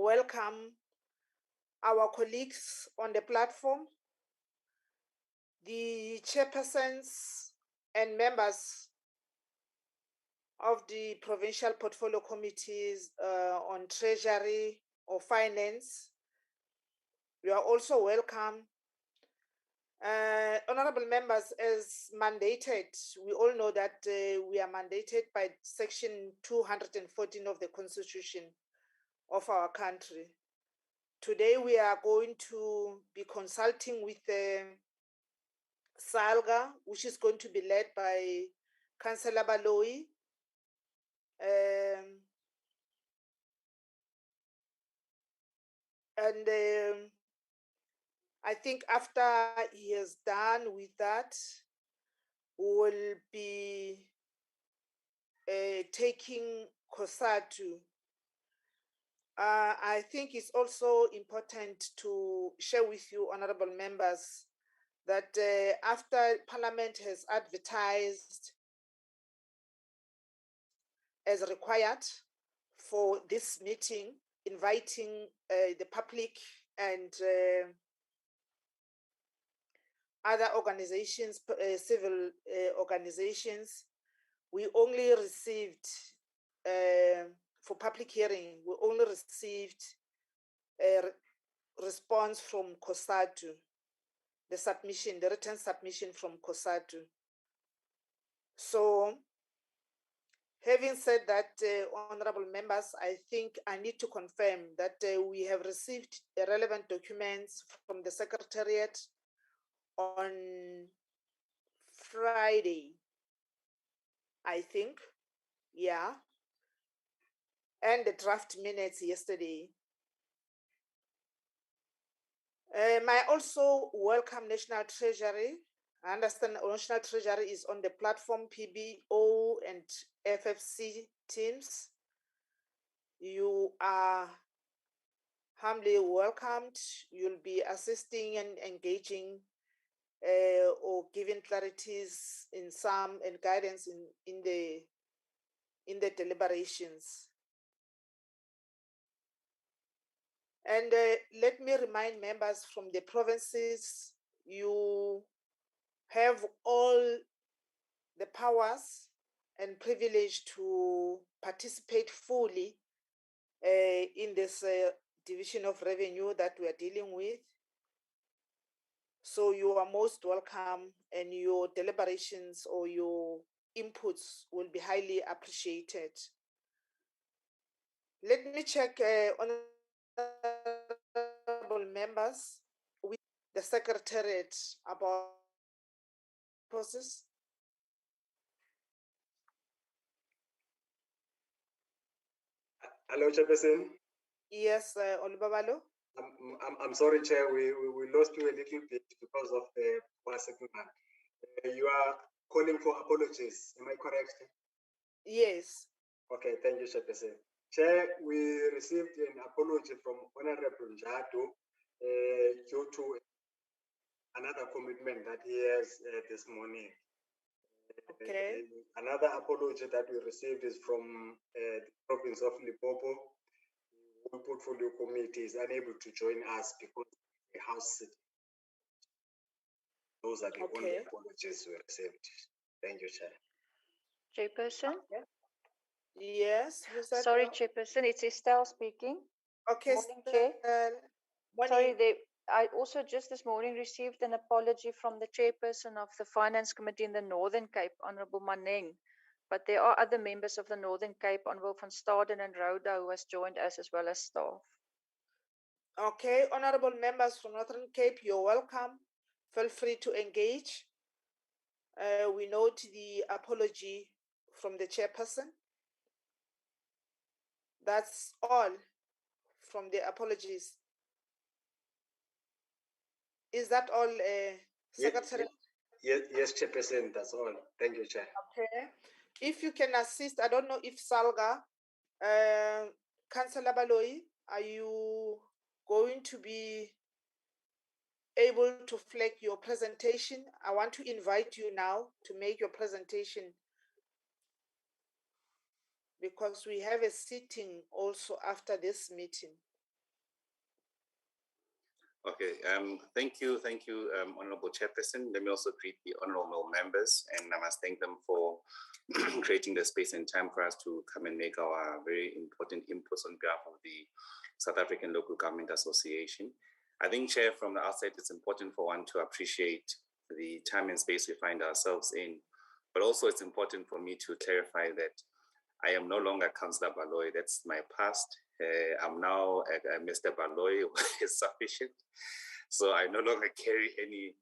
welcome our colleagues on the platform, the chairpersons and members of the provincial portfolio committees on treasury or finance. You are also welcome. Honorable members, as mandated, we all know that we are mandated by Section 214 of the Constitution of our country. Today, we are going to be consulting with Saga, which is going to be led by Councillor Baloyi. I think after he has done with that, we will be taking Cosatu. I think it's also important to share with you, honorable members, that after Parliament has advertised as required for this meeting, inviting the public and other organizations, civil organizations, we only received, for public hearing, we only received a response from Cosatu, the written submission from Cosatu. So, having said that, honorable members, I think I need to confirm that we have received the relevant documents from the Secretariat on Friday, I think, yeah, and the draft minutes yesterday. I also welcome National Treasury. I understand National Treasury is on the platform, PBO and FFC teams. You are humbly welcomed. You'll be assisting and engaging or giving clarities in some and guidance in the deliberations. And let me remind members from the provinces, you have all the powers and privilege to participate fully in this division of revenue that we are dealing with. So you are most welcome, and your deliberations or your inputs will be highly appreciated. Let me check, honorable members, with the Secretariat about process. Hello, Chairperson. Yes, Olubabalo. I'm sorry, Chair. We lost you a little bit because of the poor signal. You are calling for apologies. Am I correct? Yes. Okay, thank you, Chairperson. Chair, we received an apology from Honorable Njadu due to another commitment that he has this morning. Okay. Another apology that we received is from the province of Limpopo. The portfolio committee is unable to join us because the house sitting. Those are the only apologies we received. Thank you, Chair. Chairperson? Yes. Sorry, Chairperson, it's Estelle speaking. Okay. Morning, Chair. Morning. Sorry, I also just this morning received an apology from the Chairperson of the Finance Committee in the Northern Cape, Honourable Maneng. But there are other members of the Northern Cape, Honourable van Staden and Roda, who has joined us as well as staff. Okay, honourable members from Northern Cape, you're welcome. Feel free to engage. We note the apology from the chairperson. That's all from the apologies. Is that all, Secretary? Yes, Chairperson, that's all. Thank you, Chair. Okay. If you can assist, I don't know if Saga, Councillor Baloyi, are you going to be able to flag your presentation? I want to invite you now to make your presentation, because we have a sitting also after this meeting. Okay, thank you, Honorable Chairperson. Let me also greet the honorable members, and I must thank them for creating the space and time for us to come and make our very important inputs on behalf of the South African Local Government Association. I think, Chair, from the outset, it's important for one to appreciate the time and space we find ourselves in, but also it's important for me to clarify that I am no longer Councillor Baloy. That's my past. I'm now Mr. Baloy, is sufficient. So I no longer carry any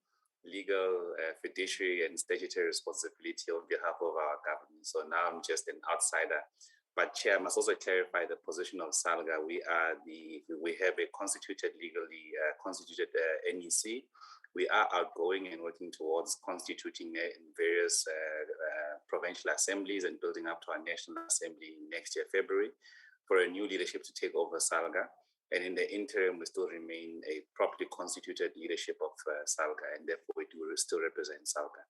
legal, fiduciary and statutory responsibility on behalf of our government. So now I'm just an outsider. But Chair, I must also clarify the position of Saga. We have a legally constituted NEC. We are outgoing and working towards constituting in various provincial assemblies and building up to our National Assembly next year, February, for a new leadership to take over Saga. And in the interim, we still remain a properly constituted leadership of Saga, and therefore we do still represent Saga.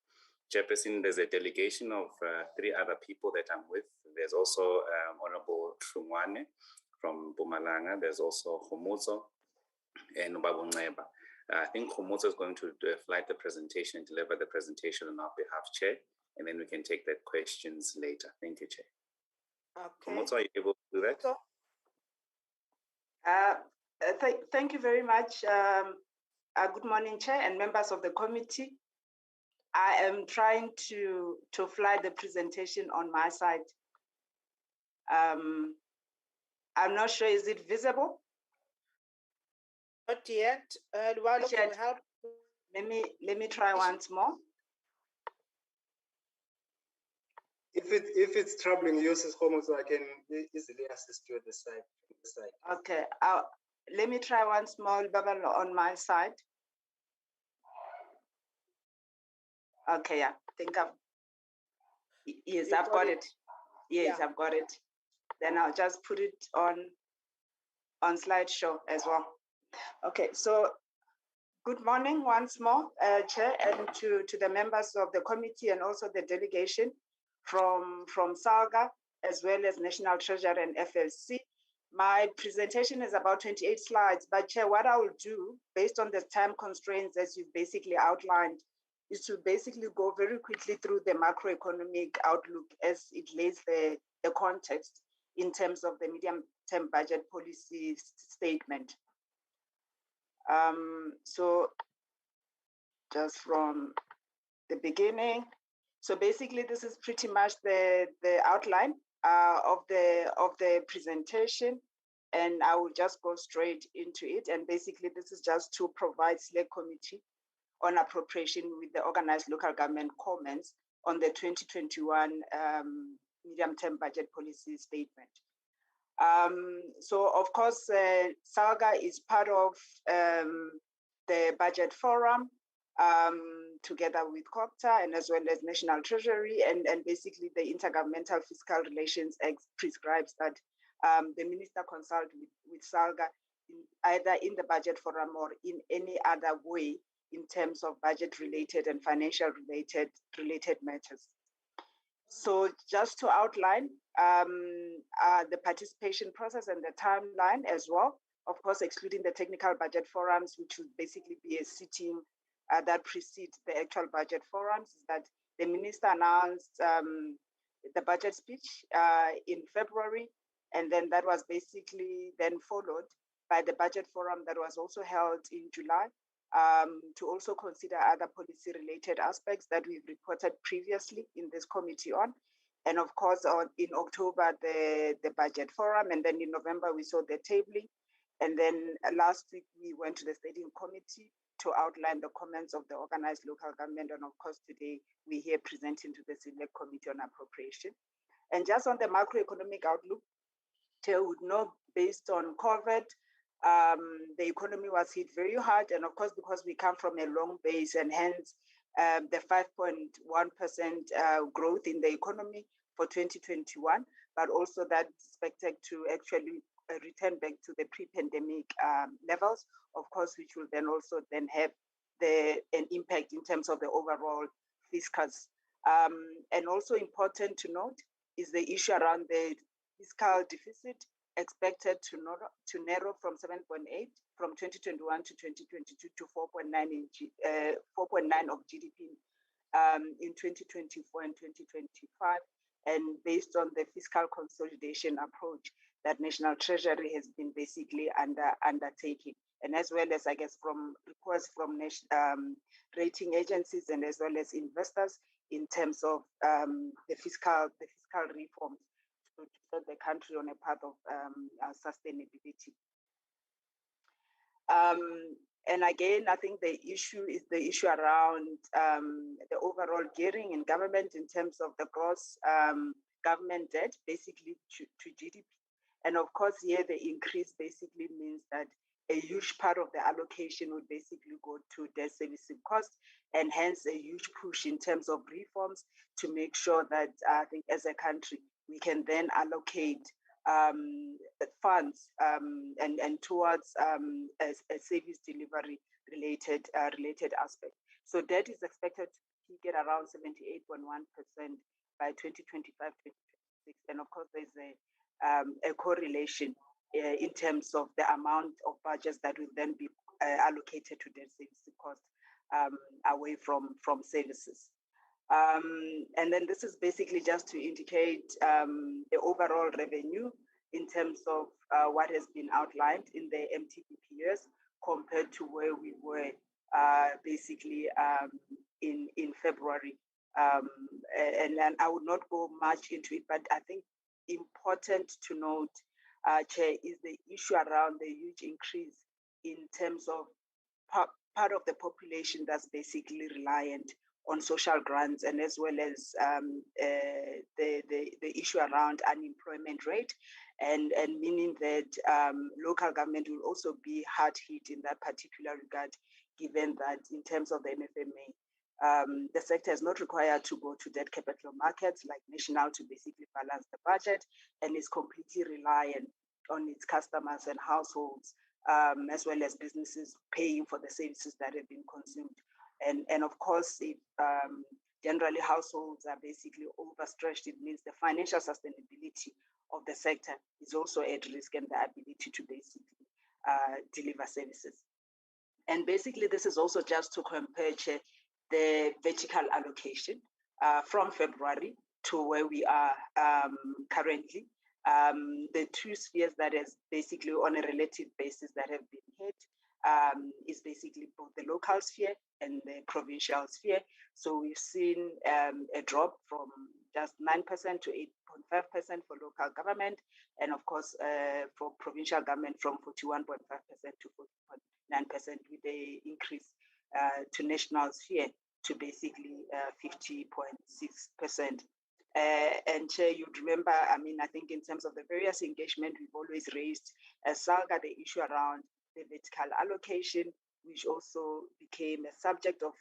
Chairperson, there's a delegation of 3 other people that I'm with. There's also Honorable Trumwane from Mpumalanga. There's also Khomotso and Babu Neba. I think Khomotso is going to flight the presentation and deliver the presentation on our behalf, Chair, and then we can take the questions later. Thank you, Chair. Okay. Khomotso, are you able to do that? So, thank you very much. Good morning, Chair and members of the committee. I am trying to fly the presentation on my side. I'm not sure, is it visible? not yet. While looking Chair, for help. let me try once more. If it's troubling you, Ms. Homo, so I can easily assist you at the side. Okay, let me try once more, Babalo, on my side. Okay, yeah, yes, I've got it. Yes, yeah. I've got it. Then I'll just put it on slideshow as well. Okay, so good morning once more, Chair, and to the members of the committee and also the delegation from Saga, as well as National Treasury and FLC. My presentation is about 28 slides, but Chair, what I will do, based on the time constraints as you've basically outlined, is to basically go very quickly through the macroeconomic outlook as it lays the context in terms of the medium-term budget policy statement. So just from the beginning. So basically, this is pretty much the outline of the presentation, and I will just go straight into it. And basically, this is just to provide select committee on appropriation with the organized local government comments on the 2021 medium-term budget policy statement. So of course, Saga is part of the budget forum together with COPTA and as well as National Treasury, and basically the Intergovernmental Fiscal Relations Act prescribes that the minister consult with Saga either in the budget forum or in any other way in terms of budget related and financial related matters. So just to outline the participation process and the timeline as well, of course, excluding the technical budget forums, which would basically be a sitting that precedes the actual budget forums, is that the minister announced the budget speech in February, and then that was basically then followed by the budget forum that was also held in July to also consider other policy-related aspects that we've reported previously in this committee on. And of course, in October, the budget forum, and then in November, we saw the tabling. And then last week, we went to the Standing Committee to outline the comments of the organized local government. And of course, today, we're here presenting to the Select Committee on Appropriation. And just on the macroeconomic outlook, you would know, based on COVID, the economy was hit very hard. And of course, because we come from a long base and hence the 5.1% growth in the economy for 2021, but also that's expected to actually return back to the pre-pandemic levels, of course, which will then also then have an impact in terms of the overall fiscals. And also important to note is the issue around the fiscal deficit expected to narrow from 7.8 from 2021 to 2022 to 4.9 of GDP in 2024 and 2025, and based on the fiscal consolidation approach that National Treasury has been basically undertaking, and as well as, I guess, from requests from rating agencies and as well as investors in terms of the fiscal reforms to set the country on a path of sustainability. And again, I think the issue is the issue around the overall gearing in government in terms of the gross government debt, basically to GDP. And of course, here the increase basically means that a huge part of the allocation would basically go to debt servicing costs, and hence a huge push in terms of reforms to make sure that I think as a country, we can then allocate funds and towards a service delivery related aspect. So debt is expected to peak at around 78.1% by 2025-2026, and of course there's a correlation in terms of the amount of budgets that will then be allocated to debt service costs away from services. And then this is basically just to indicate the overall revenue in terms of what has been outlined in the MTBP years compared to where we were basically in February. And I would not go much into it, but I think important to note, Chair, is the issue around the huge increase in terms of part of the population that's basically reliant on social grants, and as well as the issue around unemployment rate, and meaning that local government will also be hard hit in that particular regard, given that in terms of the MFMA, the sector is not required to go to debt capital markets like national to basically balance the budget, and is completely reliant on its customers and households, as well as businesses paying for the services that have been consumed. And of course, if generally households are basically overstretched, it means the financial sustainability of the sector is also at risk, and the ability to basically deliver services. And basically, this is also just to compare the vertical allocation from February to where we are currently. The two spheres that is basically on a relative basis that have been hit is basically both the local sphere and the provincial sphere. So we've seen a drop from just 9% to 8.5% for local government, and of course for provincial government from 41.5% to 40.9%, with the increase to national sphere to basically 50.6%. And Chair, you'd remember, I mean, I think in terms of the various engagement, we've always raised as Saga the issue around the vertical allocation, which also became a subject of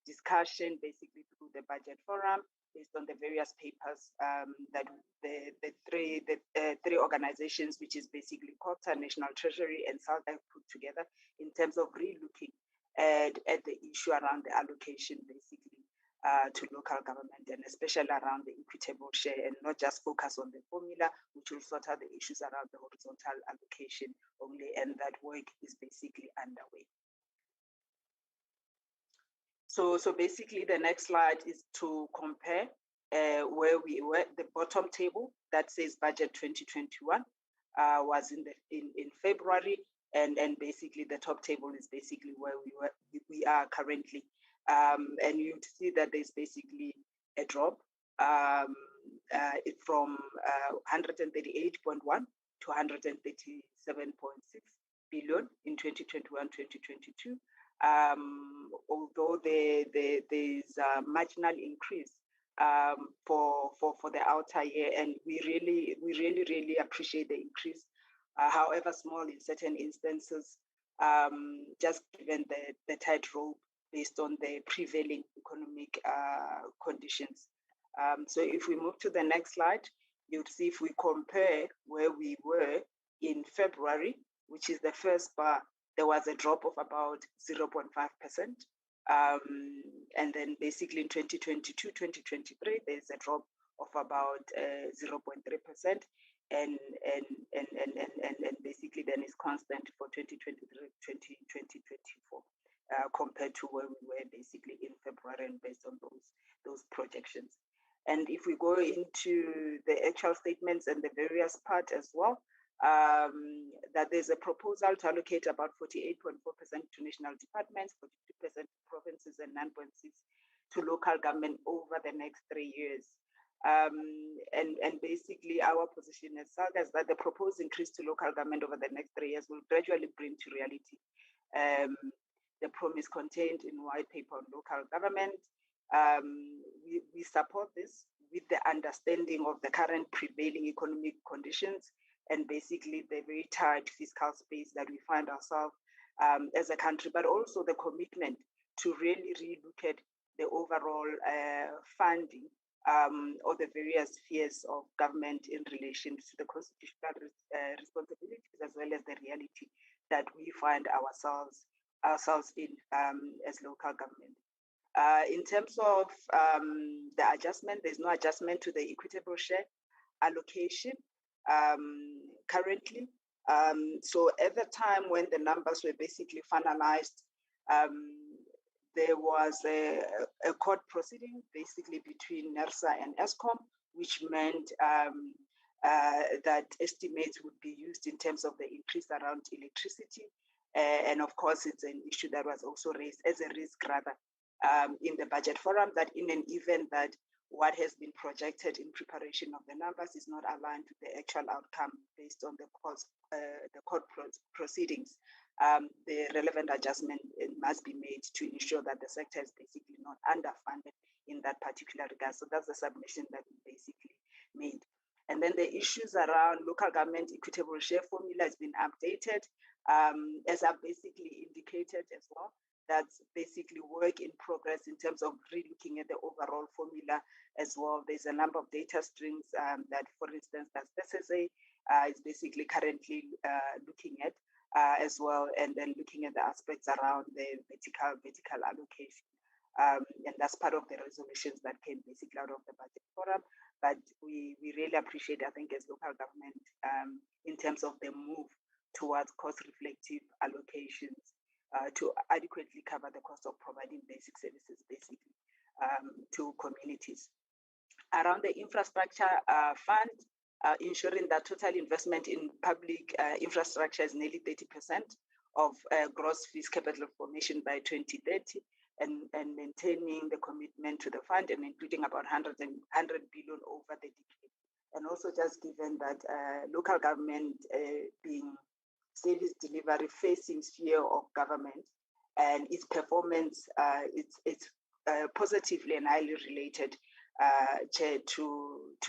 discussion basically through the budget forum, based on the various papers that the three organizations, which is basically COPTA, National Treasury, and Saga, put together in terms of re-looking at the issue around the allocation basically to local government, and especially around the equitable share, and not just focus on the formula, which will sort out the issues around the horizontal allocation only, and that work is basically underway. So basically the next slide is to compare where we were. The bottom table that says budget 2021 was in February, and basically the top table is basically where we are currently. And you see that there's basically a drop from 138.1 to 137.6 billion in 2021-2022. Although there's a marginal increase for the outer year, and we really appreciate the increase, however small in certain instances, just given the tightrope based on the prevailing economic conditions. So if we move to the next slide, you'll see if we compare where we were in February, which is the first bar, there was a drop of about 0.5%. And then basically in 2022-2023, there's a drop of about 0.3%. and basically then is constant for 2023, 2024, compared to where we were basically in February and based on those projections. And if we go into the actual statements and the various part as well, that there's a proposal to allocate about 48.4% to national departments, 42% to provinces, and 9.6% to local government over the next 3 years. And basically our position as Saga is that the proposed increase to local government over the next 3 years will gradually bring to reality the promise contained in white paper on local government. We support this with the understanding of the current prevailing economic conditions and basically the very tight fiscal space that we find ourselves as a country, but also the commitment to really relook at the overall funding or the various spheres of government in relation to the constitutional responsibilities as well as the reality that we find ourselves in as local government. In terms of the adjustment, there's no adjustment to the equitable share allocation currently. So at the time when the numbers were basically finalized, there was a court proceeding basically between NERSA and ESCOM, which meant that estimates would be used in terms of the increase around electricity. And of course, it's an issue that was also raised as a risk rather in the budget forum, that in an event that what has been projected in preparation of the numbers is not aligned to the actual outcome based on the court proceedings, the relevant adjustment must be made to ensure that the sector is basically not underfunded in that particular regard. So that's the submission that we basically made. And then the issues around local government equitable share formula has been updated, as I've basically indicated as well. That's basically work in progress in terms of relooking at the overall formula as well. There's a number of data streams that, for instance, that SSA is basically currently looking at as well, and then looking at the aspects around the vertical allocation. And that's part of the resolutions that came basically out of the budget forum. But we really appreciate, I think, as local government, in terms of the move towards cost-reflective allocations to adequately cover the cost of providing basic services, basically, to communities. Around the infrastructure fund, ensuring that total investment in public infrastructure is nearly 30% of gross fiscal capital formation by 2030, and maintaining the commitment to the fund and including about 100 billion over the decade. And also just given that local government being service delivery facing sphere of government and its performance, it's positively and highly related to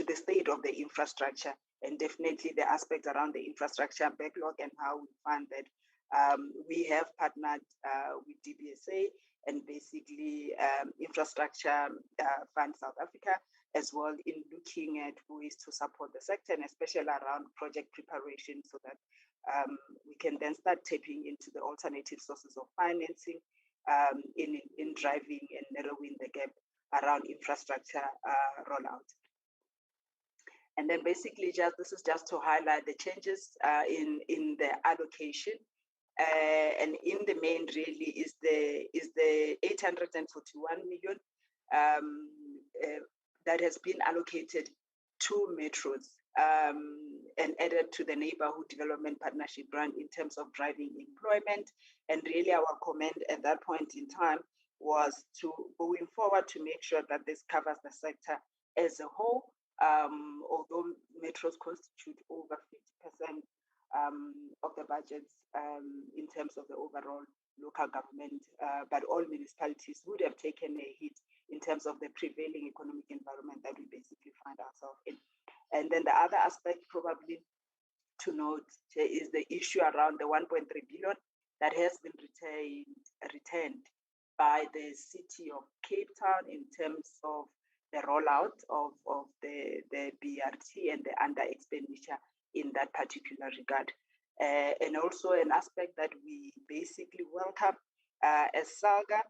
the state of the infrastructure, and definitely the aspects around the infrastructure backlog and how we fund that. We have partnered with DBSA and basically Infrastructure Fund South Africa as well in looking at ways to support the sector, and especially around project preparation, so that we can then start tapping into the alternative sources of financing in driving and narrowing the gap around infrastructure rollout. And then basically this is just to highlight the changes in the allocation. And in the main really is the 841 million that has been allocated to metros and added to the Neighborhood Development Partnership Grant in terms of driving employment. And really our comment at that point in time was to going forward to make sure that this covers the sector as a whole, although metros constitute over 50% of the budgets in terms of the overall local government, but all municipalities would have taken a hit in terms of the prevailing economic environment that we basically find ourselves in. And then the other aspect probably to note is the issue around the 1.3 billion that has been retained by the city of Cape Town in terms of the rollout of the BRT and the under expenditure in that particular regard. And also an aspect that we basically welcome as Saga.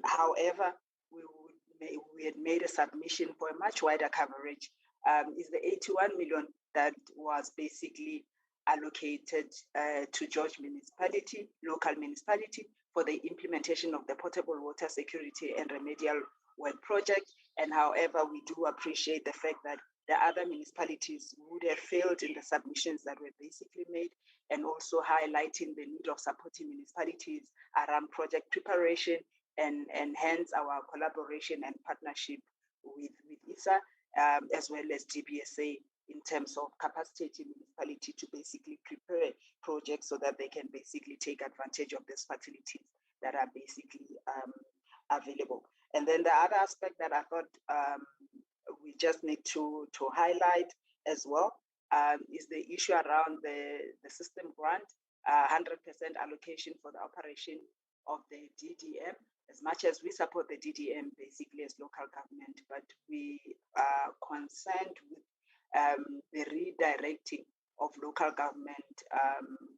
However, we had made a submission for a much wider coverage, is the 81 million that was basically allocated to George municipality, local municipality, for the implementation of the potable water security and remedial work project. And however, we do appreciate the fact that the other municipalities would have failed in the submissions that were basically made, and also highlighting the need of supporting municipalities around project preparation and hence our collaboration and partnership with ISA, as well as GBSA, in terms of capacitating municipality to basically prepare projects so that they can basically take advantage of these facilities that are basically available. And then the other aspect that I thought we just need to highlight as well is the issue around the system grant, 100% allocation for the operation of the DDM. As much as we support the DDM basically as local government, but we are concerned with the redirecting of local government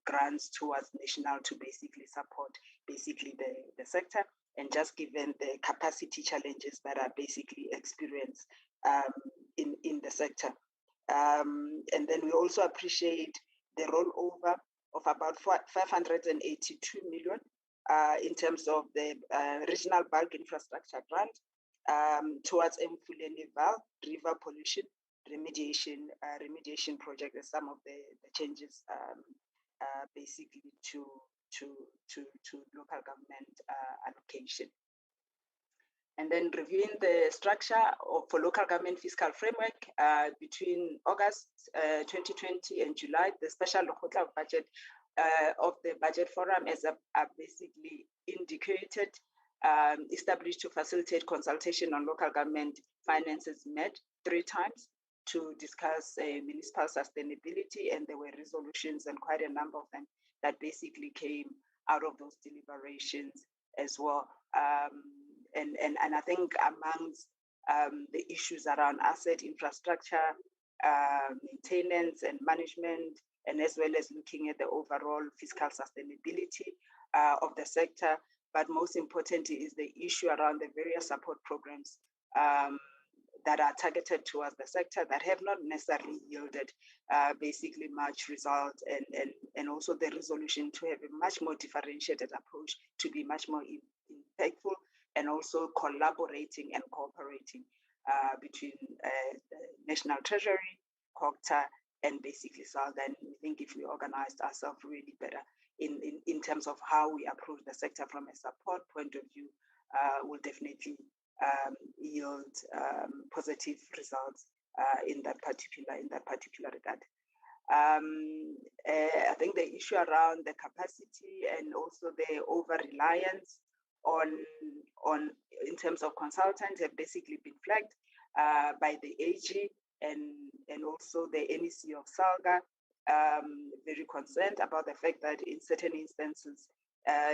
grants towards national to basically support basically the sector, and just given the capacity challenges that are basically experienced in the sector. And then we also appreciate the rollover of about 582 million in terms of the regional bulk infrastructure grant towards Mfuleni river pollution remediation project, as some of the changes basically to local government allocation. And then reviewing the structure for local government fiscal framework between August 2020 and July, the special budget of the budget forum, as are basically indicated, established to facilitate consultation on local government finances, met 3 times to discuss municipal sustainability, and there were resolutions, and quite a number of them that basically came out of those deliberations as well. And I think amongst the issues around asset infrastructure, maintenance and management, and as well as looking at the overall fiscal sustainability of the sector, but most importantly is the issue around the various support programs that are targeted towards the sector that have not necessarily yielded basically much result, and also the resolution to have a much more differentiated approach to be much more impactful, and also collaborating and cooperating between National Treasury, COGTA, and basically Saga. And we think if we organized ourselves really better in terms of how we approach the sector from a support point of view, will definitely yield positive results in that particular regard. I think the issue around the capacity and also the over-reliance on in terms of consultants have basically been flagged by the AG and also the NEC of Saga, very concerned about the fact that in certain instances,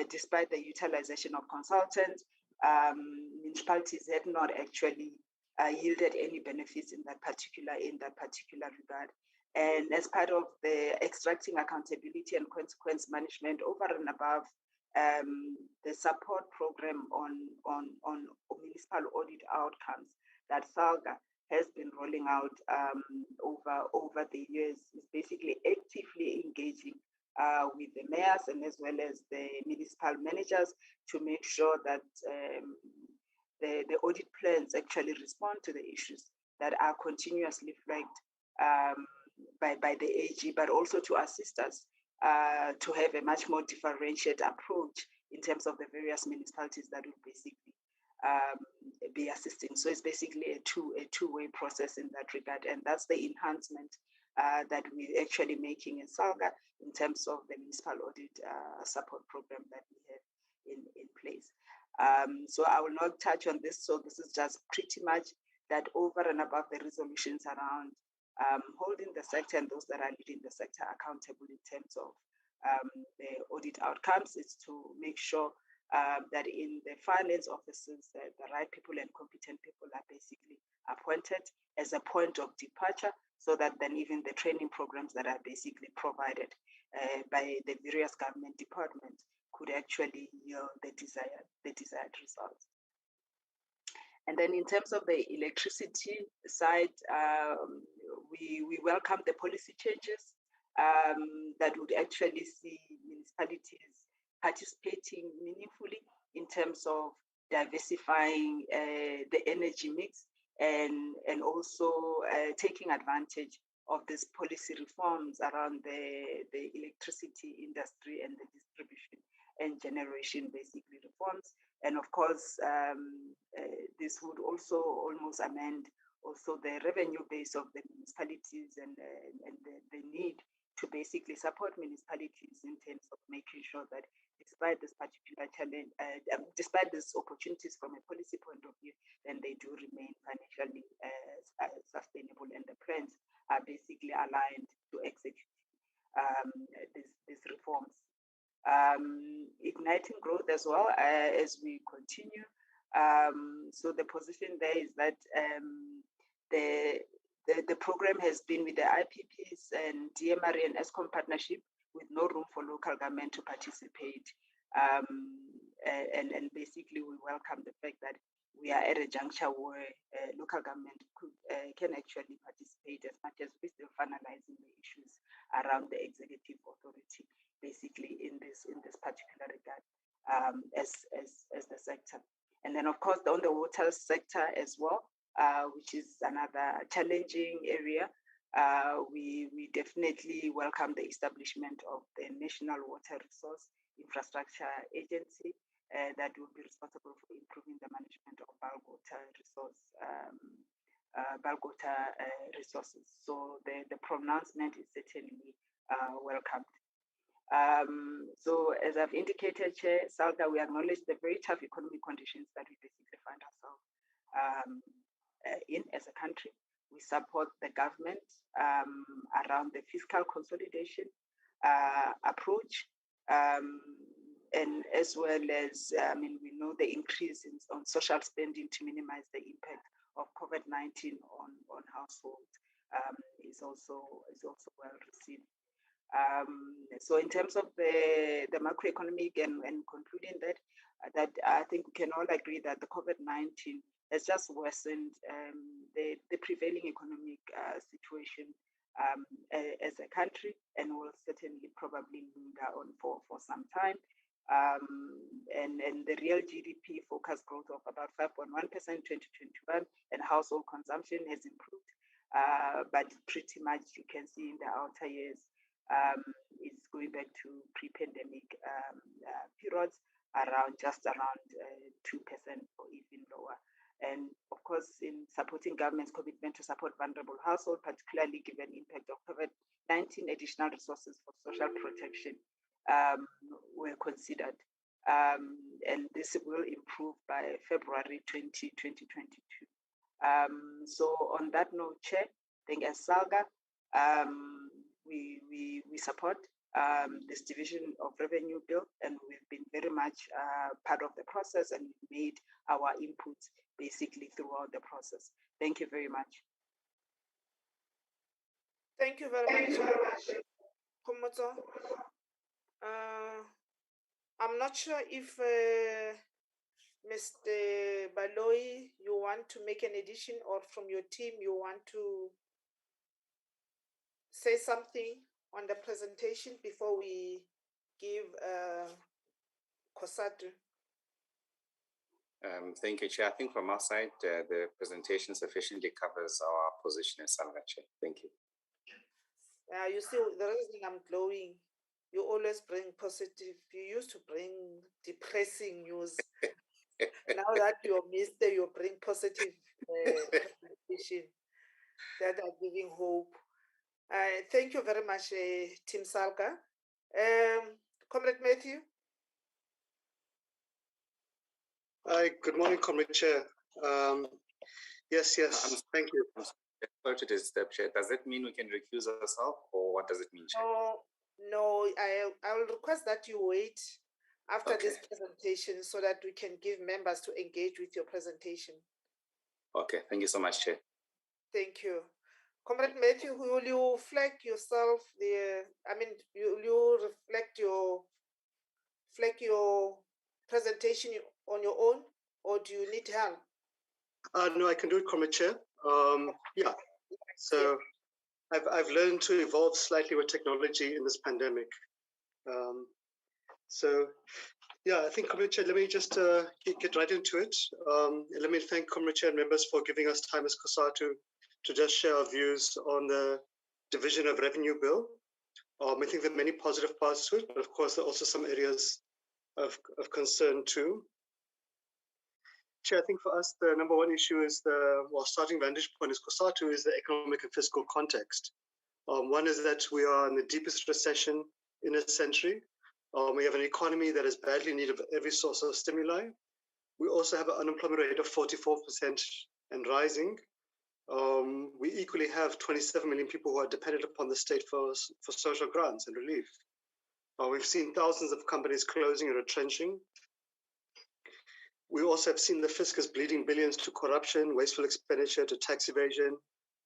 despite the utilization of consultants, municipalities have not actually yielded any benefits in that particular regard. And as part of the extracting accountability and consequence management over and above the support program on municipal audit outcomes that Saga has been rolling out over the years, is basically actively engaging with the mayors and as well as the municipal managers to make sure that the audit plans actually respond to the issues that are continuously flagged by the AG, but also to assist us to have a much more differentiated approach in terms of the various municipalities that will basically be assisting. So it's basically a two-way process in that regard, and that's the enhancement that we're actually making in Saga in terms of the municipal audit support program that we have in place. So I will not touch on this. So this is just pretty much that over and above the resolutions around holding the sector and those that are leading the sector accountable in terms of the audit outcomes, is to make sure that in the finance offices, the right people and competent people are basically appointed as a point of departure, so that then even the training programs that are basically provided by the various government departments could actually yield the desired results. And then in terms of the electricity side, we welcome the policy changes that would actually see municipalities participating meaningfully in terms of diversifying the energy mix and also taking advantage of these policy reforms around the electricity industry and the distribution and generation basically reforms. And of course, this would also almost amend also the revenue base of the municipalities and the need to basically support municipalities in terms of making sure that despite this particular challenge, despite these opportunities from a policy point of view, then they do remain financially sustainable, and the plans are basically aligned to execute these reforms. Igniting growth as well as we continue. So the position there is that the program has been with the IPPs and DMRE and ESCOM partnership with no room for local government to participate. And basically we welcome the fact that we are at a juncture where local government can actually participate, as much as we're still finalizing the issues around the executive authority, basically in this particular regard, as the sector. And then of course on the water sector as well, which is another challenging area. We definitely welcome the establishment of the National Water Resource Infrastructure Agency that will be responsible for improving the management of bulk water resources. So the pronouncement is certainly welcomed. So as I've indicated, Chair, Saga, we acknowledge the very tough economic conditions that we basically find ourselves in as a country. We support the government around the fiscal consolidation approach, and as well as, we know the increase on social spending to minimize the impact of COVID-19 on households is also well received. So in terms of the macroeconomic and concluding that I think we can all agree that the COVID-19 has just worsened the prevailing economic situation as a country, and will certainly probably linger on for some time. And the real GDP forecast growth of about 5.1% in 2021, and household consumption has improved, but pretty much you can see in the outer years it's going back to pre-pandemic periods, just around 2% or even lower. And of course, in supporting government's commitment to support vulnerable households, particularly given impact of COVID-19, additional resources for social protection were considered. And this will improve by February 2022. So on that note, Chair, I think as Saga, we support this division of revenue bill, and we've been very much part of the process and made our inputs basically throughout the process. Thank you very much. Thank you very much, Komoto. I'm not sure if Mr. Baloyi, you want to make an addition, or from your team you want to say something on the presentation before we give Cosatu. Thank you, Chair. I think from our side, the presentation sufficiently covers our position as Saga, Chair. Thank you. You see, the reason I'm glowing, you always bring positive. You used to bring depressing news. Now that you're Mr., you bring positive presentation that are giving hope. Thank you very much, Team Saga. Comrade Matthew. Hi, good morning, Comrade Chair. Yes, thank you. Sorry to disturb, Chair. Does that mean we can recuse ourselves, or what does it mean, Chair? No, I will request that you wait after this presentation so that we can give members to engage with your presentation. Okay, thank you so much, Chair. Thank you. Comrade Matthew, will you flag yourself there? Will you reflect your presentation on your own, or do you need help? No, I can do it, Comrade Chair. Yeah. So I've learned to evolve slightly with technology in this pandemic. So yeah, I think, Comrade Chair, let me just get right into it. Let me thank Comrade Chair and members for giving us time as Cosatu to just share our views on the Division of Revenue Bill. I think there are many positive parts to it, but of course there are also some areas of concern too. Chair, I think for us, the number one issue is starting vantage point is Cosatu is the economic and fiscal context. One is that we are in the deepest recession in a century. We have an economy that is badly in need of every source of stimuli. We also have an unemployment rate of 44% and rising. We equally have 27 million people who are dependent upon the state for social grants and relief. We've seen thousands of companies closing and retrenching. We also have seen the fiscus bleeding billions to corruption, wasteful expenditure, to tax evasion,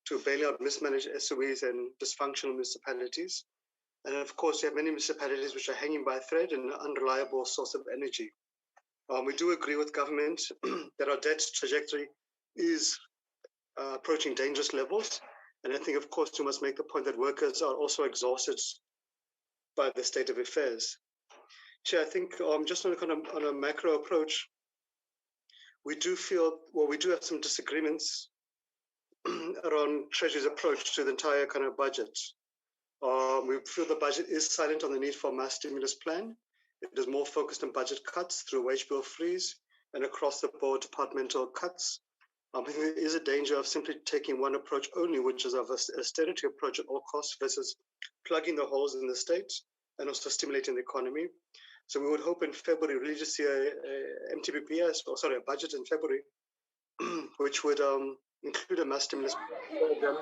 to bailing out mismanaged SOEs and dysfunctional municipalities. And of course, we have many municipalities which are hanging by a thread and an unreliable source of energy. We do agree with government that our debt trajectory is approaching dangerous levels. And I think, of course, we must make the point that workers are also exhausted by the state of affairs. Chair, I think just on a macro approach, we do have some disagreements around Treasury's approach to the entire kind of budget. We feel the budget is silent on the need for a mass stimulus plan. It is more focused on budget cuts through wage bill freeze and across the board departmental cuts. I think there is a danger of simply taking one approach only, which is of an austerity approach at all costs versus plugging the holes in the state and also stimulating the economy. So we would hope in February really to see a budget in February, which would include a mass stimulus program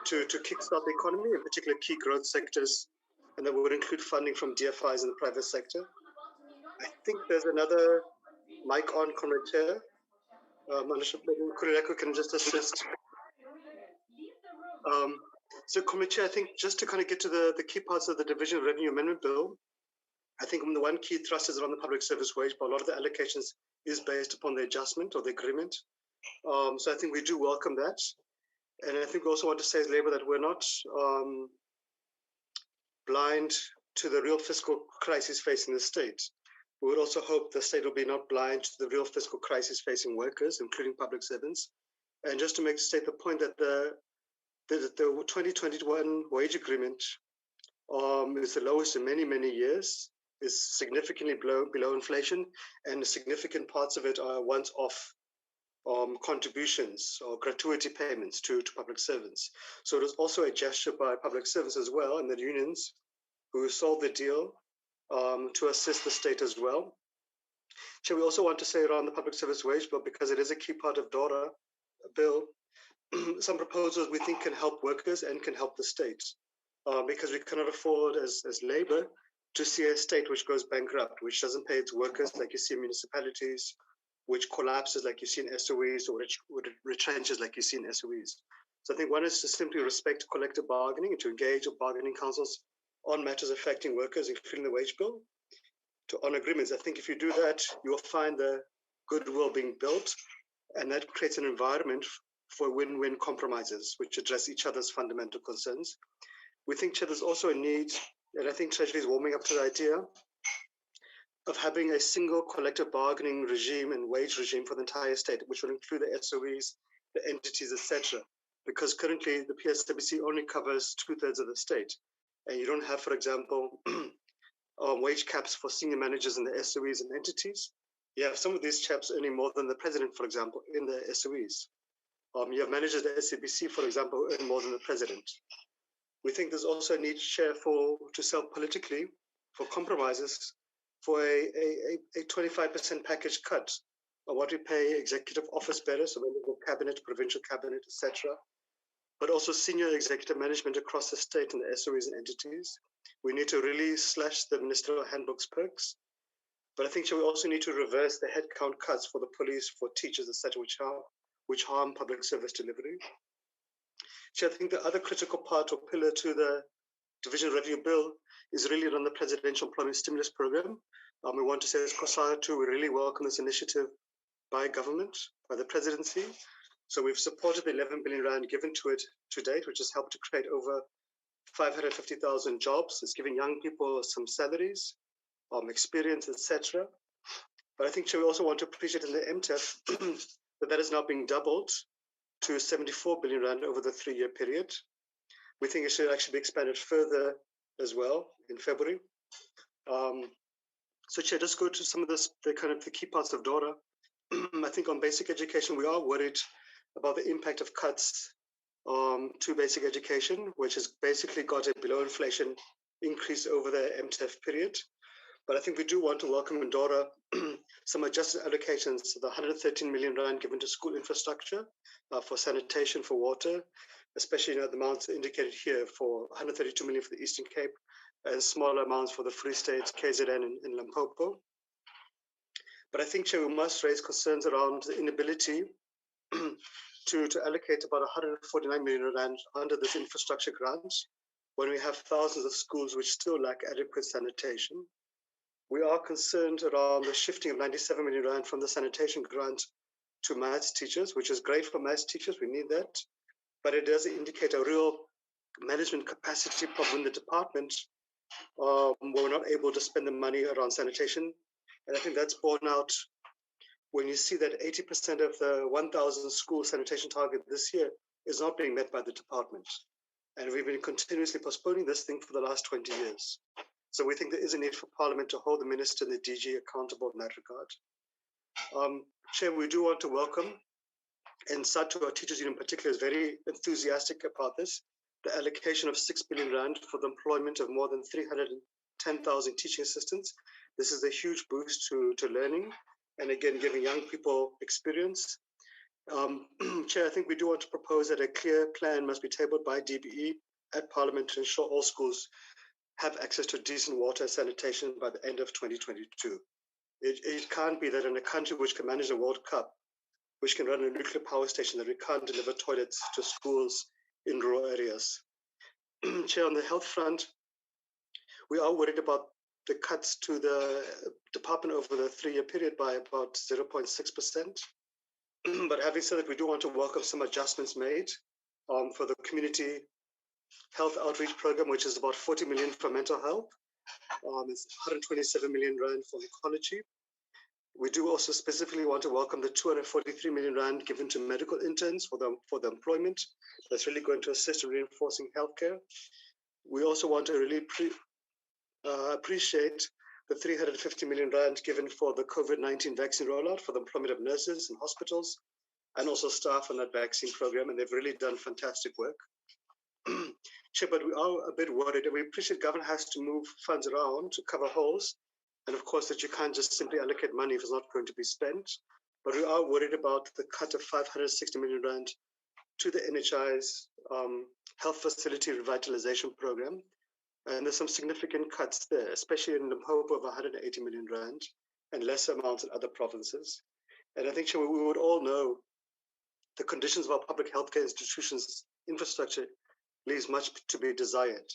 to kickstart the economy, in particular key growth sectors, and that would include funding from DFIs in the private sector. I think there's another mic on, Comrade Chair. Kureko can just assist. So, Comrade Chair, I think just to kind of get to the key parts of the Division of Revenue Amendment Bill, I think the one key thrust is around the public service wage, but a lot of the allocations is based upon the adjustment or the agreement. So I think we do welcome that. And I think we also want to say as Labour that we're not blind to the real fiscal crisis facing the state. We would also hope the state will be not blind to the real fiscal crisis facing workers, including public servants. And just to state the point that the 2021 wage agreement is the lowest in many, many years, is significantly below inflation, and significant parts of it are once-off contributions or gratuity payments to public servants. So it is also a gesture by public servants as well, and the unions who sold the deal to assist the state as well. So we also want to say around the public service wage bill, because it is a key part of DORA bill, some proposals we think can help workers and can help the state, because we cannot afford as Labour to see a state which goes bankrupt, which doesn't pay its workers like you see in municipalities, which collapses like you see in SOEs, or which retrenches like you see in SOEs. So I think one is to simply respect collective bargaining and to engage with bargaining councils on matters affecting workers, including the wage bill, on agreements. I think if you do that, you will find the goodwill being built, and that creates an environment for win-win compromises, which address each other's fundamental concerns. We think there's also a need, and I think Treasury is warming up to the idea of having a single collective bargaining regime and wage regime for the entire state, which will include the SOEs, the entities, etc. Because currently the PSWC only covers 2/3 of the state. And you don't have, for example, wage caps for senior managers in the SOEs and entities. You have some of these chaps earning more than the president, for example, in the SOEs. You have managers at the SABC, for example, who earn more than the president. We think there's also a need to sell politically for compromises for a 25% package cut on what we pay executive office bearers, so members of cabinet, provincial cabinet, etc., but also senior executive management across the state and the SOEs and entities. We need to really slash the ministerial handbook's perks. But I think we also need to reverse the headcount cuts for the police, for teachers, etc., which harm public service delivery. So I think the other critical part or pillar to the Division Review Bill is really on the Presidential Employment Stimulus Program. We want to say as Cosatu, we really welcome this initiative by government, by the presidency, So we've supported the 11 billion rand given to it to date, which has helped to create over 550,000 jobs. It's giving young people some salaries, experience, etc. But I think we also want to appreciate in the MTEF that is now being doubled to 74 billion rand over the 3-year period. We think it should actually be expanded further as well in February. So Chair, just go to some of the key parts of DORA. I think on basic education, we are worried about the impact of cuts to basic education, which has basically got a below inflation increase over the MTEF period. But I think we do want to welcome in DORA some adjusted allocations, the 113 million rand given to school infrastructure for sanitation, for water, especially the amounts indicated here for 132 million for the Eastern Cape and smaller amounts for the Free State, KZN and Limpopo. But I think, Chair, we must raise concerns around the inability to allocate about 149 million rand under this infrastructure grant when we have thousands of schools which still lack adequate sanitation. We are concerned around the shifting of 97 million rand from the sanitation grant to maths teachers, which is great for maths teachers, we need that, but it does indicate a real management capacity problem in the department where we're not able to spend the money around sanitation. And I think that's borne out when you see that 80% of the 1,000 school sanitation target this year is not being met by the department. And we've been continuously postponing this thing for the last 20 years. So we think there is a need for Parliament to hold the Minister and the DG accountable in that regard. Chair, we do want to welcome, and Cosatu, our teachers union in particular, is very enthusiastic about this, the allocation of 6 billion rand for the employment of more than 310,000 teaching assistants. This is a huge boost to learning, and again, giving young people experience. Chair, I think we do want to propose that a clear plan must be tabled by DBE at Parliament to ensure all schools have access to decent water and sanitation by the end of 2022. It can't be that in a country which can manage the World Cup, which can run a nuclear power station, that we can't deliver toilets to schools in rural areas. Chair, on the health front, we are worried about the cuts to the department over the 3-year period by about 0.6%. But having said that, we do want to welcome some adjustments made for the community health outreach program, which is about 40 million for mental health. It's 127 million rand for ecology. We do also specifically want to welcome the 243 million rand given to medical interns for the employment. That's really going to assist in reinforcing healthcare. We also want to really appreciate the 350 million rand given for the COVID-19 vaccine rollout for the employment of nurses in hospitals and also staff on that vaccine program, and they've really done fantastic work. Chair, but we are a bit worried, and we appreciate government has to move funds around to cover holes, and of course that you can't just simply allocate money if it's not going to be spent. But we are worried about the cut of 560 million rand to the NHI's health facility revitalization program. And there's some significant cuts there, especially in Limpopo of 180 million rand and lesser amounts in other provinces. And I think, Chair, we would all know the conditions of our public healthcare institutions' infrastructure leaves much to be desired.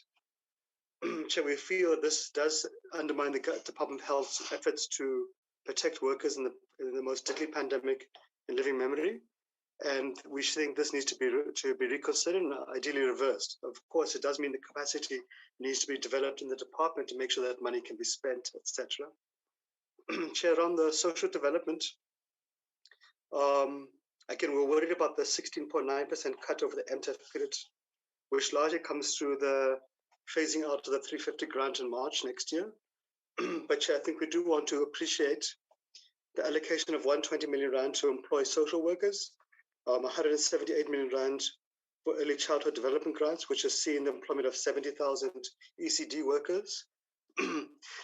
Chair, we feel this does undermine the Department of Health's efforts to protect workers in the most deadly pandemic in living memory. And we think this needs to be reconsidered and ideally reversed. Of course, it does mean the capacity needs to be developed in the department to make sure that money can be spent, etc. Chair, on the social development, again, we're worried about the 16.9% cut over the MTEF period, which largely comes through the phasing out of the 350 grant in March next year. But Chair, I think we do want to appreciate the allocation of 120 million rand to employ social workers, 178 million rand for early childhood development grants, which has seen the employment of 70,000 ECD workers.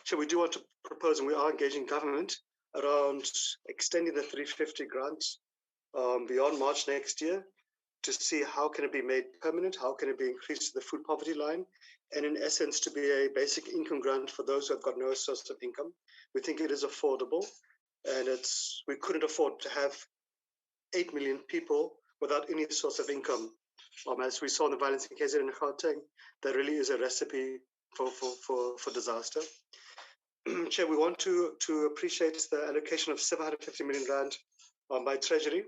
So we do want to propose, and we are engaging government around extending the 350 grants beyond March next year to see how can it be made permanent, how can it be increased to the food poverty line, and in essence to be a basic income grant for those who have got no source of income. We think it is affordable, and we couldn't afford to have 8 million people without any source of income. As we saw in the violence in KZN and Gauteng, that really is a recipe for disaster. Chair, we want to appreciate the allocation of 750 million rand by Treasury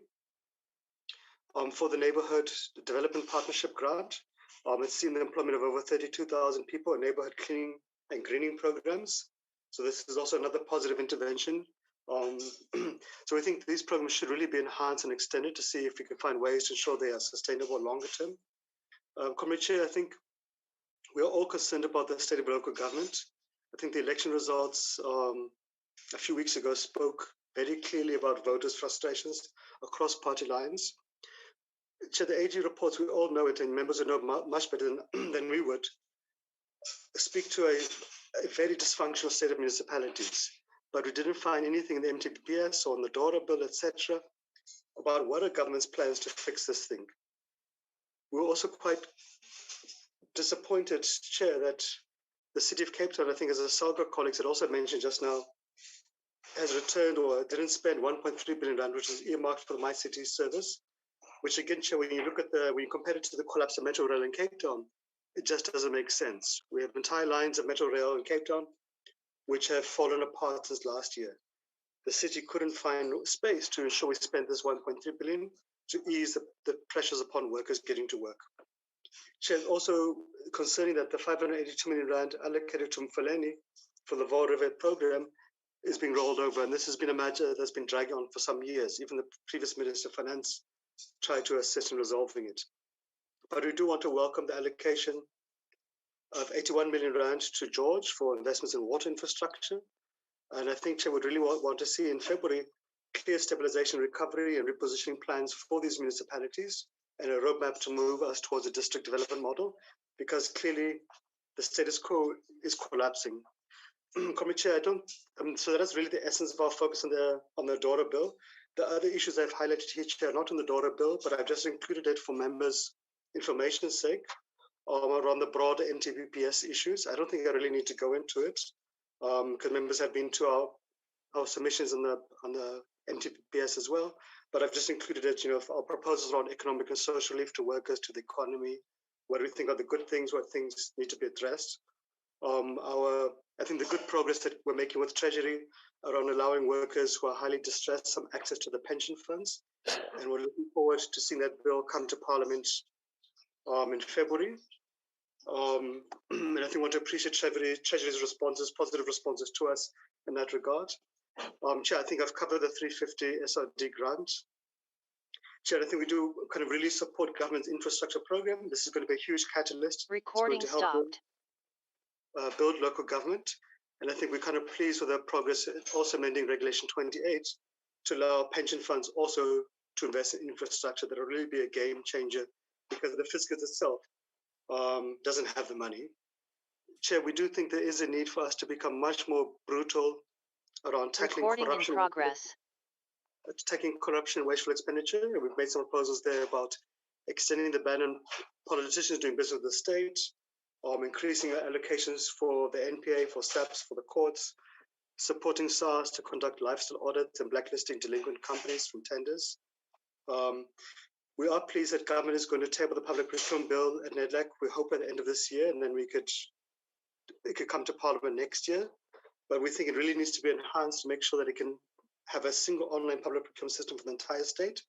for the Neighborhood Development Partnership Grant. It's seen the employment of over 32,000 people in neighborhood cleaning and greening programs. So this is also another positive intervention. So we think these programs should really be enhanced and extended to see if we can find ways to ensure they are sustainable longer term. Comrade Chair, I think we are all concerned about the state of local government. I think the election results a few weeks ago spoke very clearly about voters' frustrations across party lines. Chair, the AG reports, we all know it, and members who know much better than we would, speak to a very dysfunctional state of municipalities. But we didn't find anything in the MTPS or in the DORA bill, etc., about what are government's plans to fix this thing. We were also quite disappointed, Chair, that the City of Cape Town, I think as the Saga colleagues had also mentioned just now, has returned or didn't spend 1.3 billion rand, which is earmarked for the My City service, which again, Chair, when you look at when you compare it to the collapse of Metro Rail in Cape Town, it just doesn't make sense. We have entire lines of Metro Rail in Cape Town which have fallen apart since last year. The city couldn't find space to ensure we spent this 1.3 billion to ease the pressures upon workers getting to work. Chair, also concerning that the 582 million rand allocated to Mfuleni for the Vaal River program is being rolled over, and this has been a matter that's been dragging on for some years. Even the previous Minister of Finance tried to assist in resolving it. But we do want to welcome the allocation of 81 million rand to George for investments in water infrastructure. And I think Chair would really want to see in February clear stabilization, recovery and repositioning plans for these municipalities and a roadmap to move us towards a district development model, because clearly the status quo is collapsing. Committee Chair, so that's really the essence of our focus on the DORA bill. The other issues I've highlighted here, Chair, are not in the DORA bill, but I've just included it for members' information's sake, around the broader NTPS issues. I don't think I really need to go into it, because members have been to our submissions on the NTPS as well. But I've just included it, our proposals around economic and social relief to workers, to the economy, what we think are the good things, what things need to be addressed. I think the good progress that we're making with Treasury around allowing workers who are highly distressed some access to the pension funds. And we're looking forward to seeing that bill come to Parliament in February. And I think we want to appreciate Treasury's responses, positive responses to us in that regard. Chair, I think I've covered the 350 SRD grant. Chair, I think we do kind of really support government's infrastructure program. This is going to be a huge catalyst. Recording stopped. Build local government. And I think we're kind of pleased with the progress, also amending Regulation 28 to allow pension funds also to invest in infrastructure. That will really be a game changer, because the fiscus itself doesn't have the money. Chair, we do think there is a need for us to become much more brutal around tackling corruption. In progress. Tackling corruption and wasteful expenditure. And we've made some proposals there about extending the ban on politicians doing business with the state, increasing allocations for the NPA, for SAPs, for the courts, supporting SARS to conduct lifestyle audits and blacklisting delinquent companies from tenders. We are pleased that government is going to table the public procurement bill at NEDLAC. We hope at the end of this year, and then it could come to Parliament next year. But we think it really needs to be enhanced to make sure that it can have a single online public procurement system for the entire state.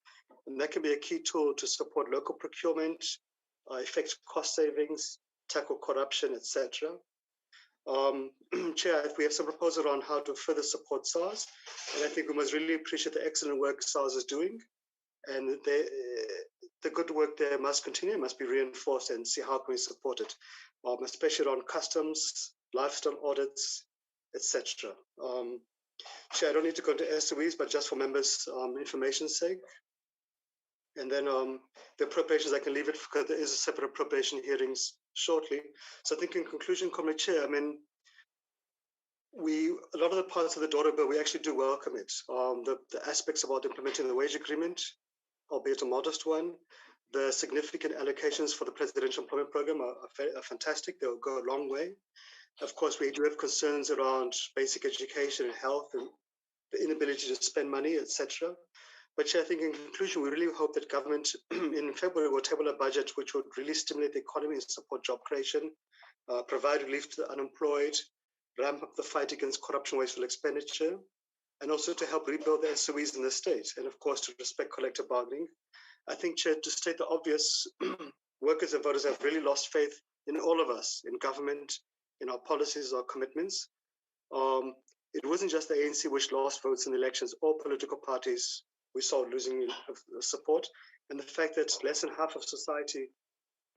And that can be a key tool to support local procurement, effect cost savings, tackle corruption, etc. Chair, we have some proposals around how to further support SARS. And I think we must really appreciate the excellent work SARS is doing. And the good work there must continue, must be reinforced, and see how can we support it, especially around customs, lifestyle audits, etc. Chair, I don't need to go into SOEs, but just for members' information's sake. And then the appropriations, I can leave it because there is a separate appropriation hearings shortly. So I think in conclusion, Comrade Chair, I mean, a lot of the parts of the DORA bill, we actually do welcome it. The aspects about implementing the wage agreement, albeit a modest one, the significant allocations for the presidential employment program are fantastic. They'll go a long way. Of course, we do have concerns around basic education and health and the inability to spend money, etc. But I think in conclusion, we really hope that government in February will table a budget which would really stimulate the economy and support job creation, provide relief to the unemployed, ramp up the fight against corruption, wasteful expenditure, and also to help rebuild the SOEs in the state, and of course to respect collective bargaining. I think, Chair, to state the obvious, workers and voters have really lost faith in all of us, in government, in our policies, our commitments. It wasn't just the ANC which lost votes in the elections. All political parties we saw losing support. And the fact that less than half of society,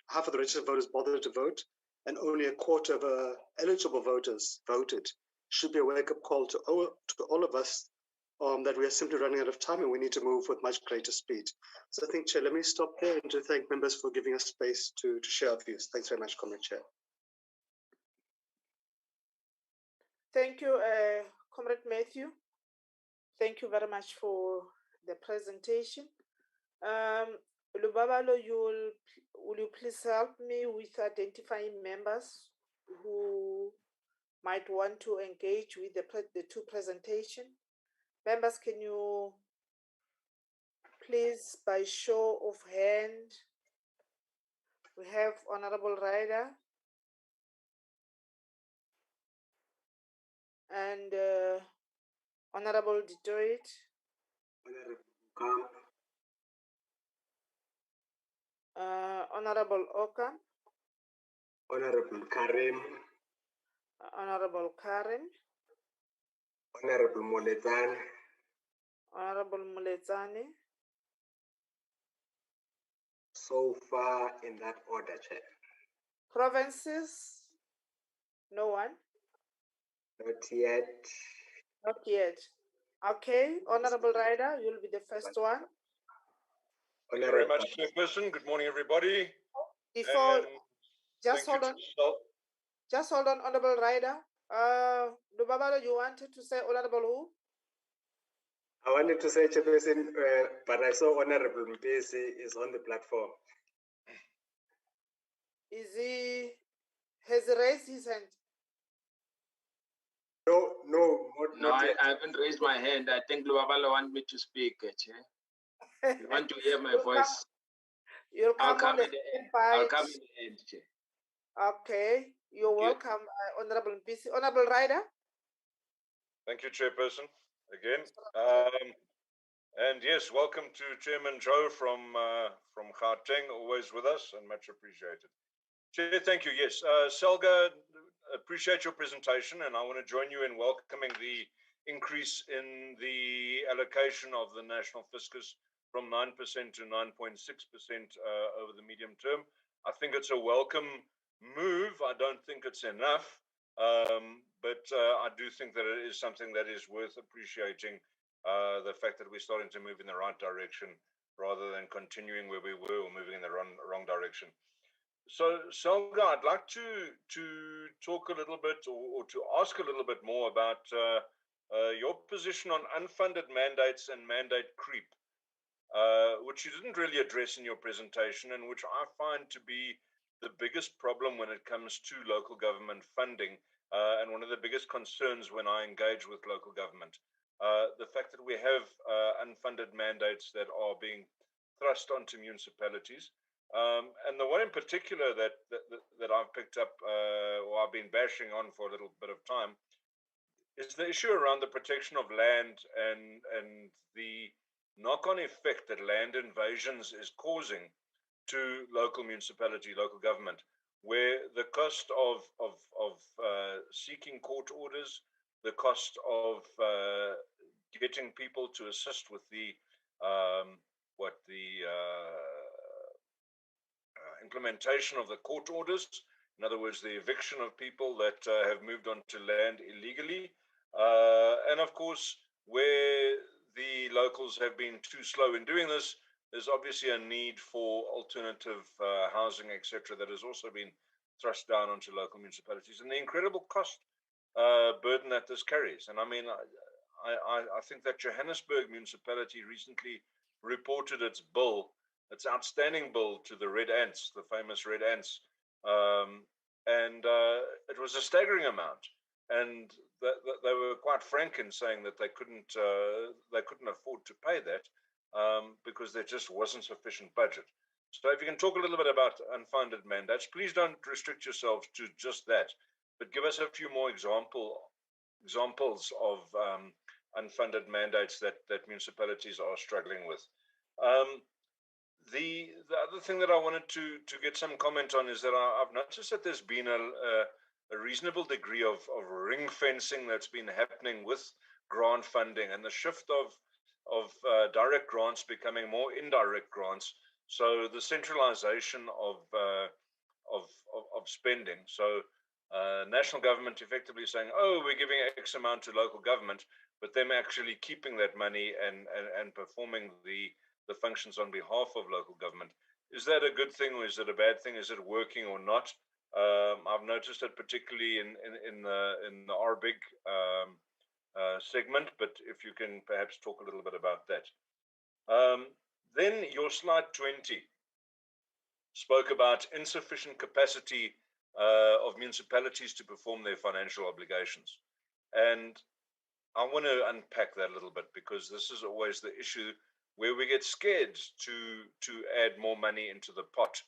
half of the registered voters bothered to vote, and only a quarter of eligible voters voted, should be a wake-up call to all of us that we are simply running out of time and we need to move with much greater speed. So I think, Chair, let me stop there and to thank members for giving us space to share our views. Thanks very much, Comrade Chair. Thank you, Comrade Matthew. Thank you very much for the presentation. Lubabalo, will you please help me with identifying members who might want to engage with the two presentations? Members, can you please, by show of hand, we have Honorable Ryder and Honorable Detroit, Honorable Oka, Honorable Karim, Honorable Karen, Honorable Moletan, Honorable Mulezani. so far in that order, Chair. Provinces? No one? Not yet. Not yet. Okay, Honorable Ryder, you'll be the first one. Thank you very much, Chairperson. Good morning, everybody. Before, And just hold on. Just hold on, Honorable Ryder. Lubabalo, you wanted to say Honorable who? I wanted to say, Chairperson, but I saw Honorable Mpesi is on the platform. Has he raised his hand? No, I haven't raised my hand. I think Lubabalo want me to speak, Chair. You want to hear my voice? You'll come I'll come on the in the end. invite. I'll come in the end, Chair. Okay, you're welcome, Honorable Mpisi. Honorable Ryder. Thank you, Chairperson, again. And yes, welcome to Chairman Joe from Gauteng, always with us and much appreciated. Chair, thank you. Yes, Saga, appreciate your presentation, and I want to join you in welcoming the increase in the allocation of the national fiscus from 9% to 9.6% over the medium term. I think it's a welcome move. I don't think it's enough, but I do think that it is something that is worth appreciating, the fact that we're starting to move in the right direction rather than continuing where we were or moving in the wrong direction. So, Saga, I'd like to talk a little bit or to ask a little bit more about your position on unfunded mandates and mandate creep, which you didn't really address in your presentation, and which I find to be the biggest problem when it comes to local government funding, and one of the biggest concerns when I engage with local government. The fact that we have unfunded mandates that are being thrust onto municipalities. And the one in particular that I've picked up, or I've been bashing on for a little bit of time, is the issue around the protection of land and the knock-on effect that land invasions is causing to local municipality, local government, where the cost of seeking court orders, the cost of getting people to assist with the implementation of the court orders, in other words, the eviction of people that have moved onto land illegally, and of course, where the locals have been too slow in doing this, there's obviously a need for alternative housing, etc., that has also been thrust down onto local municipalities, and the incredible cost burden that this carries. And I mean, I think that Johannesburg municipality recently reported its outstanding bill to the Red Ants, the famous Red Ants, and it was a staggering amount. And they were quite frank in saying that they couldn't afford to pay that because there just wasn't sufficient budget. So if you can talk a little bit about unfunded mandates, please don't restrict yourselves to just that, but give us a few more examples of unfunded mandates that municipalities are struggling with. The other thing that I wanted to get some comment on is that I've noticed that there's been a reasonable degree of ring fencing that's been happening with grant funding and the shift of direct grants becoming more indirect grants. So the centralization of spending. So national government effectively saying, oh, we're giving X amount to local government, but them actually keeping that money and performing the functions on behalf of local government. Is that a good thing or is it a bad thing? Is it working or not? I've noticed it particularly in the RBIG segment, but if you can perhaps talk a little bit about that. Then your slide 20 spoke about insufficient capacity of municipalities to perform their financial obligations. And I want to unpack that a little bit because this is always the issue where we get scared to add more money into the pot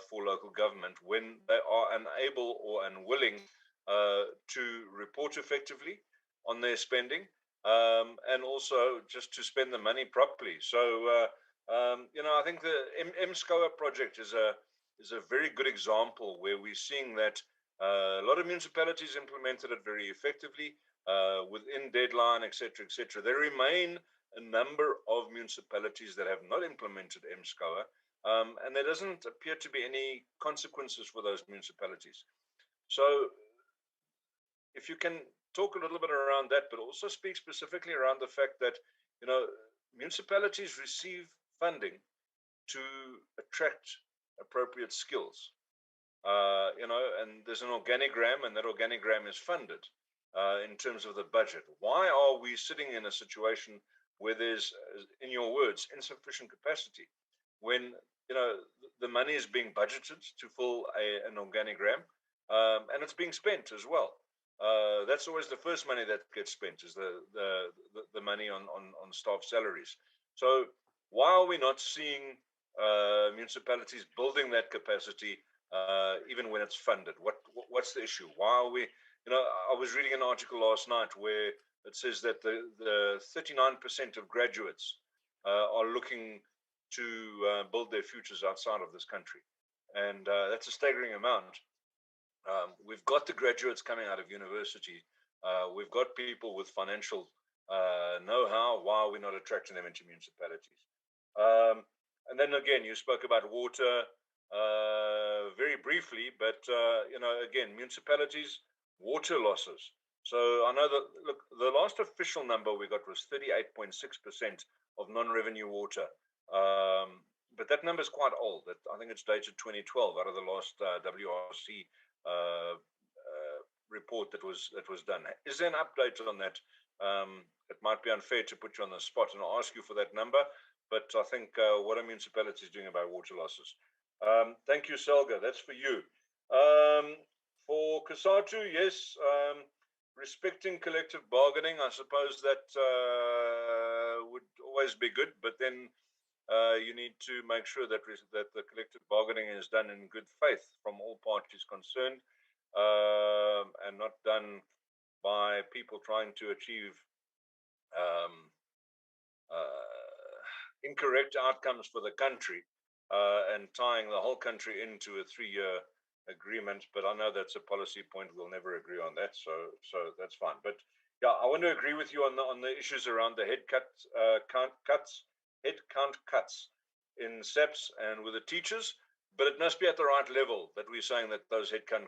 for local government when they are unable or unwilling to report effectively on their spending and also just to spend the money properly. So, you know, I think the MSCOA project is a very good example where we're seeing that a lot of municipalities implemented it very effectively within deadline, etc., etc. There remain a number of municipalities that have not implemented MSCOA, and there doesn't appear to be any consequences for those municipalities. So if you can talk a little bit around that, but also speak specifically around the fact that, you know, municipalities receive funding to attract appropriate skills, you know, and there's an organigram, and that organigram is funded in terms of the budget. Why are we sitting in a situation where there's, in your words, insufficient capacity when, you know, the money is being budgeted to fill an organigram and it's being spent as well? That's always the first money that gets spent, is the money on staff salaries. So why are we not seeing municipalities building that capacity even when it's funded? What's the issue? Why are we, you know, I was reading an article last night where it says that the 39% of graduates are looking to build their futures outside of this country. And that's a staggering amount. We've got the graduates coming out of university. We've got people with financial know-how. Why are we not attracting them into municipalities? And then again, you spoke about water very briefly, but you know, again, municipalities, water losses. So I know that, look, the last official number we got was 38.6% of non-revenue water. But that number is quite old. I think it's dated 2012 out of the last WRC report that was done. Is there an update on that? It might be unfair to put you on the spot and I'll ask you for that number, but I think what are municipalities doing about water losses? Thank you, Saga. That's for you. For Cosatu, yes, respecting collective bargaining, I suppose that would always be good, but then you need to make sure that the collective bargaining is done in good faith from all parties concerned and not done by people trying to achieve incorrect outcomes for the country and tying the whole country into a 3-year agreement. But I know that's a policy point. We'll never agree on that, so that's fine. But yeah, I want to agree with you on the issues around the headcount cuts in SAPS and with the teachers, but it must be at the right level that we're saying that those headcount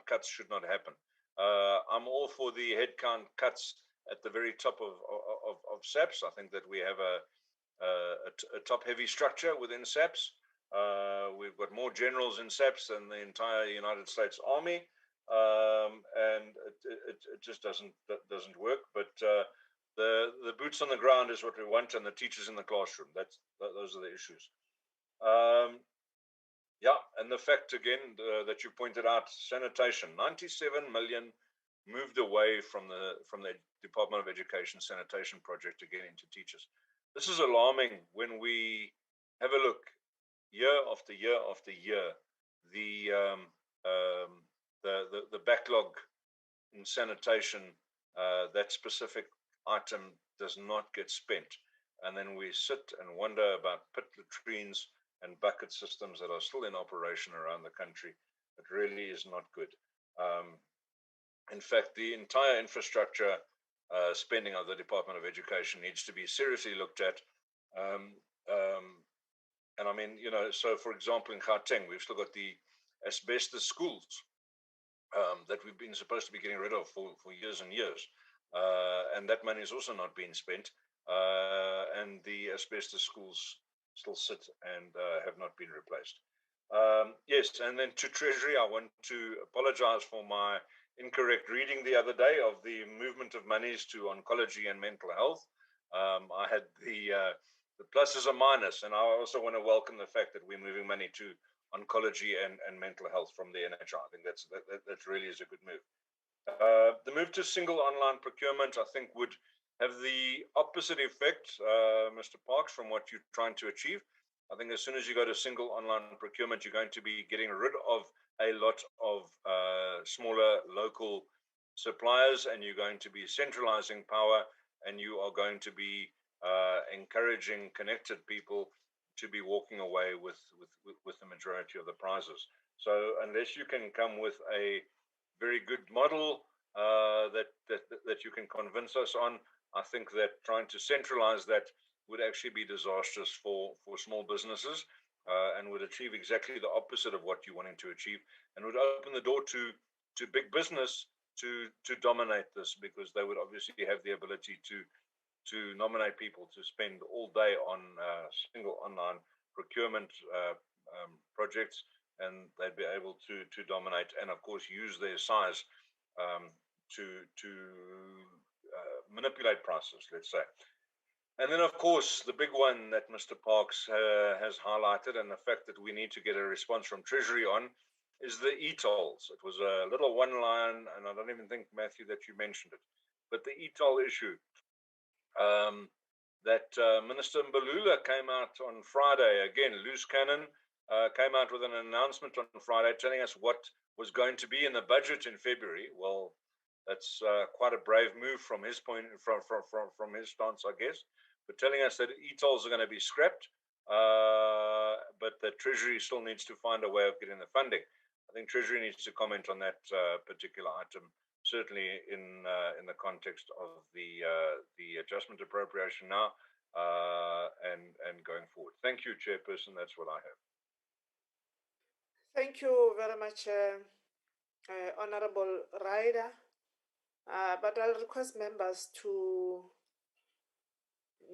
cuts should not happen. I'm all for the headcount cuts at the very top of SAPS. I think that we have a top-heavy structure within SAPS. We've got more generals in SAPS than the entire United States Army, and it just doesn't work. But the boots on the ground is what we want, and the teachers in the classroom. Those are the issues. Yeah, and the fact again that you pointed out, sanitation, 97 million moved away from the Department of Education sanitation project again into teachers. This is alarming when we have a look year after year after year. The backlog in sanitation, that specific item does not get spent, and then we sit and wonder about pit latrines and bucket systems that are still in operation around the country. It really is not good. In fact, the entire infrastructure spending of the Department of Education needs to be seriously looked at. And I mean, you know, so for example, in Gauteng, we've still got the asbestos schools that we've been supposed to be getting rid of for years and years. And that money is also not being spent. And the asbestos schools still sit and have not been replaced. Yes, and then to Treasury, I want to apologize for my incorrect reading the other day of the movement of monies to oncology and mental health. I had the pluses and minus, and I also want to welcome the fact that we're moving money to oncology and mental health from the NHI. I think that really is a good move. The move to single online procurement, I think, would have the opposite effect, Mr. Parks, from what you're trying to achieve. I think as soon as you go to single online procurement, you're going to be getting rid of a lot of smaller local suppliers, and you're going to be centralizing power, and you are going to be encouraging connected people to be walking away with the majority of the prizes. So unless you can come with a very good model that you can convince us on, I think that trying to centralize that would actually be disastrous for small businesses and would achieve exactly the opposite of what you're wanting to achieve, and would open the door to big business to dominate this, because they would obviously have the ability to nominate people to spend all day on single online procurement projects, and they'd be able to dominate and of course use their size to manipulate prices, let's say. And then, of course, the big one that Mr. Parks has highlighted, and the fact that we need to get a response from Treasury on, is the e-tolls. It was a little one line, and I don't even think, Matthew, that you mentioned it. But the e-toll issue, that Minister Mbalula came out on Friday, again, loose cannon, came out with an announcement on Friday telling us what was going to be in the budget in February. Well, that's quite a brave move from his point, from his stance, I guess. But telling us that e-tolls are going to be scrapped, but the Treasury still needs to find a way of getting the funding. I think Treasury needs to comment on that particular item, certainly in the context of the adjustment appropriation now and going forward. Thank you, Chairperson. That's what I have. Thank you very much, Honorable Ryder. But I'll request members to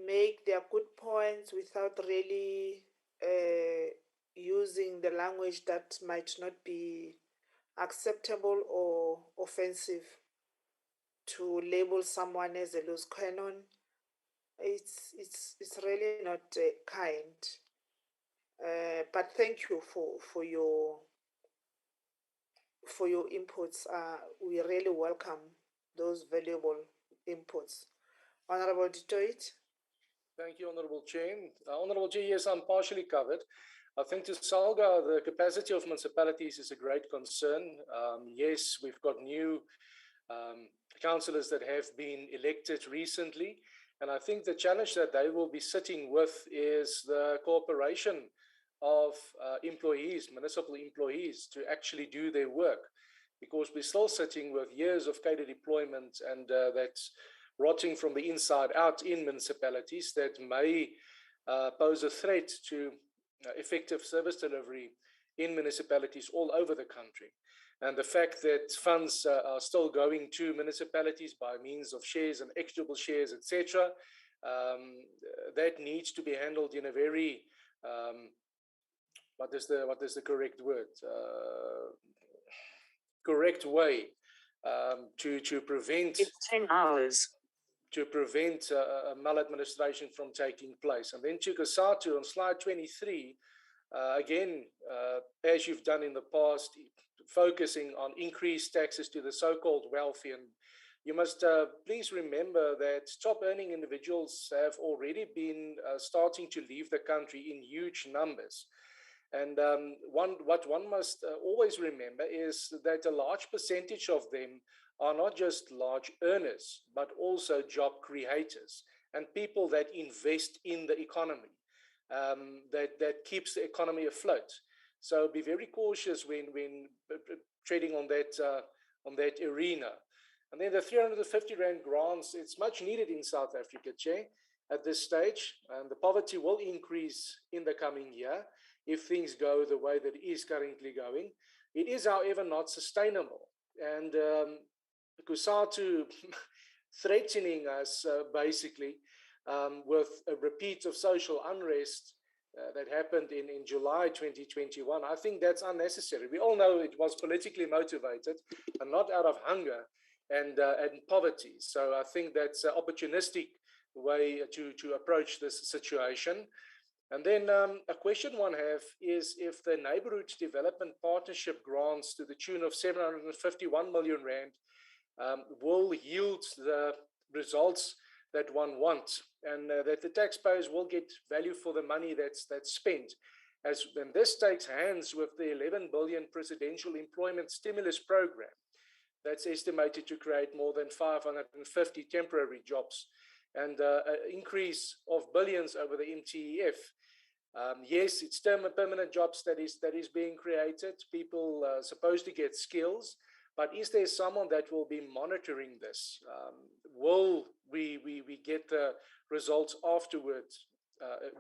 make their good points without really using the language that might not be acceptable or offensive. To label someone as a loose cannon, it's really not kind. But thank you for your inputs. We really welcome those valuable inputs. Honorable Detroit. Thank you, Honorable Chair. Honorable Chair, yes, I'm partially covered. I think to Saga, the capacity of municipalities is a great concern. Yes, we've got new councillors that have been elected recently. And I think the challenge that they will be sitting with is the cooperation of employees, municipal employees, to actually do their work. Because we're still sitting with years of cadre deployment, and that's rotting from the inside out in municipalities that may pose a threat to effective service delivery in municipalities all over the country. And the fact that funds are still going to municipalities by means of shares and equitable shares, etc., that needs to be handled in a very what is the correct word? Correct way to prevent. It's 10 hours. To prevent maladministration from taking place. And then to Cosatu on slide 23, again, as you've done in the past, focusing on increased taxes to the so-called wealthy. And you must please remember that top earning individuals have already been starting to leave the country in huge numbers. And what one must always remember is that a large percentage of them are not just large earners, but also job creators and people that invest in the economy. that keeps the economy afloat. So be very cautious when treading on that arena. And then the 350 Rand grants, it's much needed in South Africa, Chair, at this stage. And the poverty will increase in the coming year if things go the way that it is currently going. It is, however, not sustainable. And Cosatu threatening us, basically, with a repeat of social unrest that happened in July 2021, I think that's unnecessary. We all know it was politically motivated and not out of hunger and poverty. So I think that's an opportunistic way to approach this situation. And then a question one have is if the Neighborhood Development Partnership grants to the tune of 751 million Rand will yield the results that one wants, and that the taxpayers will get value for the money that's spent. And this takes hands with the 11 billion presidential employment stimulus program that's estimated to create more than 550 temporary jobs and an increase of billions over the MTEF. Yes, it's permanent jobs that is being created. People are supposed to get skills, but is there someone that will be monitoring this? Will we get the results afterwards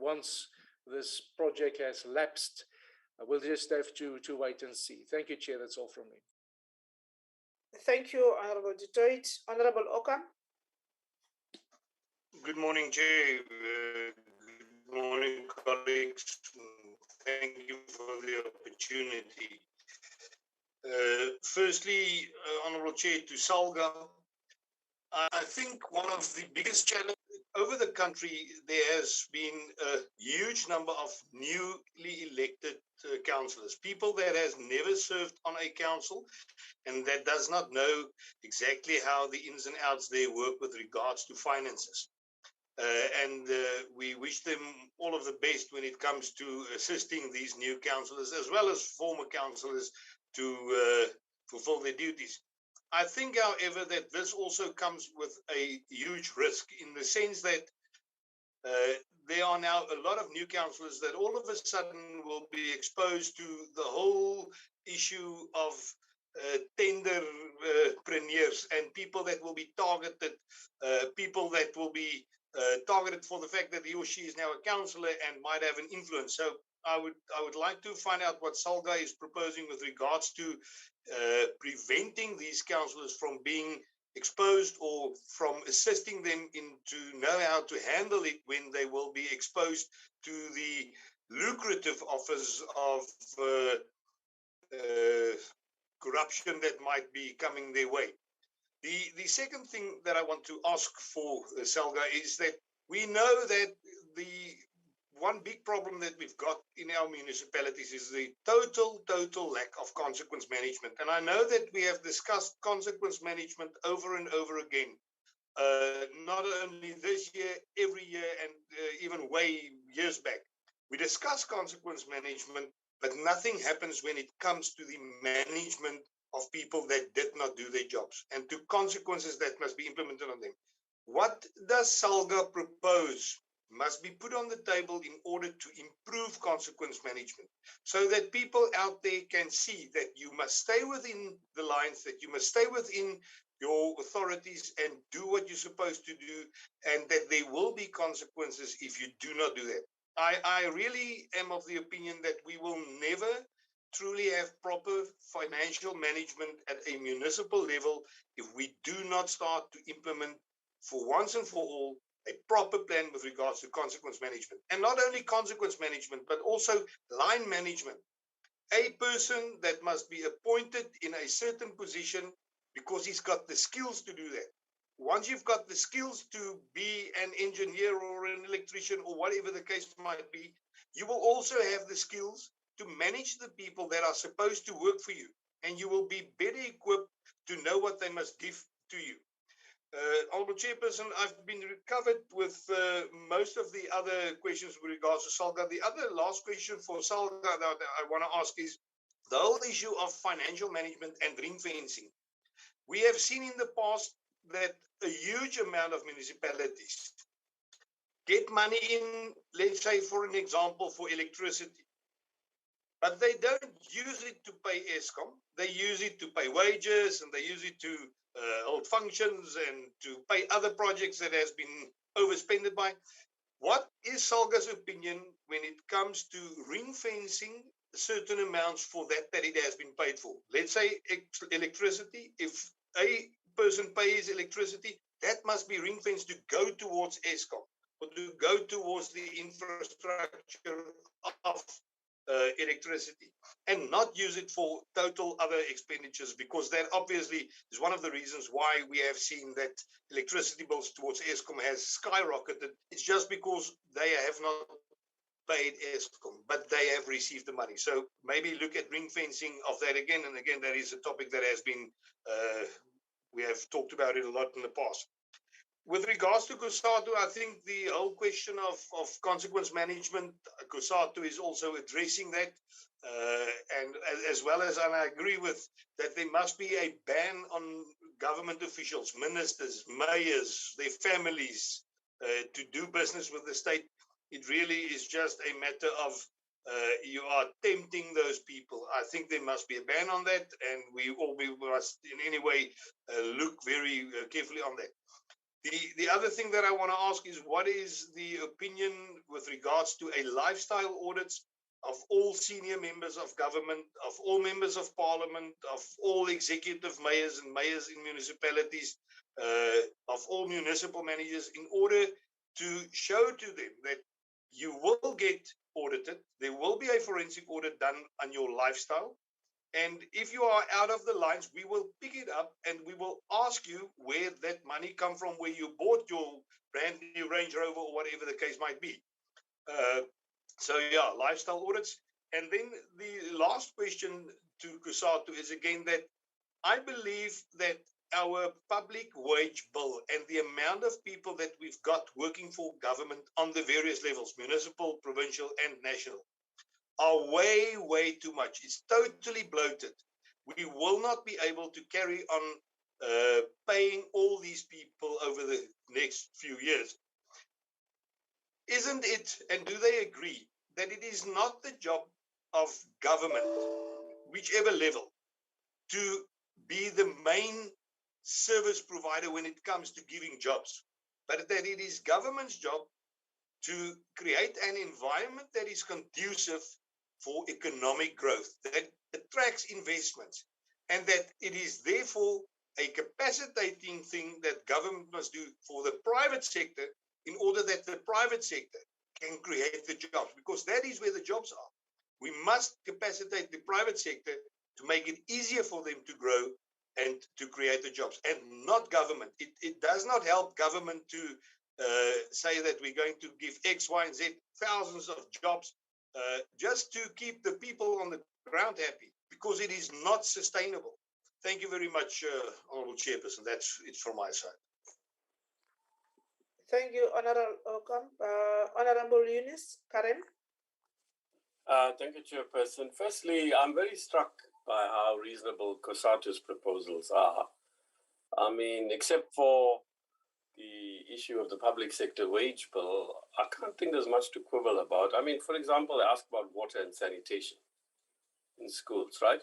once this project has lapsed? We'll just have to wait and see. Thank you, Chair. That's all from me. Thank you, Honorable Du Toit. Honorable Okam. Good morning, Chair. Good morning, colleagues. Thank you for the opportunity. Firstly, Honourable Chair, to Saga, I think one of the biggest challenges over the country, there has been a huge number of newly elected councillors, people that has never served on a council and that does not know exactly how the ins and outs they work with regards to finances. We wish them all of the best when it comes to assisting these new councillors as well as former councillors to fulfill their duties. I think, however, that this also comes with a huge risk in the sense that there are now a lot of new councillors that all of a sudden will be exposed to the whole issue of tenderpreneurs and people that will be targeted, people that will be targeted for the fact that he or she is now a councillor and might have an influence. So I would like to find out what Saga is proposing with regards to preventing these councillors from being exposed or from assisting them to know how to handle it when they will be exposed to the lucrative offers of corruption that might be coming their way. The second thing that I want to ask for, Saga, is that we know that the one big problem that we've got in our municipalities is the total lack of consequence management. And I know that we have discussed consequence management over and over again, not only this year, every year, and even way years back. We discuss consequence management, but nothing happens when it comes to the management of people that did not do their jobs and to consequences that must be implemented on them. What does Saga propose must be put on the table in order to improve consequence management so that people out there can see that you must stay within the lines, that you must stay within your authorities and do what you're supposed to do, and that there will be consequences if you do not do that. I really am of the opinion that we will never truly have proper financial management at a municipal level if we do not start to implement for once and for all a proper plan with regards to consequence management. And not only consequence management, but also line management. A person that must be appointed in a certain position because he's got the skills to do that. Once you've got the skills to be an engineer or an electrician or whatever the case might be, you will also have the skills to manage the people that are supposed to work for you. And you will be better equipped to know what they must give to you. Honourable Chairperson, I've been covered with most of the other questions with regards to Saga. The other last question for Saga that I want to ask is the whole issue of financial management and ring fencing. We have seen in the past that a huge amount of municipalities get money in, let's say, for an example, for electricity. But they don't use it to pay ESCOM. They use it to pay wages, and they use it to hold functions and to pay other projects that has been overspended by. What is Salga's opinion when it comes to ring fencing certain amounts for that it has been paid for? Let's say electricity. If a person pays electricity, that must be ring fenced to go towards ESCOM or to go towards the infrastructure of electricity, and not use it for total other expenditures, because that obviously is one of the reasons why we have seen that electricity bills towards ESCOM has skyrocketed. It's just because they have not paid ESCOM, but they have received the money. So maybe look at ring fencing of that again. And again, that is a topic that has been, we have talked about it a lot in the past. With regards to Cosatu, I think the whole question of consequence management, Cosatu is also addressing that. And as well as, and I agree with that, there must be a ban on government officials, ministers, mayors, their families, to do business with the state. It really is just a matter of you are tempting those people. I think there must be a ban on that, and we must in any way look very carefully on that. The other thing that I want to ask is, what is the opinion with regards to a lifestyle audit of all senior members of government, of all members of parliament, of all executive mayors and mayors in municipalities, of all municipal managers, in order to show to them that you will get audited, there will be a forensic audit done on your lifestyle. And if you are out of the lines, we will pick it up and we will ask you where that money come from, where you bought your brand new Range Rover or whatever the case might be. So yeah, lifestyle audits. And then the last question to Cosatu is again that I believe that our public wage bill and the amount of people that we've got working for government on the various levels, municipal, provincial, and national, are way too much. It's totally bloated. We will not be able to carry on paying all these people over the next few years. Isn't it, and do they agree, that it is not the job of government, whichever level, to be the main service provider when it comes to giving jobs, but that it is government's job to create an environment that is conducive for economic growth, that attracts investments, and that it is therefore a capacitating thing that government must do for the private sector in order that the private sector can create the jobs, because that is where the jobs are. We must capacitate the private sector to make it easier for them to grow and to create the jobs, and not government. It does not help government to say that we're going to give X, Y, and Z thousands of jobs just to keep the people on the ground happy, because it is not sustainable. Thank you very much, Honourable Chairperson. That's it from my side. Thank you, Honourable Ocamp. Honourable Eunice, Karen. Thank you, Chairperson. Firstly, I'm very struck by how reasonable Cosatu's proposals are. I mean, except for the issue of the public sector wage bill, I can't think there's much to quibble about. I mean, for example, they ask about water and sanitation in schools, right?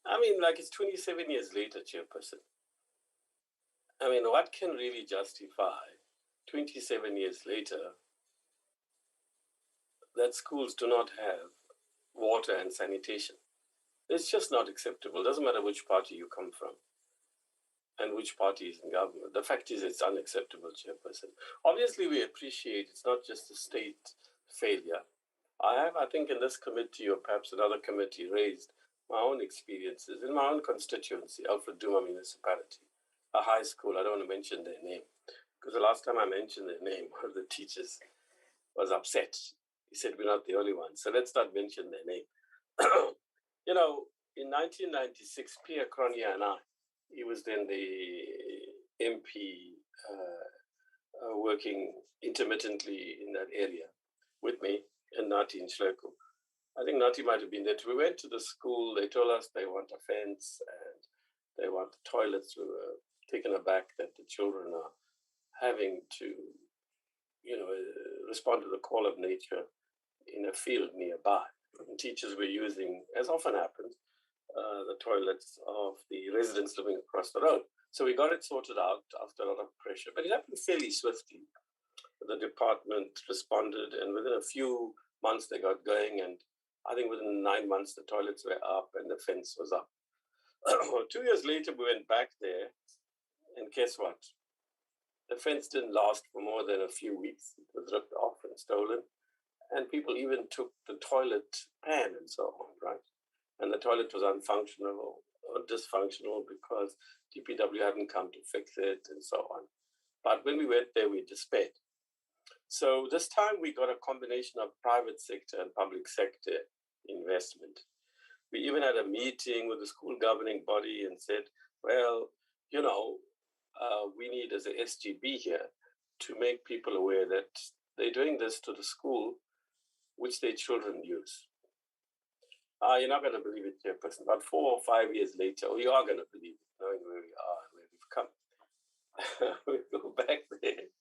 I mean, like, it's 27 years later, Chairperson. I mean, what can really justify 27 years later that schools do not have water and sanitation? It's just not acceptable. It doesn't matter which party you come from and which party is in government. The fact is, it's unacceptable, Chairperson. Obviously, we appreciate it's not just a state failure. I think in this committee, or perhaps another committee, raised my own experiences in my own constituency, Alfred Duma Municipality, a high school. I don't want to mention their name, because the last time I mentioned their name, one of the teachers was upset. He said, we're not the only ones, so let's not mention their name. You know, in 1996, Pierre Cronia and I, he was then the MP working intermittently in that area with me and Nati in Shleko. I think Nati might have been there. We went to the school. They told us they want a fence and they want the toilets. We were taken aback that the children are having to respond to the call of nature in a field nearby. And teachers were using, as often happens, the toilets of the residents living across the road. So we got it sorted out after a lot of pressure, but it happened fairly swiftly. The department responded, and within a few months they got going, and I think within 9 months the toilets were up and the fence was up. 2 years later we went back there, and guess what? The fence didn't last for more than a few weeks. It was ripped off and stolen, and people even took the toilet pan and so on, right? And the toilet was unfunctional or dysfunctional because DPW hadn't come to fix it and so on. But when we went there, we despaired. So this time we got a combination of private sector and public sector investment. We even had a meeting with the school governing body and said, well, we need as a SGB here to make people aware that they're doing this to the school which their children use. You're not going to believe it, Chairperson. About 4 or 5 years later, or you are going to believe it, knowing where we are and where we've come. We go back there,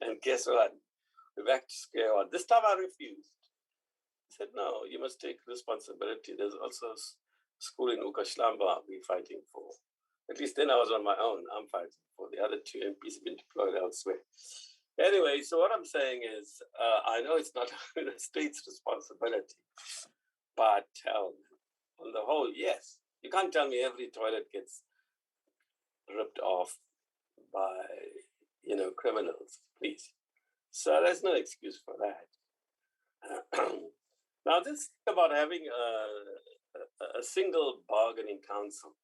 and guess what? We're back to square one. This time I refused. I said, no, you must take responsibility. There's also a school in Ukashlamba we're fighting for. At least then I was on my own. I'm fighting for. The other 2 MPs have been deployed elsewhere. Anyway, so what I'm saying is, I know it's not the state's responsibility, but on the whole, yes. You can't tell me every toilet gets ripped off by, criminals, please. So there's no excuse for that. Now, this thing about having a single bargaining council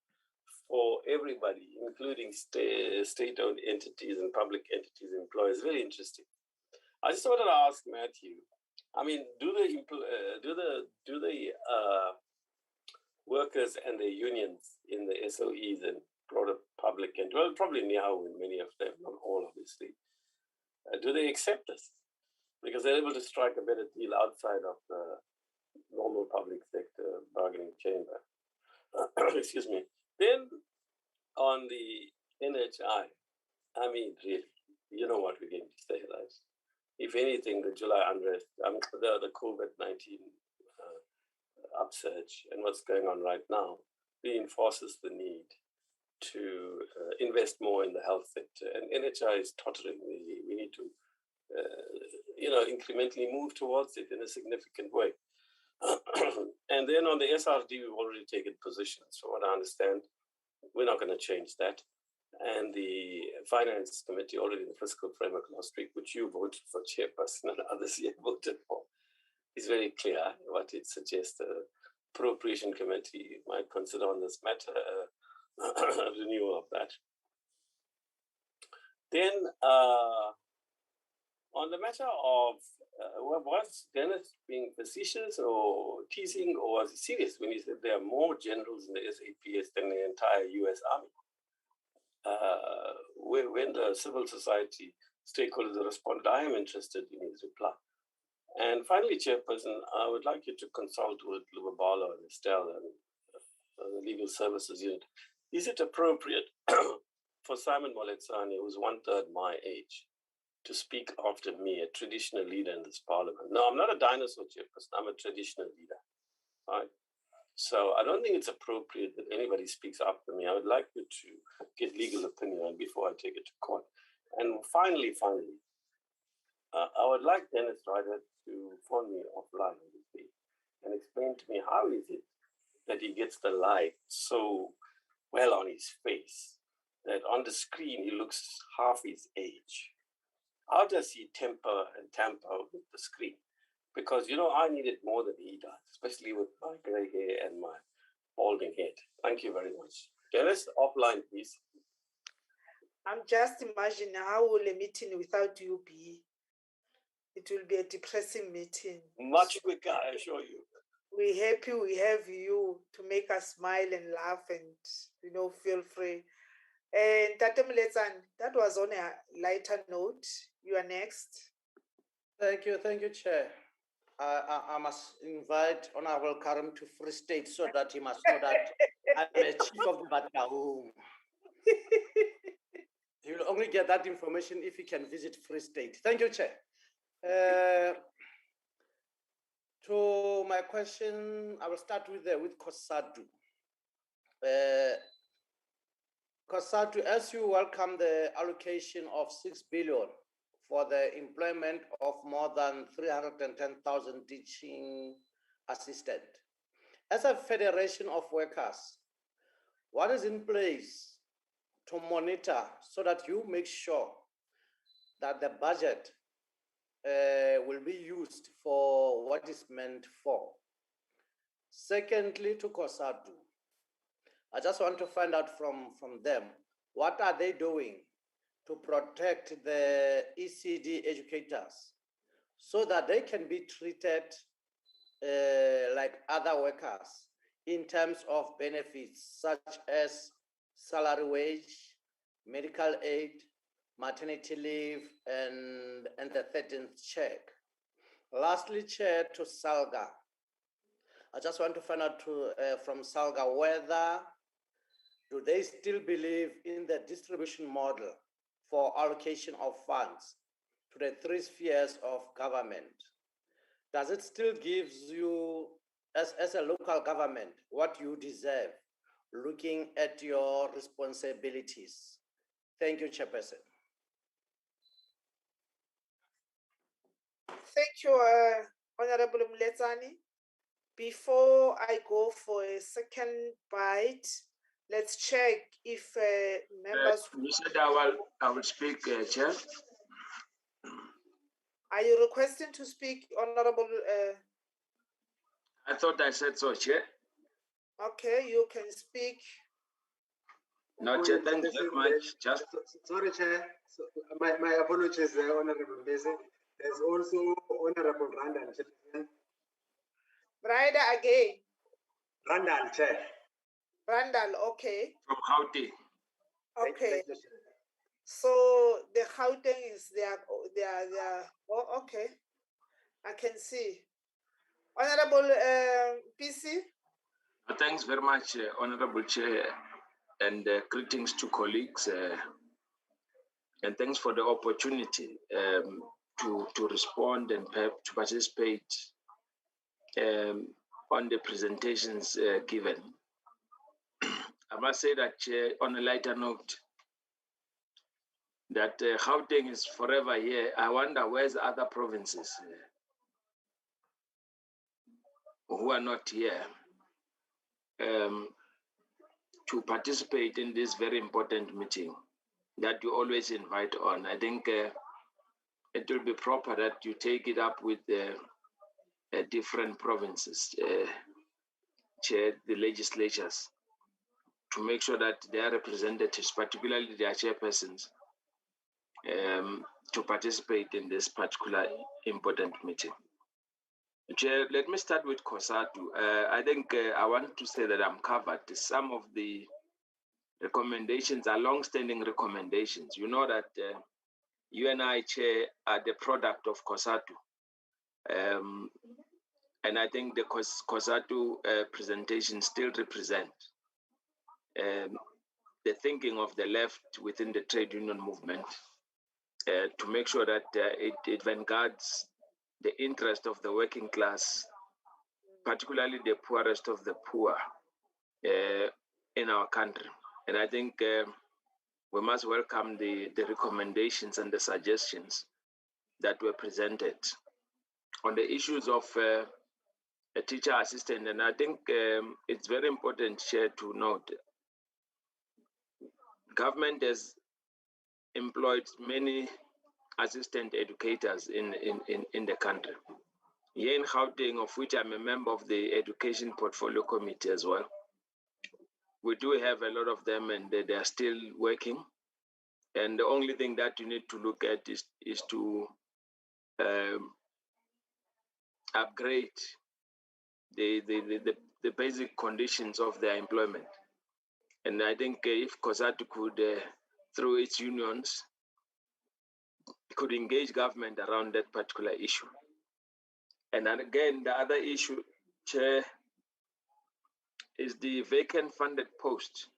for everybody, including state-owned entities and public entities, employers, very interesting. I just wanted to ask Matthew. I mean, do the workers and the unions in the SOEs and broader public, and well, probably now in many of them, not all, obviously, do they accept this? Because they're able to strike a better deal outside of the normal public sector bargaining chamber. Excuse me. Then on the NHI, I mean, really, you know what we're going to say, right? If anything, the July unrest, the COVID-19 upsurge and what's going on right now reinforces the need to invest more in the health sector. And NHI is tottering. We need to, incrementally move towards it in a significant way. And then on the SRD, we've already taken positions. From what I understand, we're not going to change that. And the Finance Committee, already in the fiscal framework last week, which you voted for, Chairperson, and others here voted for, is very clear what it suggests. The Appropriation Committee might consider on this matter a renewal of that. Then, on the matter of was Dennis being facetious or teasing, or was he serious when he said there are more generals in the SAPS than the entire US Army? When the civil society stakeholders responded, I am interested in his reply. And finally, Chairperson, I would like you to consult with Lubabalo and Estelle and the Legal Services Unit. Is it appropriate for Simon Moletsani, who's 1/3 my age, to speak after me, a traditional leader in this parliament? No, I'm not a dinosaur, Chairperson. I'm a traditional leader. Right? So I don't think it's appropriate that anybody speaks after me. I would like you to get legal opinion before I take it to court. And finally, I would like Dennis Ryder to phone me offline this week and explain to me how is it that he gets the light so well on his face that on the screen he looks half his age. How does he tamper with the screen? Because, I need it more than he does, especially with my gray hair and my balding head. Thank you very much. Dennis, offline, please. I'm just imagining how will a meeting without you be. It will be a depressing meeting. Much quicker, I assure you. We're happy we have you to make us smile and laugh and, feel free. And Tate Mletsan, that was on a lighter note. You are next. Thank you, Chair. I must invite Honorable Karim to Free State so that he must know that I'm a chief of the Bataung. He will only get that information if you can visit Free State. Thank you, Chair. To my question, I will start with Cosatu. Cosatu, as you welcome the allocation of 6 billion for the employment of more than 310,000 teaching assistants, as a federation of workers, what is in place to monitor so that you make sure that the budget will be used for what is meant for? Secondly, to Cosatu, I just want to find out from them, what are they doing to protect the ECD educators so that they can be treated like other workers in terms of benefits such as salary wage, medical aid, maternity leave, and the 13th check. Lastly, Chair, to Saga. I just want to find out from Saga whether do they still believe in the distribution model for allocation of funds to the 3 spheres of government? Does it still give you, as a local government, what you deserve, looking at your responsibilities? Thank you, Chairperson. Thank you, Honorable Mletsani. Before I go for a second bite, let's check if members. You said I will speak, Chair. Are you requesting to speak, Honorable? I thought I said so, Chair. Okay, you can speak. No, Chair, thank you very much. Just sorry, Chair. So, my apologies, Honorable Mbese. There's also Honorable Randall. Rider again. Randall, Chair. Randall, okay. From Gauteng. Okay. So the Gauteng is there. Oh, okay. I can see. Honorable PC. Thanks very much, Honorable Chair, and greetings to colleagues. And thanks for the opportunity to respond and to participate on the presentations given. I must say that, on a lighter note, that Gauteng is forever here. I wonder where's other provinces who are not here to participate in this very important meeting that you always invite on. I think it will be proper that you take it up with different provinces, chair the legislatures, to make sure that their representatives, particularly their chairpersons, to participate in this particular important meeting. Chair, let me start with Cosatu. I think I want to say that I'm covered. Some of the recommendations are long-standing recommendations. You know that you and I, Chair, are the product of Cosatu. And I think the Cosatu presentation still represent the thinking of the left within the trade union movement to make sure that it vanguards the interest of the working class, particularly the poorest of the poor in our country. And I think we must welcome the recommendations and the suggestions that were presented on the issues of a teacher assistant. And I think it's very important here to note, government has employed many assistant educators in the country. Here in Gauteng, of which I'm a member of the Education Portfolio Committee as well, we do have a lot of them, and they are still working. And the only thing that you need to look at is to upgrade the basic conditions of their employment. And I think if Cosatu could, through its unions, could engage government around that particular issue. And then again, the other issue, Chair, is the vacant funded post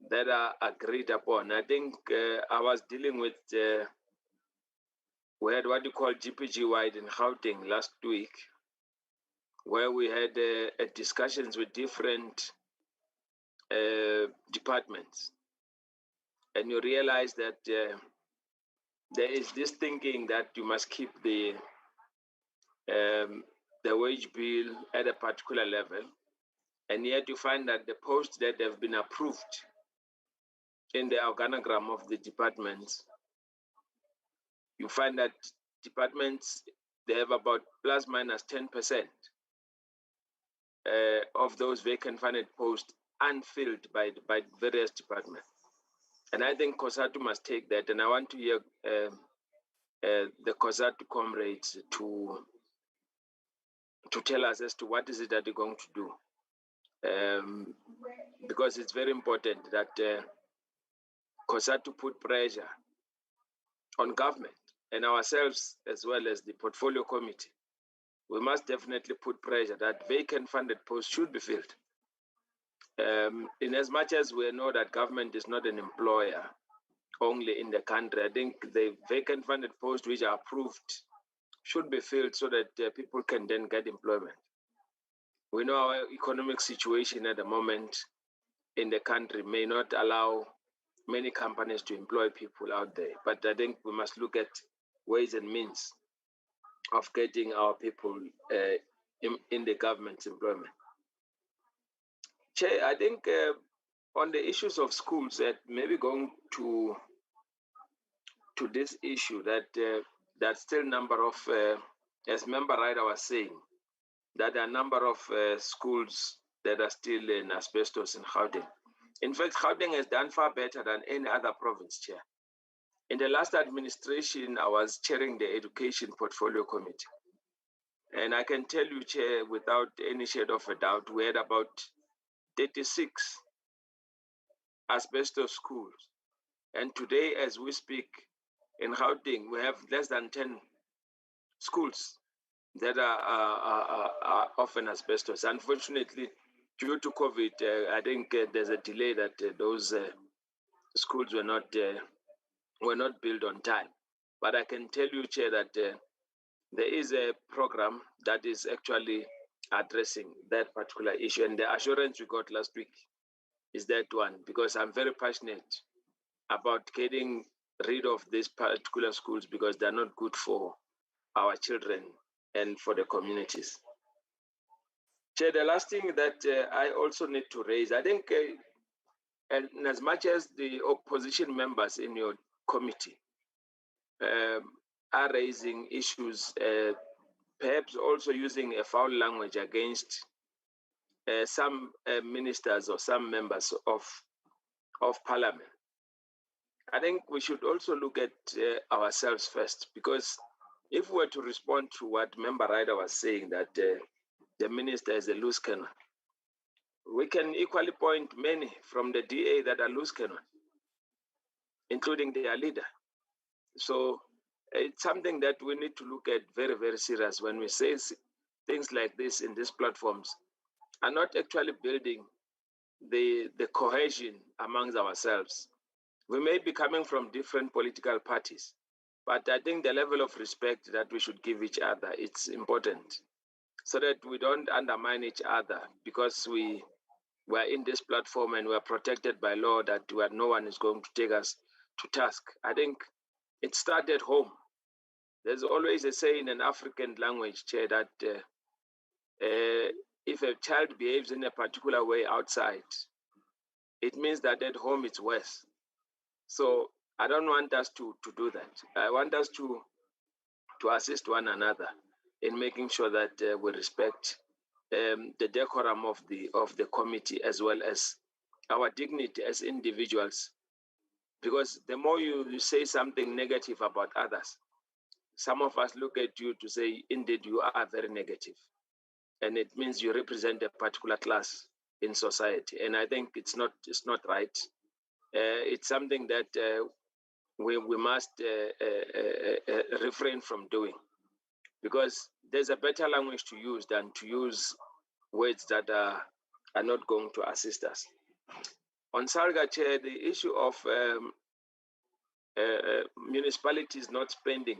that are agreed upon. I think I was dealing with, we had what you call GPG wide in Gauteng last week, where we had discussions with different departments. And you realize that there is this thinking that you must keep the wage bill at a particular level, and yet you find that the posts that have been approved in the organogram of the departments, you find that departments, they have about plus minus 10% of those vacant funded posts unfilled by various departments. And I think Cosatu must take that, and I want to hear the Cosatu comrades to tell us as to what is it that they're going to do. Because it's very important that Cosatu put pressure on government and ourselves as well as the portfolio committee. We must definitely put pressure that vacant funded posts should be filled. In as much as we know that government is not an employer only in the country, I think the vacant funded posts which are approved should be filled so that people can then get employment. We know our economic situation at the moment in the country may not allow many companies to employ people out there, but I think we must look at ways and means of getting our people in the government's employment. Chair, I think on the issues of schools, that maybe going to this issue that still number of, as Member Ryder was saying, that there are a number of schools that are still in asbestos in Gauteng. In fact, Gauteng has done far better than any other province, Chair. In the last administration, I was chairing the Education Portfolio Committee. And I can tell you, Chair, without any shade of a doubt, we had about 36 asbestos schools. And today, as we speak, in Gauteng, we have less than 10 schools that are often asbestos. Unfortunately, due to COVID, I think there's a delay that those schools were not built on time. But I can tell you, Chair, that there is a program that is actually addressing that particular issue. And the assurance we got last week is that one, because I'm very passionate about getting rid of these particular schools because they're not good for our children and for the communities. Chair, the last thing that I also need to raise, I think, and as much as the opposition members in your committee are raising issues, perhaps also using a foul language against some ministers or some members of parliament, I think we should also look at ourselves first, because if we were to respond to what Member Ryder was saying, that the minister is a loose cannon, we can equally point many from the DA that are loose cannon, including their leader. So it's something that we need to look at very, very serious when we say things like this in these platforms are not actually building the cohesion amongst ourselves. We may be coming from different political parties, but I think the level of respect that we should give each other, it's important, so that we don't undermine each other because we are in this platform and we are protected by law, that no one is going to take us to task. I think it started at home. There's always a saying in African language, Chair, that if a child behaves in a particular way outside, it means that at home it's worse. So I don't want us to do that. I want us to assist one another in making sure that we respect the decorum of the committee, as well as our dignity as individuals. Because the more you say something negative about others, some of us look at you to say, indeed, you are very negative. And it means you represent a particular class in society. And I think it's not right. It's something that we must refrain from doing, because there's a better language to use than to use words that are not going to assist us. On Saga, Chair, the issue of municipalities not spending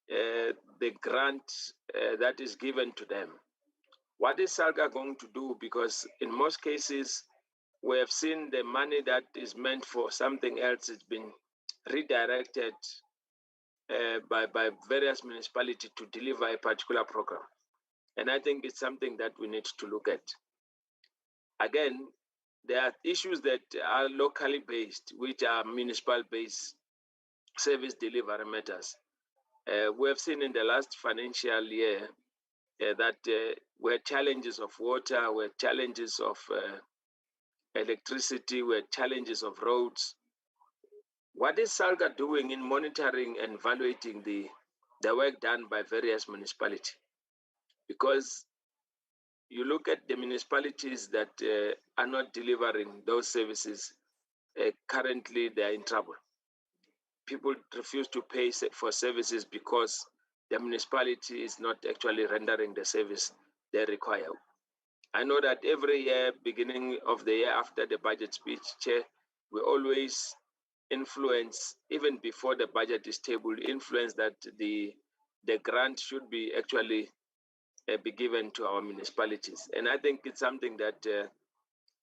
the grant that is given to them. What is Saga going to do? Because in most cases, we have seen the money that is meant for something else has been redirected by various municipalities to deliver a particular program. And I think it's something that we need to look at. Again, there are issues that are locally based, which are municipal based service delivery matters. We have seen in the last financial year that were challenges of water, were challenges of electricity, were challenges of roads. What is Saga doing in monitoring and evaluating the work done by various municipalities? Because you look at the municipalities that are not delivering those services, currently they are in trouble. People refuse to pay for services because the municipality is not actually rendering the service they require. I know that every year, beginning of the year after the budget speech, Chair, we always influence, even before the budget is tabled, influence that the grant should be actually be given to our municipalities. And I think it's something that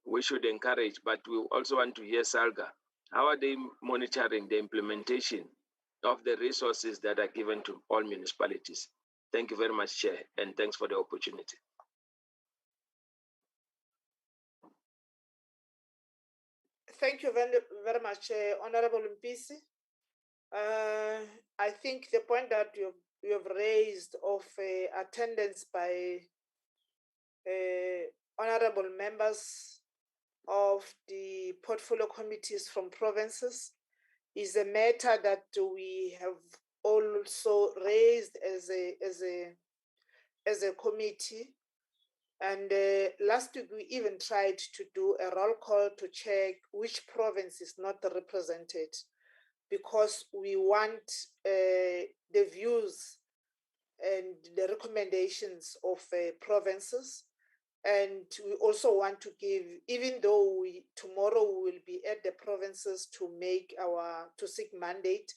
we should encourage, but we also want to hear Saga. How are they monitoring the implementation of the resources that are given to all municipalities? Thank you very much, Chair, and thanks for the opportunity. Thank you very much, Honorable Mpisi. I think the point that you have raised of attendance by honorable members of the portfolio committees from provinces is a matter that we have also raised as a committee. And last week we even tried to do a roll call to check which province is not represented, because we want the views and the recommendations of provinces. And we also want to give, even though tomorrow we will be at the provinces to seek mandate,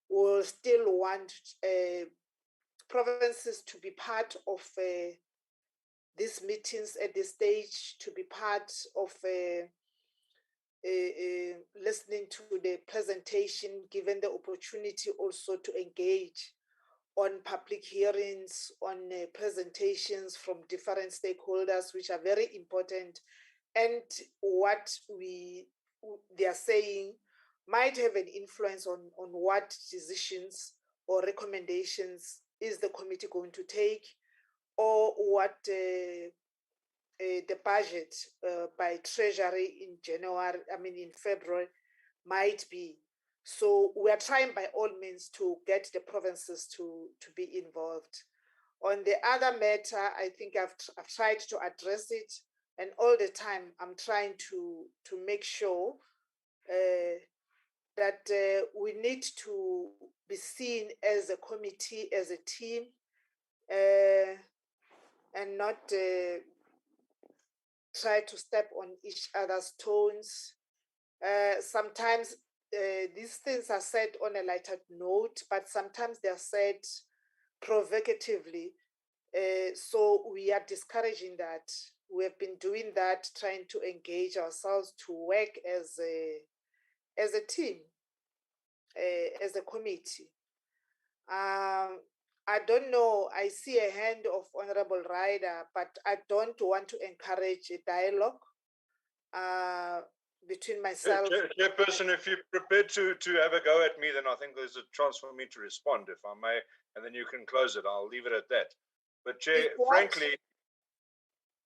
we'll still want provinces to be part of these meetings at this stage, to be part of listening to the presentation, given the opportunity also to engage on public hearings, on presentations from different stakeholders, which are very important. And what they are saying might have an influence on what decisions or recommendations is the committee going to take, or what the budget by Treasury in February might be. So we are trying by all means to get the provinces to be involved. On the other matter, I think I've tried to address it, and all the time I'm trying to make sure that we need to be seen as a committee, as a team, and not try to step on each other's toes. Sometimes these things are said on a lighter note, but sometimes they're said provocatively. So we are discouraging that. We have been doing that, trying to engage ourselves to work as a team, as a committee. I don't know, I see a hand of Honorable Ryder, but I don't want to encourage a dialogue between myself. Chairperson, if you're prepared to have a go at me, then I think there's a chance for me to respond, if I may, and then you can close it. I'll leave it at that. But Chair,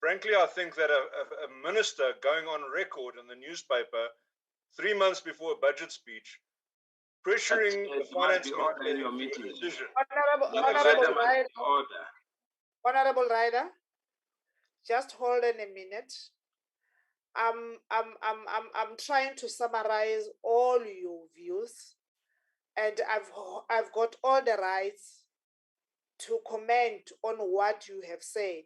frankly, I think that a minister going on record in the newspaper 3 months before a budget speech, pressuring the finance minister into a decision. Honorable Ryder, just hold on a minute. I'm trying to summarize all your views, and I've got all the rights to comment on what you have said.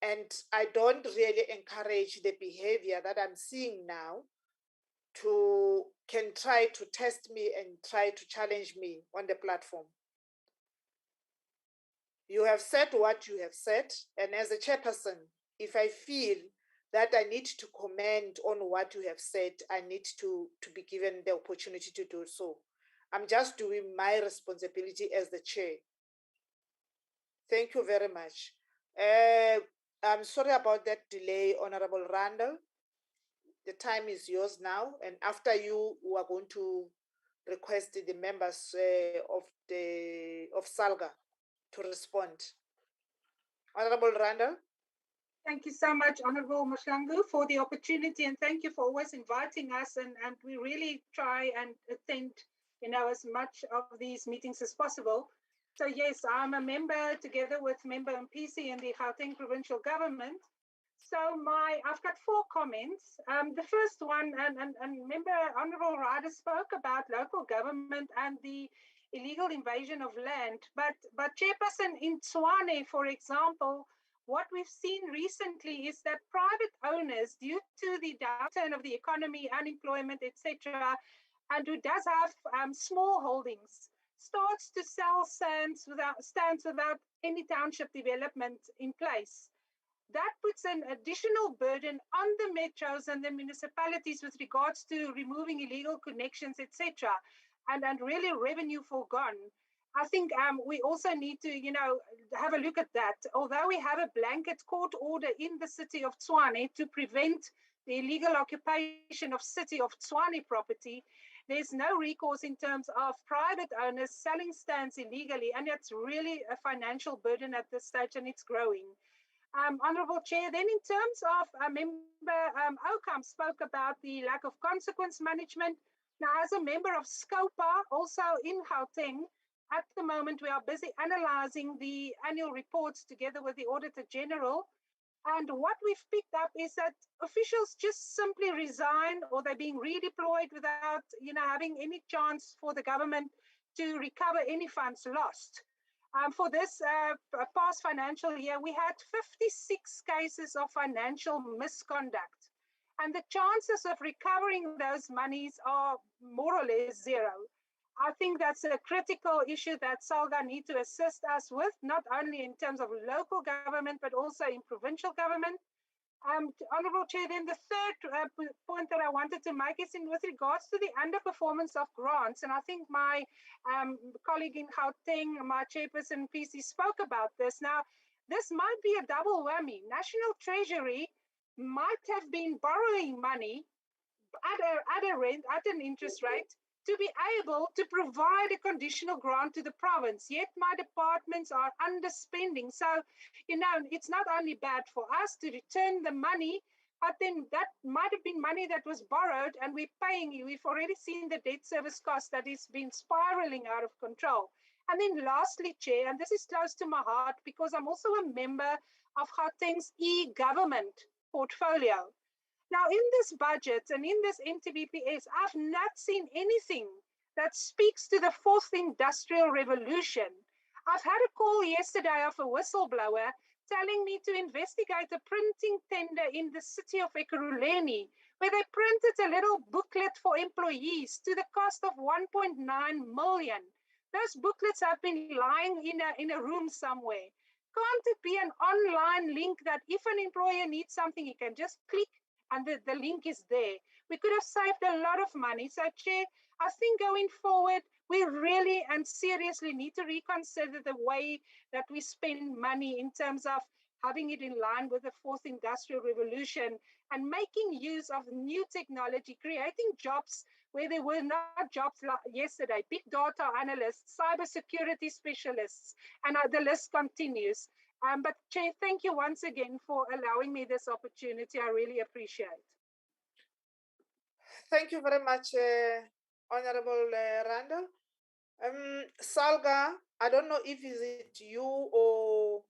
And I don't really encourage the behavior that I'm seeing now can try to test me and try to challenge me on the platform. You have said what you have said, and as a chairperson, if I feel that I need to comment on what you have said, I need to be given the opportunity to do so. I'm just doing my responsibility as the chair. Thank you very much. I'm sorry about that delay, Honorable Randall. The time is yours now, and after you, we are going to request the members of Salga to respond. Honorable Randall. Thank you so much, Honorable Mashlangu, for the opportunity, and thank you for always inviting us. And we really try and attend, as much of these meetings as possible. So yes, I'm a member together with Member Mpisi in the Gauteng Provincial Government. So I've got 4 comments. The first one, and Member Honorable Rada spoke about local government and the illegal invasion of land. But Chairperson, in Tshwane, for example, what we've seen recently is that private owners, due to the downturn of the economy, unemployment, etc., and who does have small holdings, starts to sell stands without any township development in place. That puts an additional burden on the metros and the municipalities with regards to removing illegal connections, etc., and really revenue forgone. I think we also need to, have a look at that. Although we have a blanket court order in the city of Tshwane to prevent the illegal occupation of city of Tshwane property, there's no recourse in terms of private owners selling stands illegally, and it's really a financial burden at this stage, and it's growing. Honourable Chair, then in terms of Member Okam spoke about the lack of consequence management. Now, as a member of SCOPA, also in Gauteng, at the moment, we are busy analysing the annual reports together with the Auditor General. And what we've picked up is that officials just simply resign, or they're being redeployed without, having any chance for the government to recover any funds lost. For this past financial year, we had 56 cases of financial misconduct. And the chances of recovering those monies are more or less zero. I think that's a critical issue that Salga need to assist us with, not only in terms of local government, but also in provincial government. Honourable Chair, then the third point that I wanted to make is with regards to the underperformance of grants. And I think my colleague in Gauteng, my chairperson PC, spoke about this. Now, this might be a double whammy. National Treasury might have been borrowing money at an interest rate to be able to provide a conditional grant to the province. Yet my departments are underspending. So, it's not only bad for us to return the money, but then that might have been money that was borrowed and we're paying you. We've already seen the debt service cost that has been spiraling out of control. And then lastly, Chair, and this is close to my heart because I'm also a member of Gauteng's e-government portfolio. Now, in this budget and in this NTBPS, I've not seen anything that speaks to the fourth industrial revolution. I've had a call yesterday of a whistleblower telling me to investigate a printing tender in the city of Ekurhuleni, where they printed a little booklet for employees to the cost of 1.9 million. Those booklets have been lying in a room somewhere. Can't it be an online link that if an employer needs something, he can just click and the link is there? We could have saved a lot of money. So, Chair, I think going forward, we really and seriously need to reconsider the way that we spend money in terms of having it in line with the fourth industrial revolution and making use of new technology, creating jobs where there were not jobs yesterday, big data analysts, cybersecurity specialists, and the list continues. But Chair, thank you once again for allowing me this opportunity. I really appreciate. Thank you very much, Honorable Randall. Salga, I don't know if is it you or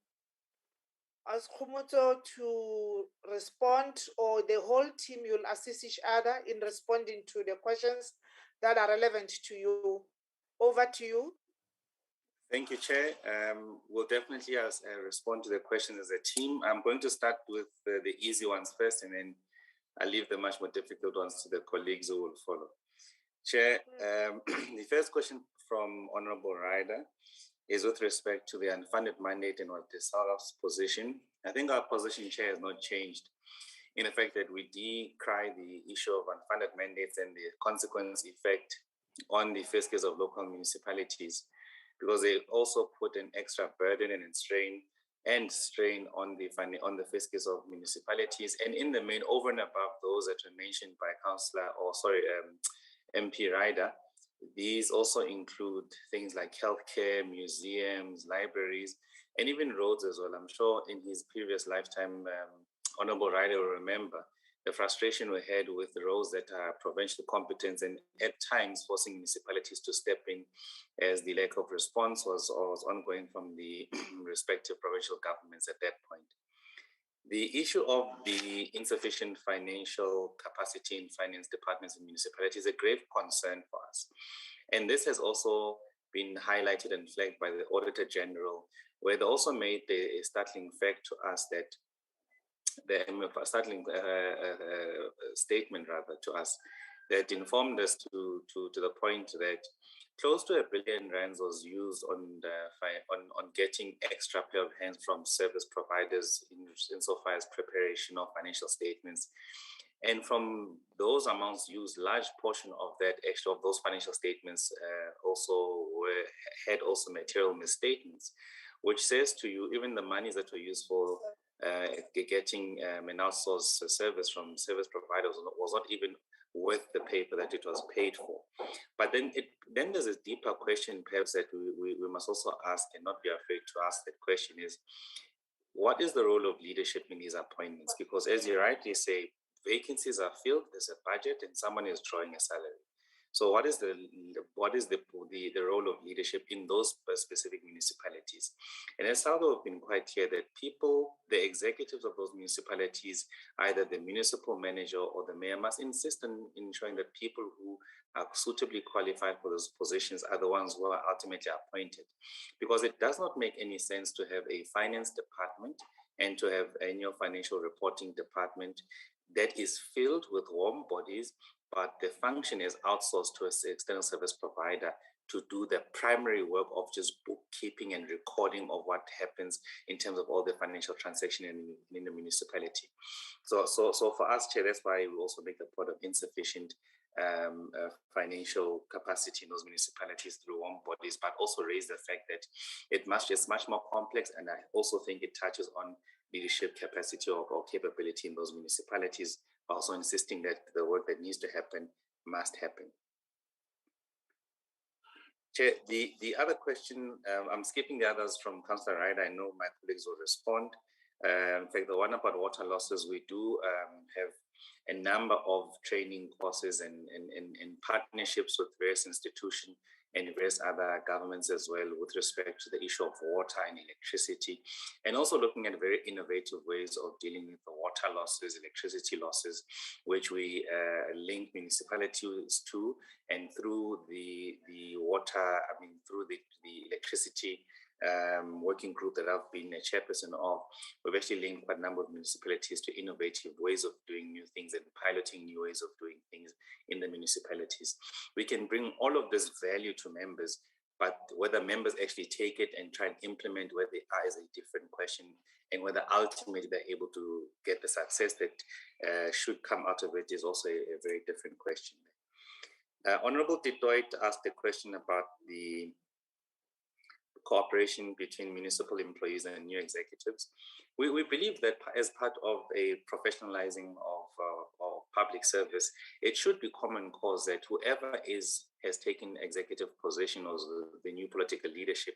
as Khumuto to respond, or the whole team will assist each other in responding to the questions that are relevant to you. Over to you Thank you, Chair. We'll definitely respond to the questions as a team. I'm going to start with the easy ones first, and then I'll leave the much more difficult ones to the colleagues who will follow. Chair, the first question from Honorable Ryder is with respect to the unfunded mandate and what the Saga's position. I think our position, Chair, has not changed in the fact that we decry the issue of unfunded mandates and the consequence effect on the fiscus of local municipalities, because they also put an extra burden and strain on the fiscus of municipalities, and in the main, over and above those that were mentioned by MP Ryder, these also include things like healthcare, museums, libraries, and even roads as well. I'm sure in his previous lifetime, Honorable Ryder will remember the frustration we had with the roads that are provincial competence, and at times forcing municipalities to step in as the lack of response was ongoing from the respective provincial governments at that point. The issue of the insufficient financial capacity in finance departments and municipalities is a grave concern for us. And this has also been highlighted and flagged by the Auditor General, where they also made a startling fact to us that statement to us that informed us to the point that close to R1 billion was used on getting extra pair of hands from service providers insofar as preparation of financial statements. And from those amounts used, large portion of that extra of those financial statements had material misstatements, which says to you even the monies that were used for getting an outsourced service from service providers was not even worth the paper that it was paid for. But then there's a deeper question perhaps that we must also ask, and not be afraid to ask that question, is what is the role of leadership in these appointments? Because as you rightly say, vacancies are filled, there's a budget, and someone is drawing a salary. So what is the role of leadership in those specific municipalities? And as Saga have been quite clear that the executives of those municipalities, either the municipal manager or the mayor, must insist on ensuring that people who are suitably qualified for those positions are the ones who are ultimately appointed. Because it does not make any sense to have a finance department and to have an annual financial reporting department that is filled with warm bodies, but the function is outsourced to an external service provider to do the primary work of just bookkeeping and recording of what happens in terms of all the financial transactions in the municipality. So for us, Chair, that's why we also make the point of insufficient financial capacity in those municipalities through warm bodies, but also raise the fact that it's much more complex, and I also think it touches on leadership capacity or capability in those municipalities, also insisting that the work that needs to happen must happen. Chair, the other question, I'm skipping the others from Councillor Ryder. I know my colleagues will respond. In fact, the one about water losses, we do have a number of training courses and partnerships with various institutions and various other governments as well with respect to the issue of water and electricity, and also looking at very innovative ways of dealing with the water losses, electricity losses, which we link municipalities to, and through the electricity working group that I've been a chairperson of, we've actually linked quite a number of municipalities to innovative ways of doing new things and piloting new ways of doing things in the municipalities. We can bring all of this value to members, but whether members actually take it and try and implement where they are is a different question, and whether ultimately they're able to get the success that should come out of it is also a very different question. Honorable Deloitte asked a question about the cooperation between municipal employees and new executives. We believe that as part of a professionalizing of public service, it should be common cause that whoever has taken executive position or the new political leadership,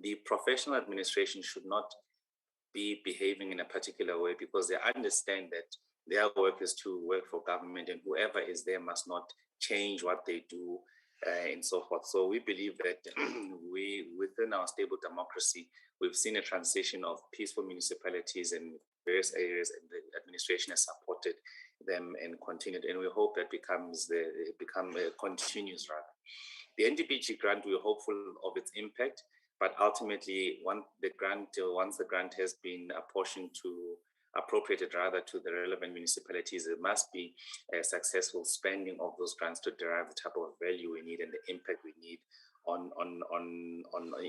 the professional administration should not be behaving in a particular way, because they understand that their work is to work for government, and whoever is there must not change what they do and so forth. So we believe that within our stable democracy, we've seen a transition of peaceful municipalities in various areas, and the administration has supported them and continued, and we hope that continues rather. The NDPG grant, we're hopeful of its impact. But ultimately, once the grant has been appropriated rather to the relevant municipalities, it must be a successful spending of those grants to derive the type of value we need and the impact we need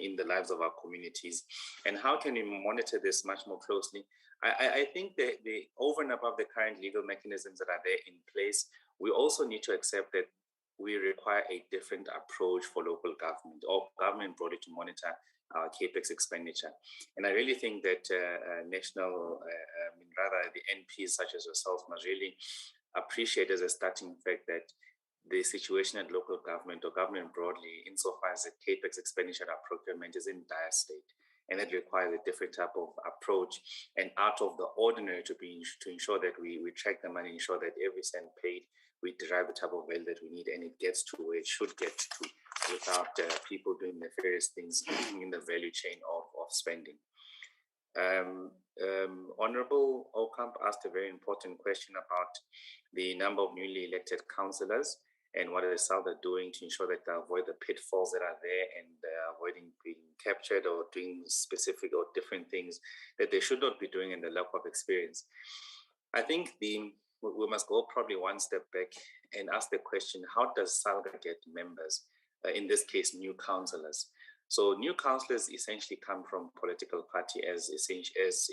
in the lives of our communities. And how can we monitor this much more closely? I think that over and above the current legal mechanisms that are there in place, we also need to accept that we require a different approach for local government or government broadly to monitor our capex expenditure. And I really think that the NPs such as yourself must really appreciate as a starting fact that the situation at local government or government broadly, insofar as the capex expenditure and procurement, is in dire state. And it requires a different type of approach and out of the ordinary to ensure that we track the money, ensure that every cent paid, we derive the type of value that we need and it gets to where it should get to without people doing nefarious things in the value chain of spending. Honorable Okamp asked a very important question about the number of newly elected councillors and what is Saga doing to ensure that they avoid the pitfalls that are there and avoiding being captured or doing specific or different things that they should not be doing in the lack of experience. I think we must go probably one step back and ask the question, how does Saga get members? In this case, new councillors. So new councillors essentially come from political party as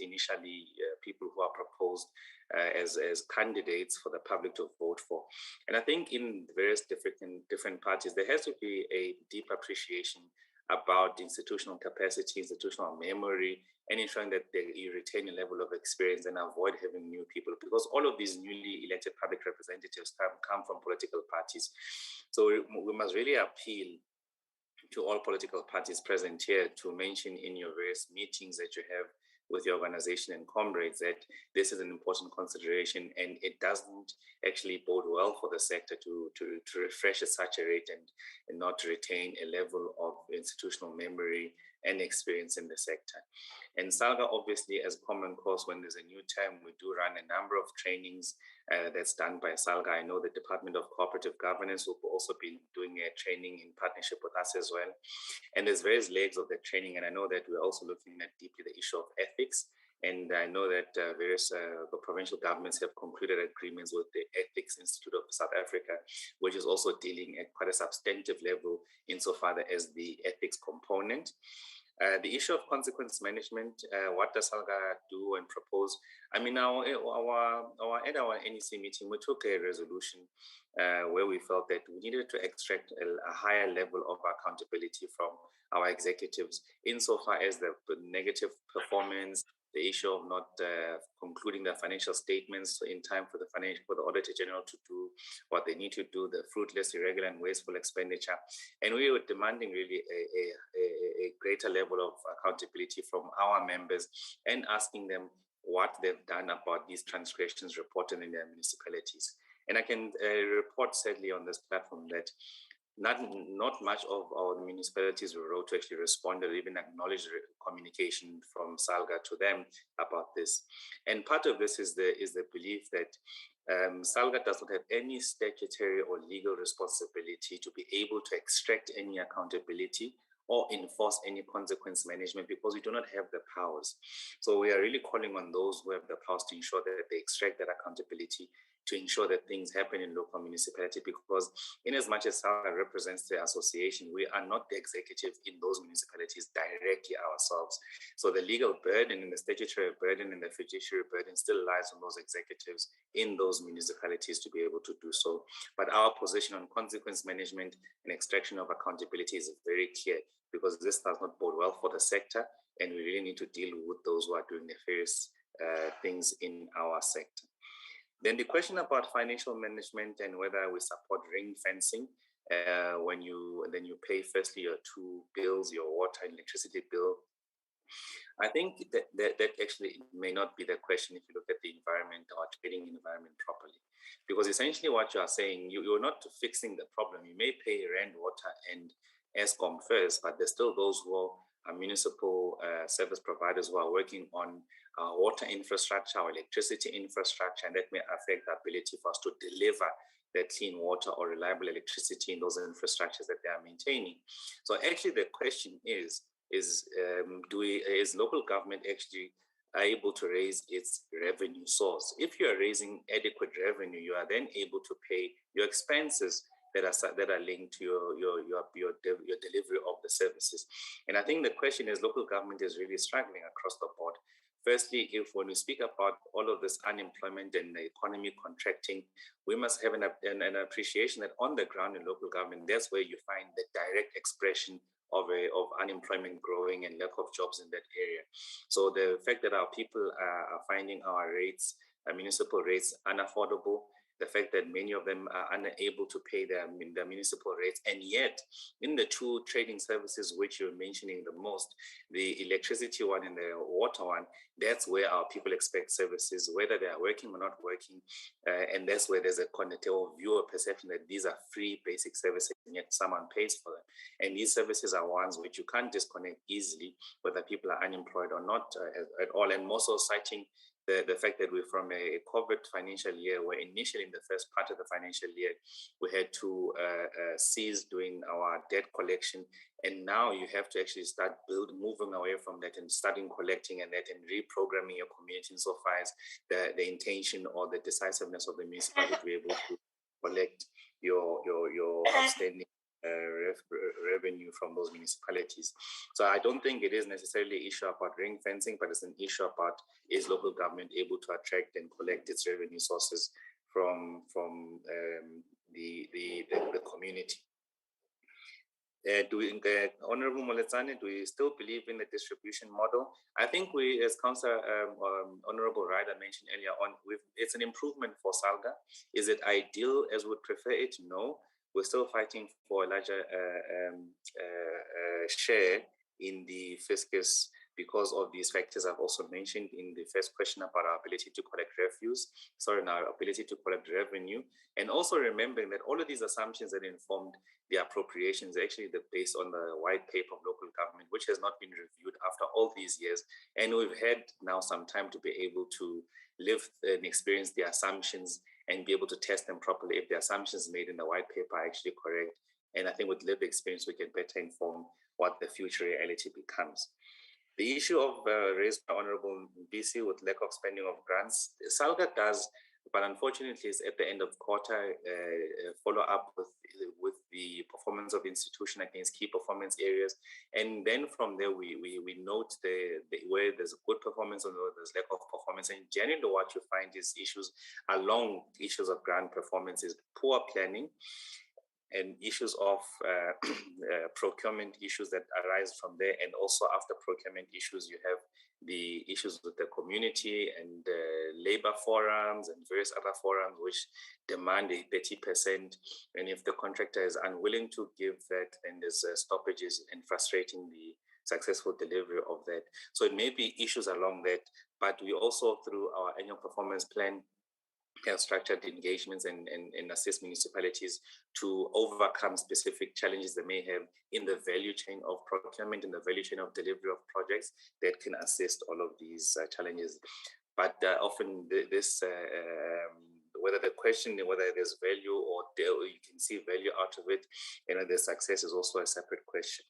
initially people who are proposed as candidates for the public to vote for. And I think in various different parties, there has to be a deep appreciation about institutional capacity, institutional memory, and ensuring that you retain a level of experience and avoid having new people, because all of these newly elected public representatives come from political parties. So we must really appeal to all political parties present here to mention in your various meetings that you have with your organization and comrades that this is an important consideration, and it doesn't actually bode well for the sector to refresh at such a rate and not retain a level of institutional memory and experience in the sector. And Saga, obviously, as common course, when there's a new term, we do run a number of trainings that's done by Saga. I know the Department of Cooperative Governance will also be doing a training in partnership with us as well. And there's various legs of the training, and I know that we're also looking at deeply the issue of ethics. And I know that various provincial governments have concluded agreements with the Ethics Institute of South Africa, which is also dealing at quite a substantive level insofar as the ethics component. The issue of consequence management, what does Saga do and propose? I mean, at our NEC meeting, we took a resolution where we felt that we needed to extract a higher level of accountability from our executives insofar as the negative performance, the issue of not concluding the financial statements in time for the Auditor General to do what they need to do, the fruitless, irregular, and wasteful expenditure. And we were demanding really a greater level of accountability from our members and asking them what they've done about these transgressions reported in their municipalities. And I can report sadly on this platform that not much of our municipalities were wrote to actually respond or even acknowledge the communication from Salga to them about this. And part of this is the belief that Salga does not have any statutory or legal responsibility to be able to extract any accountability or enforce any consequence management because we do not have the powers. So we are really calling on those who have the powers to ensure that they extract that accountability, to ensure that things happen in local municipality, because in as much as Saga represents the association, we are not the executive in those municipalities directly ourselves. So the legal burden and the statutory burden and the fiduciary burden still lies on those executives in those municipalities to be able to do so. But our position on consequence management and extraction of accountability is very clear, because this does not bode well for the sector, and we really need to deal with those who are doing nefarious things in our sector. Then the question about financial management and whether we support ring fencing when you pay firstly your two bills, your water and electricity bill. I think that actually may not be the question if you look at the environment or trading environment properly. Because essentially what you are saying, you're not fixing the problem. You may pay rent, water and ESCOM first, but there's still those who are municipal service providers who are working on water infrastructure or electricity infrastructure, and that may affect the ability for us to deliver that clean water or reliable electricity in those infrastructures that they are maintaining. So actually the question is, is is local government actually able to raise its revenue source? If you are raising adequate revenue, you are then able to pay your expenses that are linked to your delivery of the services. And I think the question is, local government is really struggling across the board. Firstly, if when we speak about all of this unemployment and the economy contracting, we must have an appreciation that on the ground in local government, that's where you find the direct expression of unemployment growing and lack of jobs in that area. So the fact that our people are finding our rates, municipal rates, unaffordable, the fact that many of them are unable to pay their municipal rates, and yet in the two trading services which you're mentioning the most, the electricity one and the water one, that's where our people expect services, whether they are working or not working, and that's where there's a cognitive view or perception that these are free basic services, and yet someone pays for them. And these services are ones which you can't disconnect easily, whether people are unemployed or not at all. And more so citing the fact that we're from a COVID financial year, where initially in the first part of the financial year, we had to cease doing our debt collection. And now you have to actually start moving away from that and starting collecting and that and reprogramming your community so far as the intention or the decisiveness of the municipality to be able to collect your outstanding revenue from those municipalities. So I don't think it is necessarily an issue about ring fencing, but it's an issue about is local government able to attract and collect its revenue sources from the community. Honorable Moletsane, do you still believe in the distribution model? I think we, as Councillor Honorable Ryder mentioned earlier on, it's an improvement for Saga. Is it ideal as we would prefer it? No. We're still fighting for a larger share in the fiscus because of these factors I've also mentioned in the first question about our ability to collect our ability to collect revenue, and also remembering that all of these assumptions that informed the appropriations actually based on the white paper of local government, which has not been reviewed after all these years. And we've had now some time to be able to live and experience the assumptions and be able to test them properly if the assumptions made in the white paper are actually correct. And I think with lived experience, we can better inform what the future reality becomes. The issue of raised by Honorable BC with lack of spending of grants, Saga does, but unfortunately it's at the end of quarter follow up with the performance of institution against key performance areas. And then from there, we note where there's good performance and where there's lack of performance. And generally what you find is issues along issues of grant performance is poor planning, and issues of procurement issues that arise from there. And also after procurement issues, you have the issues with the community and labor forums and various other forums which demand a 30%. And if the contractor is unwilling to give that, then there's stoppages and frustrating the successful delivery of that. So it may be issues along that, but we also, through our annual performance plan, have structured engagements and assist municipalities to overcome specific challenges they may have in the value chain of procurement, in the value chain of delivery of projects that can assist all of these challenges. But often this, whether the question, whether there's value or you can see value out of it, the success is also a separate question.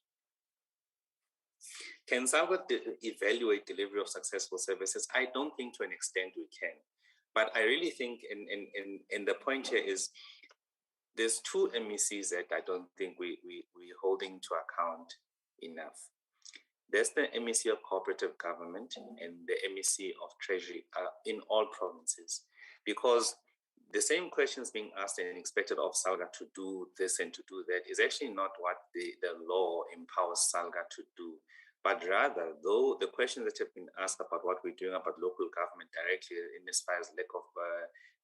Can Saga evaluate delivery of successful services? I don't think to an extent we can. But I really think, and the point here is, there's two MECs that I don't think we're holding to account enough. There's the MEC of Cooperative Government and the MEC of Treasury in all provinces, because the same questions being asked and expected of Saga to do this and to do that is actually not what the law empowers Saga to do. But rather, though the questions that have been asked about what we're doing about local government directly in as far as lack of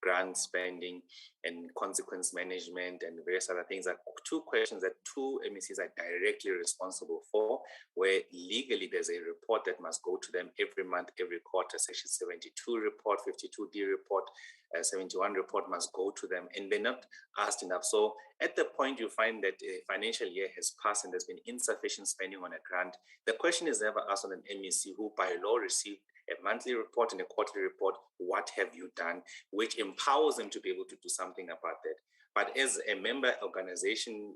grant spending and consequence management and various other things are two questions that two MECs are directly responsible for, where legally there's a report that must go to them every month, every quarter. Section 72 report, 52D report, 71 report must go to them, and they're not asked enough. So at the point you find that a financial year has passed and there's been insufficient spending on a grant, the question is never asked on an MEC who by law received a monthly report and a quarterly report, what have you done, which empowers them to be able to do something about that. But as a member organization,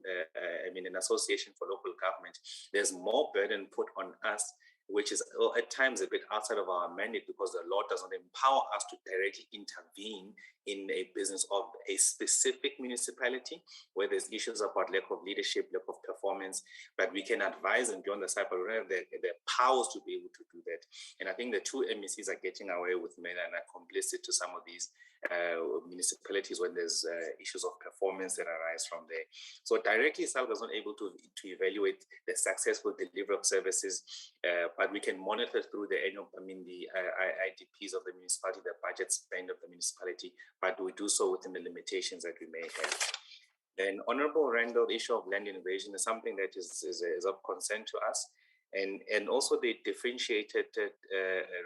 an association for local government, there's more burden put on us, which is at times a bit outside of our mandate, because the law does not empower us to directly intervene in a business of a specific municipality where there's issues about lack of leadership, lack of performance, but we can advise and be on the side, but we don't have the powers to be able to do that. And I think the two MECs are getting away with many and are complicit to some of these municipalities when there's issues of performance that arise from there. So directly, SALGA is not able to evaluate the successful delivery of services, but we can monitor through the annual, the IDPs of the municipality, the budget spend of the municipality, but we do so within the limitations that we may have. Then, Honorable Randall, the issue of land invasion is something that is of concern to us. And also the differentiated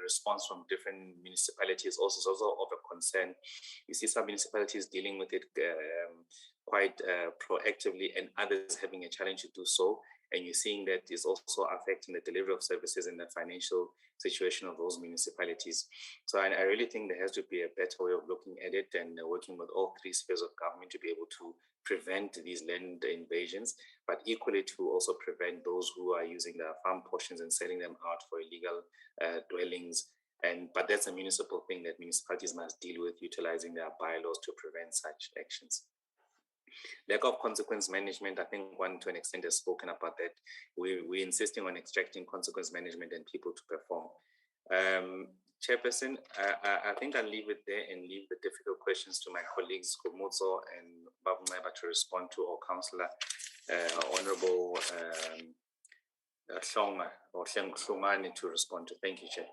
response from different municipalities also is also of a concern. You see some municipalities dealing with it quite proactively, and others having a challenge to do so. And you're seeing that is also affecting the delivery of services and the financial situation of those municipalities. So I really think there has to be a better way of looking at it and working with all three spheres of government to be able to prevent these land invasions, but equally to also prevent those who are using the farm portions and selling them out for illegal dwellings. But that's a municipal thing that municipalities must deal with, utilizing their bylaws to prevent such actions. Lack of consequence management, I think one to an extent has spoken about that. We're insisting on extracting consequence management and people to perform. Chairperson, I think I'll leave it there and leave the difficult questions to my colleagues, Komutso and Babuneba, to respond to, or Councillor Honorable Hlonga or Hlongane to respond to. Thank you, Chair.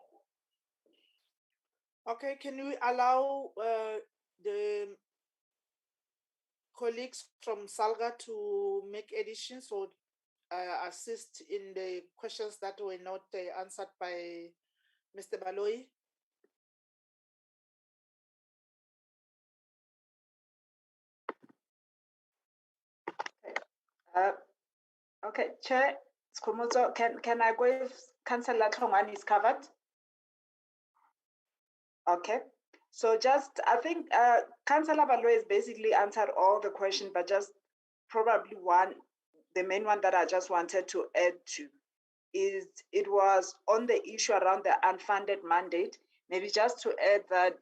Okay, can we allow the colleagues from SALGA to make additions or assist in the questions that were not answered by Mr. Baloyi? Okay, Chair Skumuzo, can I go if Councillor Tlongwane is covered? Okay, so just, I think Councillor Baloyi has basically answered all the questions, but just probably the main one that I just wanted to add to is it was on the issue around the unfunded mandate. Maybe just to add that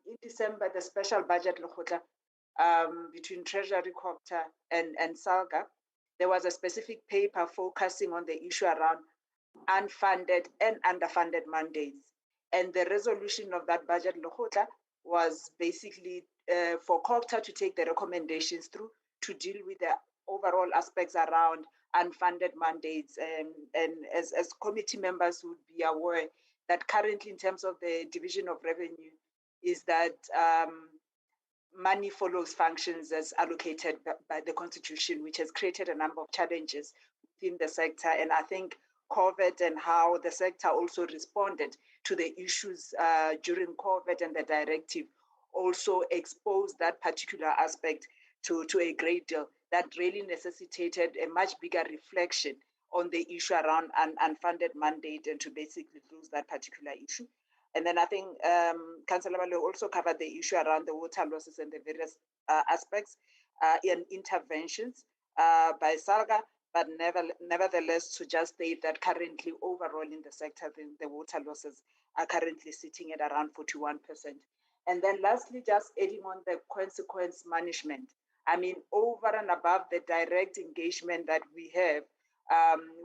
in December, the special budget between Treasury Copter and SALGA, there was a specific paper focusing on the issue around unfunded and underfunded mandates. And the resolution of that budget was basically for Copter to take the recommendations through to deal with the overall aspects around unfunded mandates. And as committee members would be aware that currently in terms of the division of revenue is that money follows functions as allocated by the Constitution, which has created a number of challenges within the sector. And I think COVID and how the sector also responded to the issues during COVID and the directive also exposed that particular aspect to a great deal that really necessitated a much bigger reflection on the issue around an unfunded mandate and to basically close that particular issue. And then I think Councillor Baloyi also covered the issue around the water losses and the various aspects and interventions by SALGA, but nevertheless to just state that currently overall in the sector, the water losses are currently sitting at around 41%. And then lastly, just adding on the consequence management. I mean, over and above the direct engagement that we have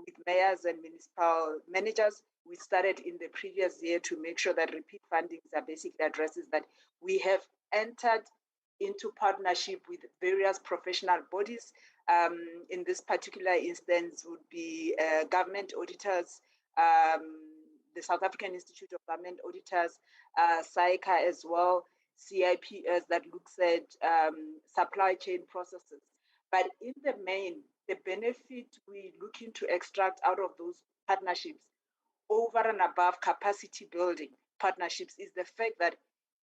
with mayors and municipal managers, we started in the previous year to make sure that repeat fundings are basically addresses that we have entered into partnership with various professional bodies. In this particular instance would be government auditors, the South African Institute of Government Auditors, SAICA as well, CIPS that looks at supply chain processes. But in the main, the benefit we're looking to extract out of those partnerships over and above capacity building partnerships is the fact that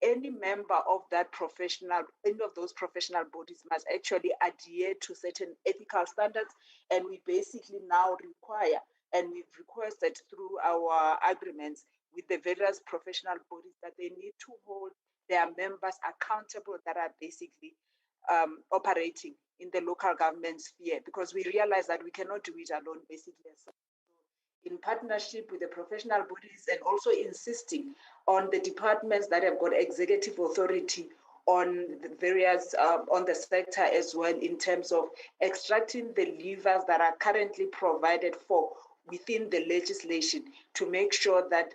any member of that professional, any of those professional bodies must actually adhere to certain ethical standards. And we basically now require, and we've requested through our agreements with the various professional bodies that they need to hold their members accountable that are basically operating in the local government sphere, because we realize that we cannot do it alone, basically. In partnership with the professional bodies, and also insisting on the departments that have got executive authority on the various, on the sector as well, in terms of extracting the levers that are currently provided for within the legislation to make sure that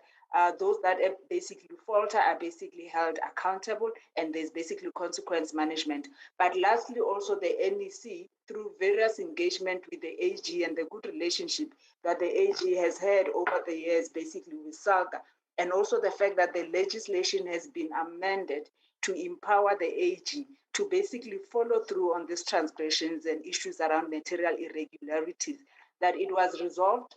those that basically falter are basically held accountable, and there's basically consequence management. But lastly, also the NEC, through various engagement with the AG and the good relationship that the AG has had over the years, basically with Saga, and also the fact that the legislation has been amended to empower the AG to basically follow through on these transgressions and issues around material irregularities, that it was resolved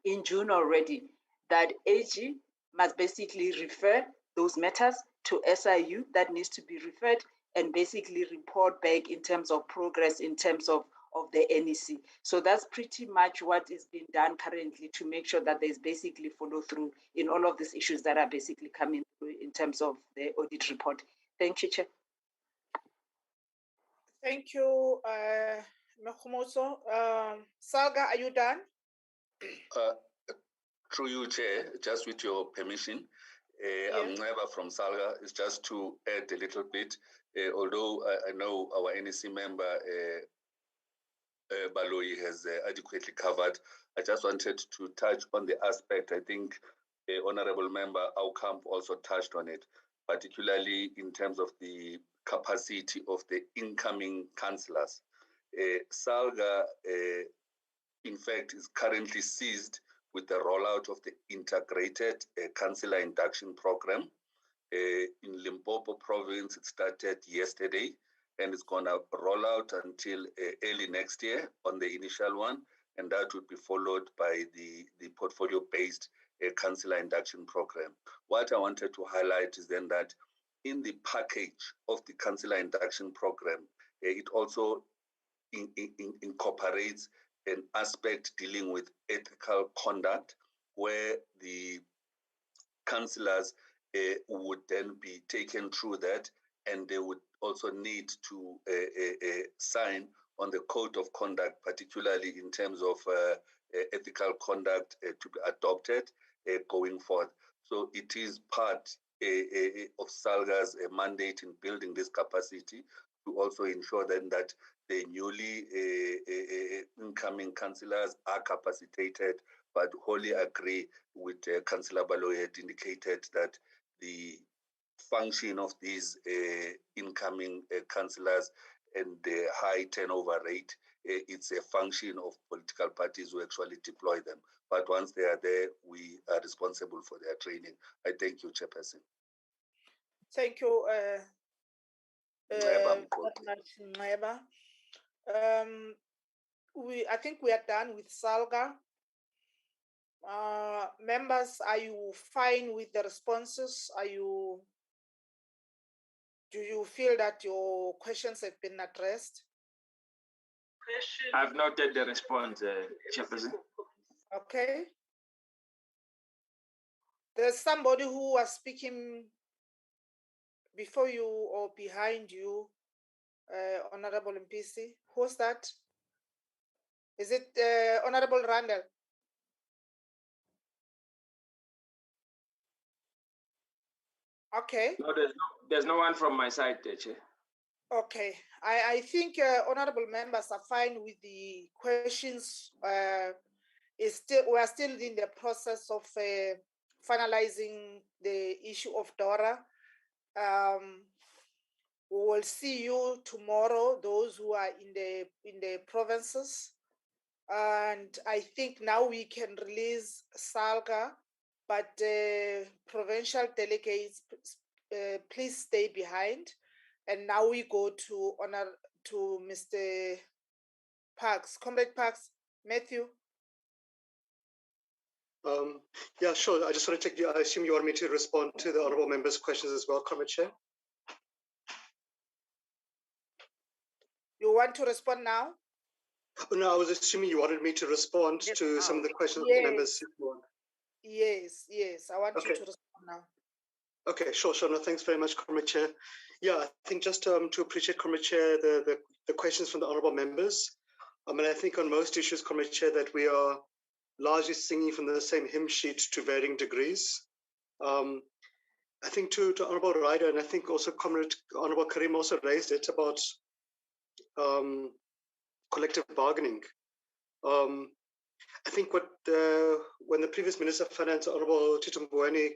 in June already that AG must basically refer those matters to SIU that needs to be referred, and basically report back in terms of progress in terms of the NEC. So that's pretty much what is being done currently to make sure that there's basically follow through in all of these issues that are basically coming through in terms of the audit report. Thank you, Chair. Thank you, Mekhumotso. Saga, are you done? Through you, Chair, just with your permission, I'm Neba from Saga. It's just to add a little bit, although I know our NEC member, Baloyi, has adequately covered. I just wanted to touch on the aspect. I think Honorable Member Aukamp also touched on it, particularly in terms of the capacity of the incoming councillors. Salga, in fact, is currently seized with the rollout of the integrated councillor induction program. In Limpopo province, it started yesterday, and it's going to roll out until early next year on the initial one, and that would be followed by the portfolio-based councillor induction program. What I wanted to highlight is then that in the package of the councillor induction program, it also incorporates an aspect dealing with ethical conduct, where the councillors would then be taken through that, and they would also need to sign on the code of conduct, particularly in terms of ethical conduct to be adopted going forward. So it is part of Salga's mandate in building this capacity to also ensure then that the newly incoming councillors are capacitated, but wholly agree with Councillor Baloyi had indicated that the function of these incoming councillors and the high turnover rate, it's a function of political parties who actually deploy them. But once they are there, we are responsible for their training. I thank you, Chairperson. Thank you, very much, Neba. I think we are done with Salga. Members, are you fine with the responses? Do you feel that your questions have been addressed? I've noted the response, Chairperson. Okay. There's somebody who was speaking before you or behind you, Honorable MPC. Who's that? Is it Honorable Randall? Okay. No, there's no one from my side, Chair. Okay. I think honorable members are fine with the questions. We are still in the process of finalizing the issue of DORA. We will see you tomorrow, those who are in the provinces. And I think now we can release Salga, but provincial delegates, please stay behind. And now we go to Mr. Parks, Comrade Parks, Matthew. Yeah, sure. I just want to take you. I assume you want me to respond to the honourable members' questions as well, Comrade Chair. You want to respond now? Oh, no, I was assuming you wanted me to respond to some of the questions yes. members. Yes, I want you to respond now. Okay, sure. No, thanks very much, Comrade Chair. Yeah, I think just to appreciate, Comrade Chair, the questions from the honourable members. I mean, I think on most issues, Comrade Chair, that we are largely singing from the same hymn sheet to varying degrees. I think to Honourable Ryder, and I think also Honourable Karim also raised it about collective bargaining. I think when the previous Minister of Finance, Honourable Tito Mboweni,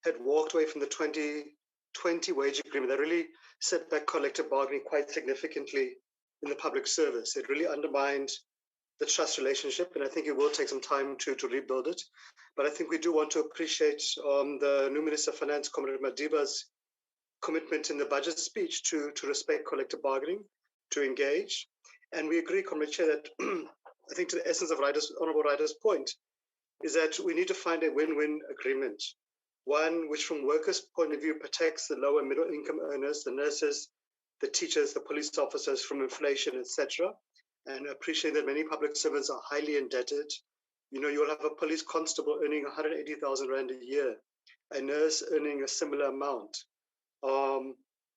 had walked away from the 2020 wage agreement, that really set back collective bargaining quite significantly in the public service. It really undermined the trust relationship, and I think it will take some time to rebuild it. But I think we do want to appreciate the new Minister of Finance, Comrade Madiba's commitment in the budget speech to respect collective bargaining, to engage. And we agree, Comrade Chair, that I think to the essence of Honourable Ryder's point is that we need to find a win-win agreement, one which from workers' point of view protects the lower middle income earners, the nurses, the teachers, the police officers from inflation, etc. And appreciate that many public servants are highly indebted. You know, you'll have a police constable earning 180,000 Rand a year, a nurse earning a similar amount,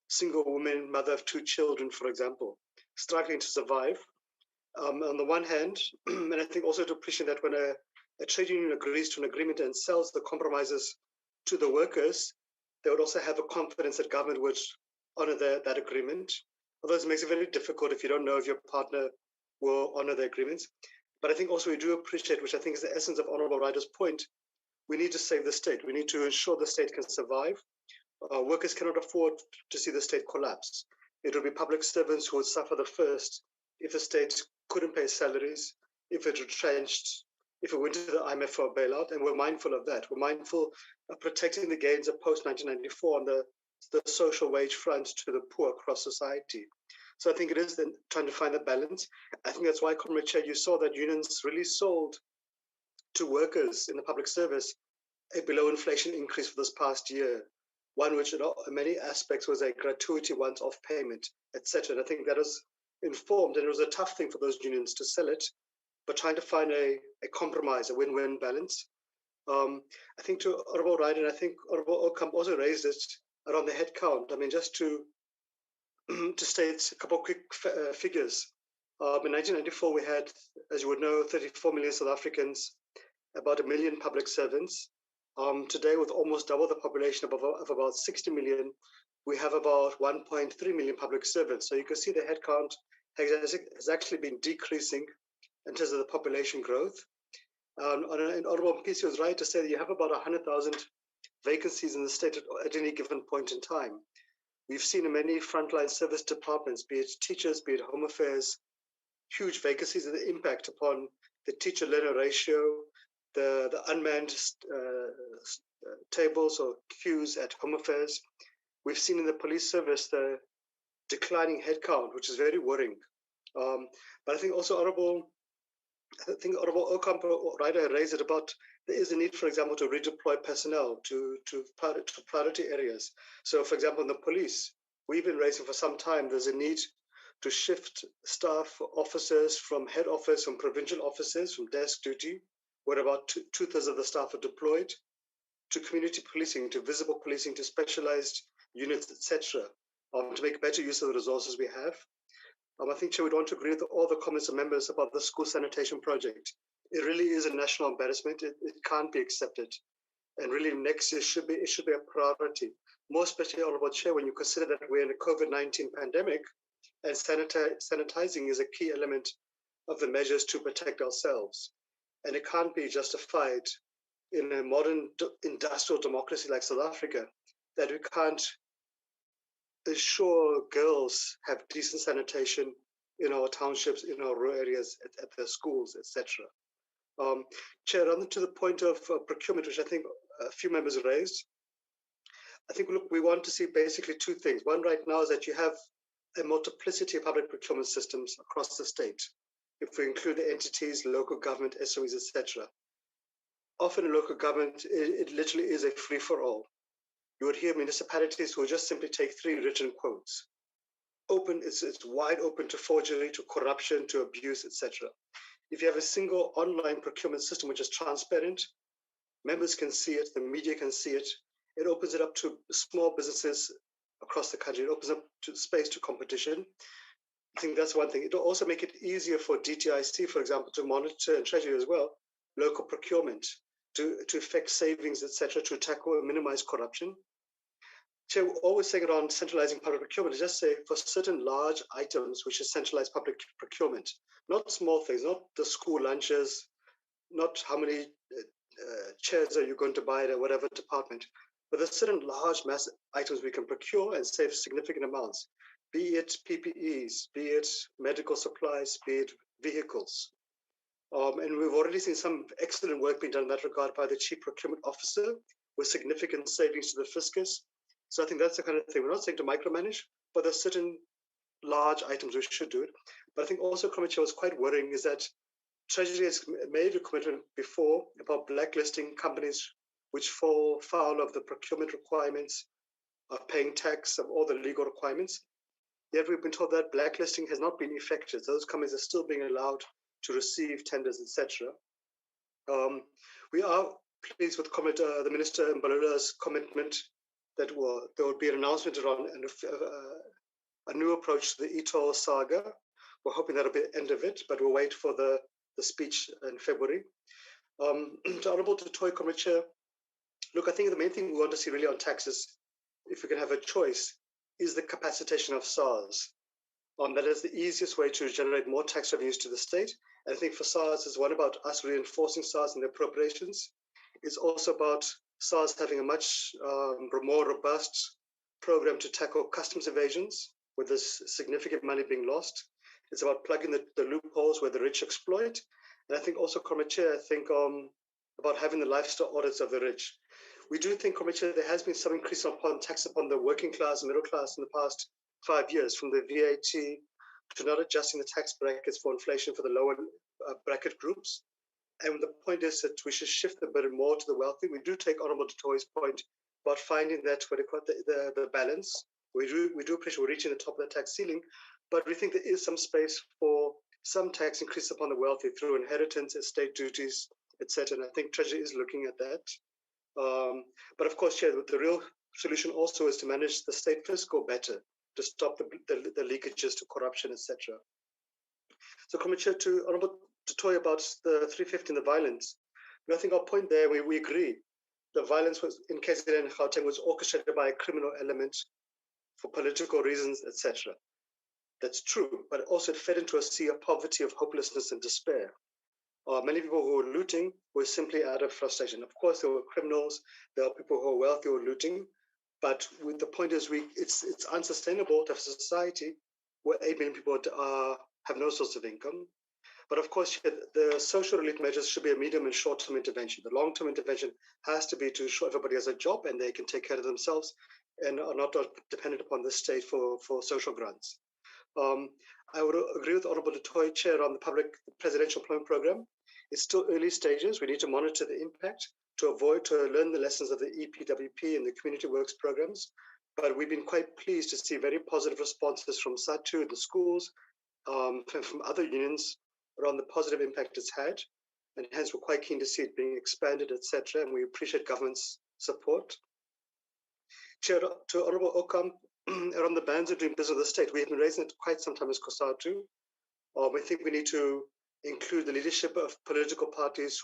single woman, mother of 2 children, for example, struggling to survive. On the one hand, and I think also to appreciate that when a trade union agrees to an agreement and sells the compromises to the workers, they would also have a confidence that government would honor that agreement. Although it makes it very difficult if you don't know if your partner will honor the agreements. But I think also we do appreciate, which I think is the essence of Honourable Ryder's point, we need to save the state. We need to ensure the state can survive. Workers cannot afford to see the state collapse. It will be public servants who would suffer the first if the state couldn't pay salaries, if it retrenched, if it went to the IMF for a bailout, and we're mindful of that. We're mindful of protecting the gains of post-1994 on the social wage front to the poor across society. So I think it is then trying to find a balance. I think that's why, Comrade Chair, you saw that unions really sold to workers in the public service a below inflation increase for this past year, one which in many aspects was a gratuity once-off payment, etc. And I think that was informed, and it was a tough thing for those unions to sell it, but trying to find a compromise, a win-win balance. I think to Honourable Ryder, and I think Honourable Okamp also raised it around the headcount. I mean, just to state a couple of quick figures. In 1994, we had, as you would know, 34 million South Africans, about 1 million public servants. Today, with almost double the population of about 60 million, we have about 1.3 million public servants. So you can see the headcount has actually been decreasing in terms of the population growth. And Honourable PC was right to say that you have about 100,000 vacancies in the state at any given point in time. We've seen in many frontline service departments, be it teachers, be it home affairs, huge vacancies and the impact upon the teacher-learner ratio, the unmanned tables or queues at home affairs. We've seen in the police service the declining headcount, which is very worrying. But I think also Honourable Okampo Ryder raised it about there is a need, for example, to redeploy personnel to priority areas. So, for example, in the police, we've been raising for some time, there's a need to shift staff officers from head office, from provincial offices, from desk duty, where about two-thirds of the staff are deployed, to community policing, to visible policing, to specialized units, etc., to make better use of the resources we have. I think, Chair, we'd want to agree with all the comments of members about the school sanitation project. It really is a national embarrassment. It can't be accepted. And really next year it should be a priority. More especially, Honourable Chair, when you consider that we're in a COVID-19 pandemic and sanitizing is a key element of the measures to protect ourselves. And it can't be justified in a modern industrial democracy like South Africa that we can't ensure girls have decent sanitation in our townships, in our rural areas, at their schools, etc. Chair, on to the point of procurement, which I think a few members raised. I think, look, we want to see basically two things. One right now is that you have a multiplicity of public procurement systems across the state. If we include the entities, local government, SOEs, etc. Often in local government, it literally is a free-for-all. You would hear municipalities who would just simply take 3 written quotes. It's wide open to forgery, to corruption, to abuse, etc. If you have a single online procurement system which is transparent, members can see it, the media can see it, It opens it up to small businesses across the country. It opens up to space to competition. I think that's one thing. It'll also make it easier for DTIC, for example, to monitor, and Treasury as well, local procurement, to effect savings, etc., to tackle and minimize corruption. Chair, we're always saying around centralizing public procurement is just say for certain large items, which is centralized public procurement, not small things, not the school lunches, not how many chairs are you going to buy at whatever department, but there's certain large mass items we can procure and save significant amounts, be it PPEs, be it medical supplies, be it vehicles. And we've already seen some excellent work being done in that regard by the Chief Procurement Officer with significant savings to the fiscus. So I think that's the kind of thing. We're not saying to micromanage, but there's certain large items we should do it. But I think also, Commissioner, was quite worrying is that Treasury has made a commitment before about blacklisting companies which fall foul of the procurement requirements, of paying tax, of all the legal requirements. Yet we've been told that blacklisting has not been effected. Those companies are still being allowed to receive tenders, etc. We are pleased with the Minister Mbalula's commitment that there will be an announcement around a new approach to the e-toll saga. We're hoping that'll be the end of it, but we'll wait for the speech in February. To Honourable Toy Chair, look, I think the main thing we want to see really on taxes, if we can have a choice, is the capacitation of SARS. That is the easiest way to generate more tax revenues to the state. And I think for SARS, it's one about us reinforcing SARS in the appropriations. It's also about SARS having a much more robust program to tackle customs evasions, with this significant money being lost. It's about plugging the loopholes where the rich exploit. And I think also, Chair, I think about having the lifestyle audits of the rich. We do think, Chair, there has been some increase upon tax upon the working class and middle class in the past 5 years, from the VAT to not adjusting the tax brackets for inflation for the lower bracket groups. And the point is that we should shift the burden more to the wealthy. We do take Honourable Toy's point about finding that the balance. We do appreciate we're reaching the top of the tax ceiling, but we think there is some space for some tax increase upon the wealthy through inheritance, estate duties, etc. And I think Treasury is looking at that. But of course, the real solution also is to manage the state fiscal better, to stop the leakages to corruption, etc. So, Chair, to Honourable Toy about the 350 and the violence, I think our point there, we agree. The violence was in KZN and Gauteng was orchestrated by a criminal element for political reasons, etc. That's true, but also it fed into a sea of poverty, of hopelessness and despair. Many people who were looting were simply out of frustration. Of course, there were criminals, there are people who are wealthy who are looting, but the point is it's unsustainable to have a society where 8 million people have no source of income. But of course, the social relief measures should be a medium and short-term intervention. The long-term intervention has to be to ensure everybody has a job and they can take care of themselves and are not dependent upon the state for social grants. I would agree with Honourable Toy, Chair, on the public presidential employment program. It's still early stages. We need to monitor the impact to learn the lessons of the EPWP and the community works programs. But we've been quite pleased to see very positive responses from Cosatu, the schools, from other unions around the positive impact it's had. And hence we're quite keen to see it being expanded, etc. And we appreciate government's support. Chair, to Honourable Okam, around the bans of doing business with the state, we have been raising it quite some time as Cosatu. We think we need to include the leadership of political parties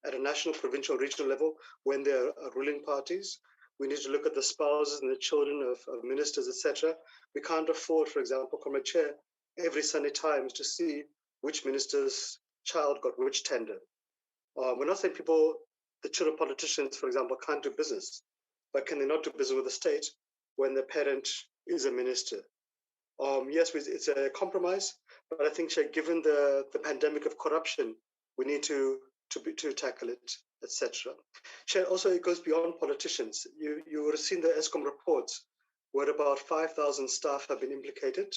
at a national, provincial, regional level when they're ruling parties. We need to look at the spouses and the children of ministers, etc. We can't afford, for example, Chair, every Sunday Times to see which minister's child got which tender. We're not saying the children of politicians, for example, can't do business, but can they not do business with the state when the parent is a minister? Yes, it's a compromise, but I think, Chair, given the pandemic of corruption, we need to tackle it, etc. Chair, also it goes beyond politicians. You would have seen the ESCOM reports where about 5,000 staff have been implicated.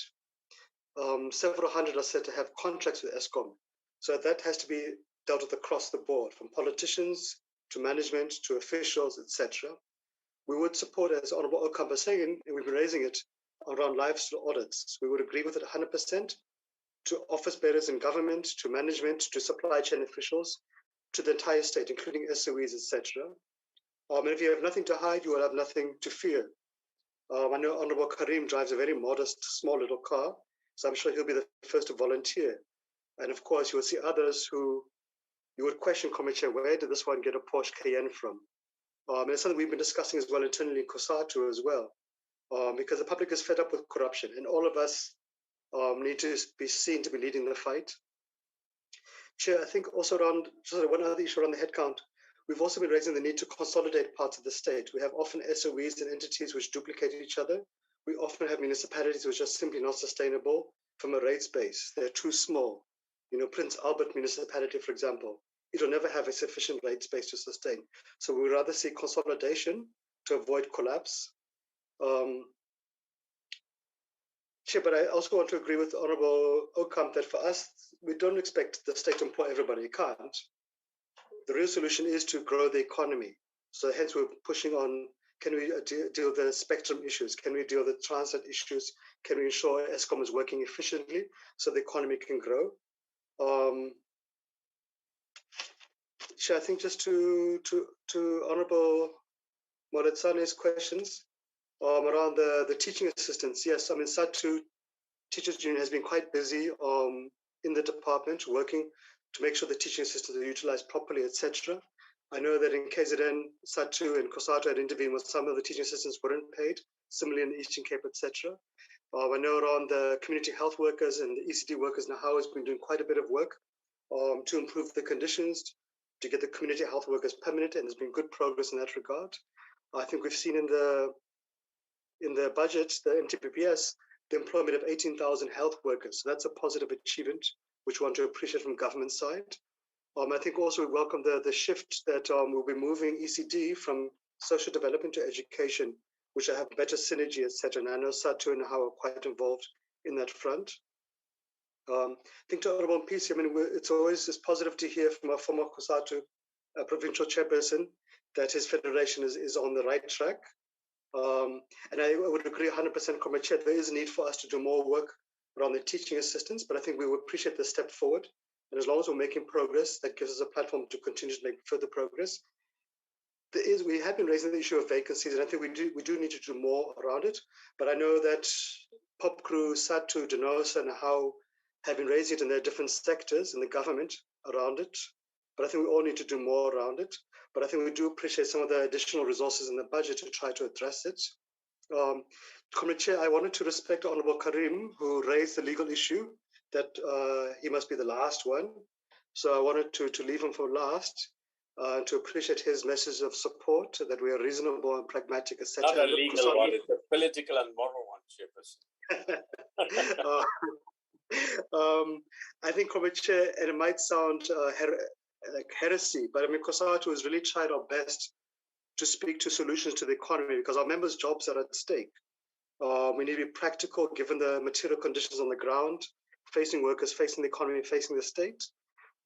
Several hundred are said to have contracts with ESCOM. So that has to be dealt with across the board, from politicians to management to officials, etc. We would support, as Honourable Okam was saying, and we've been raising it, around lifestyle audits. We would agree with it 100% to office bearers in government, to management, to supply chain officials, to the entire state, including SOEs, etc. And if you have nothing to hide, you will have nothing to fear. I know Honorable Karim drives a very modest, small little car, so I'm sure he'll be the first to volunteer. And of course, you will see others who you would question, Commissioner, where did this one get a Porsche Cayenne from? And it's something we've been discussing as well internally in Cosatu as well, because the public is fed up with corruption, and all of us need to be seen to be leading the fight. Chair, I think also around, sorry, one other issue around the headcount, we've also been raising the need to consolidate parts of the state. We have often SOEs and entities which duplicate each other. We often have municipalities which are simply not sustainable from a rates base. They're too small. You know, Prince Albert municipality, for example, it will never have a sufficient rate space to sustain. So we would rather see consolidation to avoid collapse. Chair, but I also want to agree with Honorable Okamp that for us, we don't expect the state to employ everybody. It can't. The real solution is to grow the economy. So hence we're pushing on, can we deal with the spectrum issues? Can we deal with the transit issues? Can we ensure ESCOM is working efficiently so the economy can grow? Chair, I think just to Honorable Moretsane's questions around the teaching assistants. Yes, I mean, SATU Teachers Union has been quite busy in the department working to make sure the teaching assistants are utilized properly, etc. I know that in KZN, SATU and Cosatu had intervened with some of the teaching assistants weren't paid, similarly in the Eastern Cape, etc. I know around the community health workers and the ECD workers now has been doing quite a bit of work to improve the conditions, to get the community health workers permanent, and there's been good progress in that regard. I think we've seen in the budget, the MTPPS, the employment of 18,000 health workers. So that's a positive achievement, which we want to appreciate from government side. I think also we welcome the shift that we'll be moving ECD from social development to education, which will have better synergy, etc. And I know Satu and how are quite involved in that front. I think to Honorable PC, I mean, it's always positive to hear from our former Cosatu provincial chairperson that his federation is on the right track. And I would agree 100% from a chair, there is a need for us to do more work around the teaching assistants, but I think we would appreciate the step forward. And as long as we're making progress, that gives us a platform to continue to make further progress. We have been raising the issue of vacancies, and I think we do need to do more around it. But I know that Pop Crew, Satu, Denosa, and how have been raising it in their different sectors in the government around it. But I think we all need to do more around it. But I think we do appreciate some of the additional resources in the budget to try to address it. Comrade Chair, I wanted to respect Honorable Karim, who raised the legal issue that he must be the last one. So I wanted to leave him for last, to appreciate his message of support, that we are reasonable and pragmatic, etc. Not a legal one, it's a political and moral one, Chairperson. I think, Comrade Chair, and it might sound like heresy, but I mean, Cosatu has really tried our best to speak to solutions to the economy because our members' jobs are at stake. We need to be practical given the material conditions on the ground, facing workers, facing the economy, facing the state.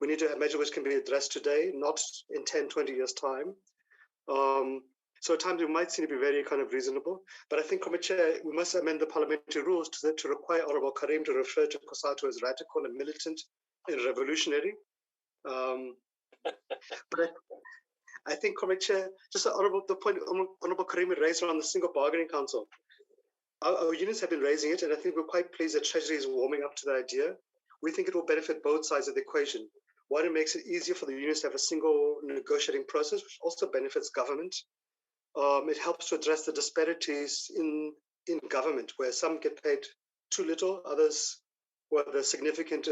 We need to have measures which can be addressed today, not in 10, 20 years' time. So at times we might seem to be very kind of reasonable, but I think, Comrade Chair, we must amend the parliamentary rules to require Honorable Karim to refer to Cosatu as radical and militant and revolutionary. But I think, Comrade Chair, just the point Honorable Karim raised around the single bargaining council. Our unions have been raising it, and I think we're quite pleased that Treasury is warming up to the idea. We think it will benefit both sides of the equation. One, it makes it easier for the unions to have a single negotiating process, which also benefits government. It helps to address the disparities in government, where some get paid too little, others, where there's significant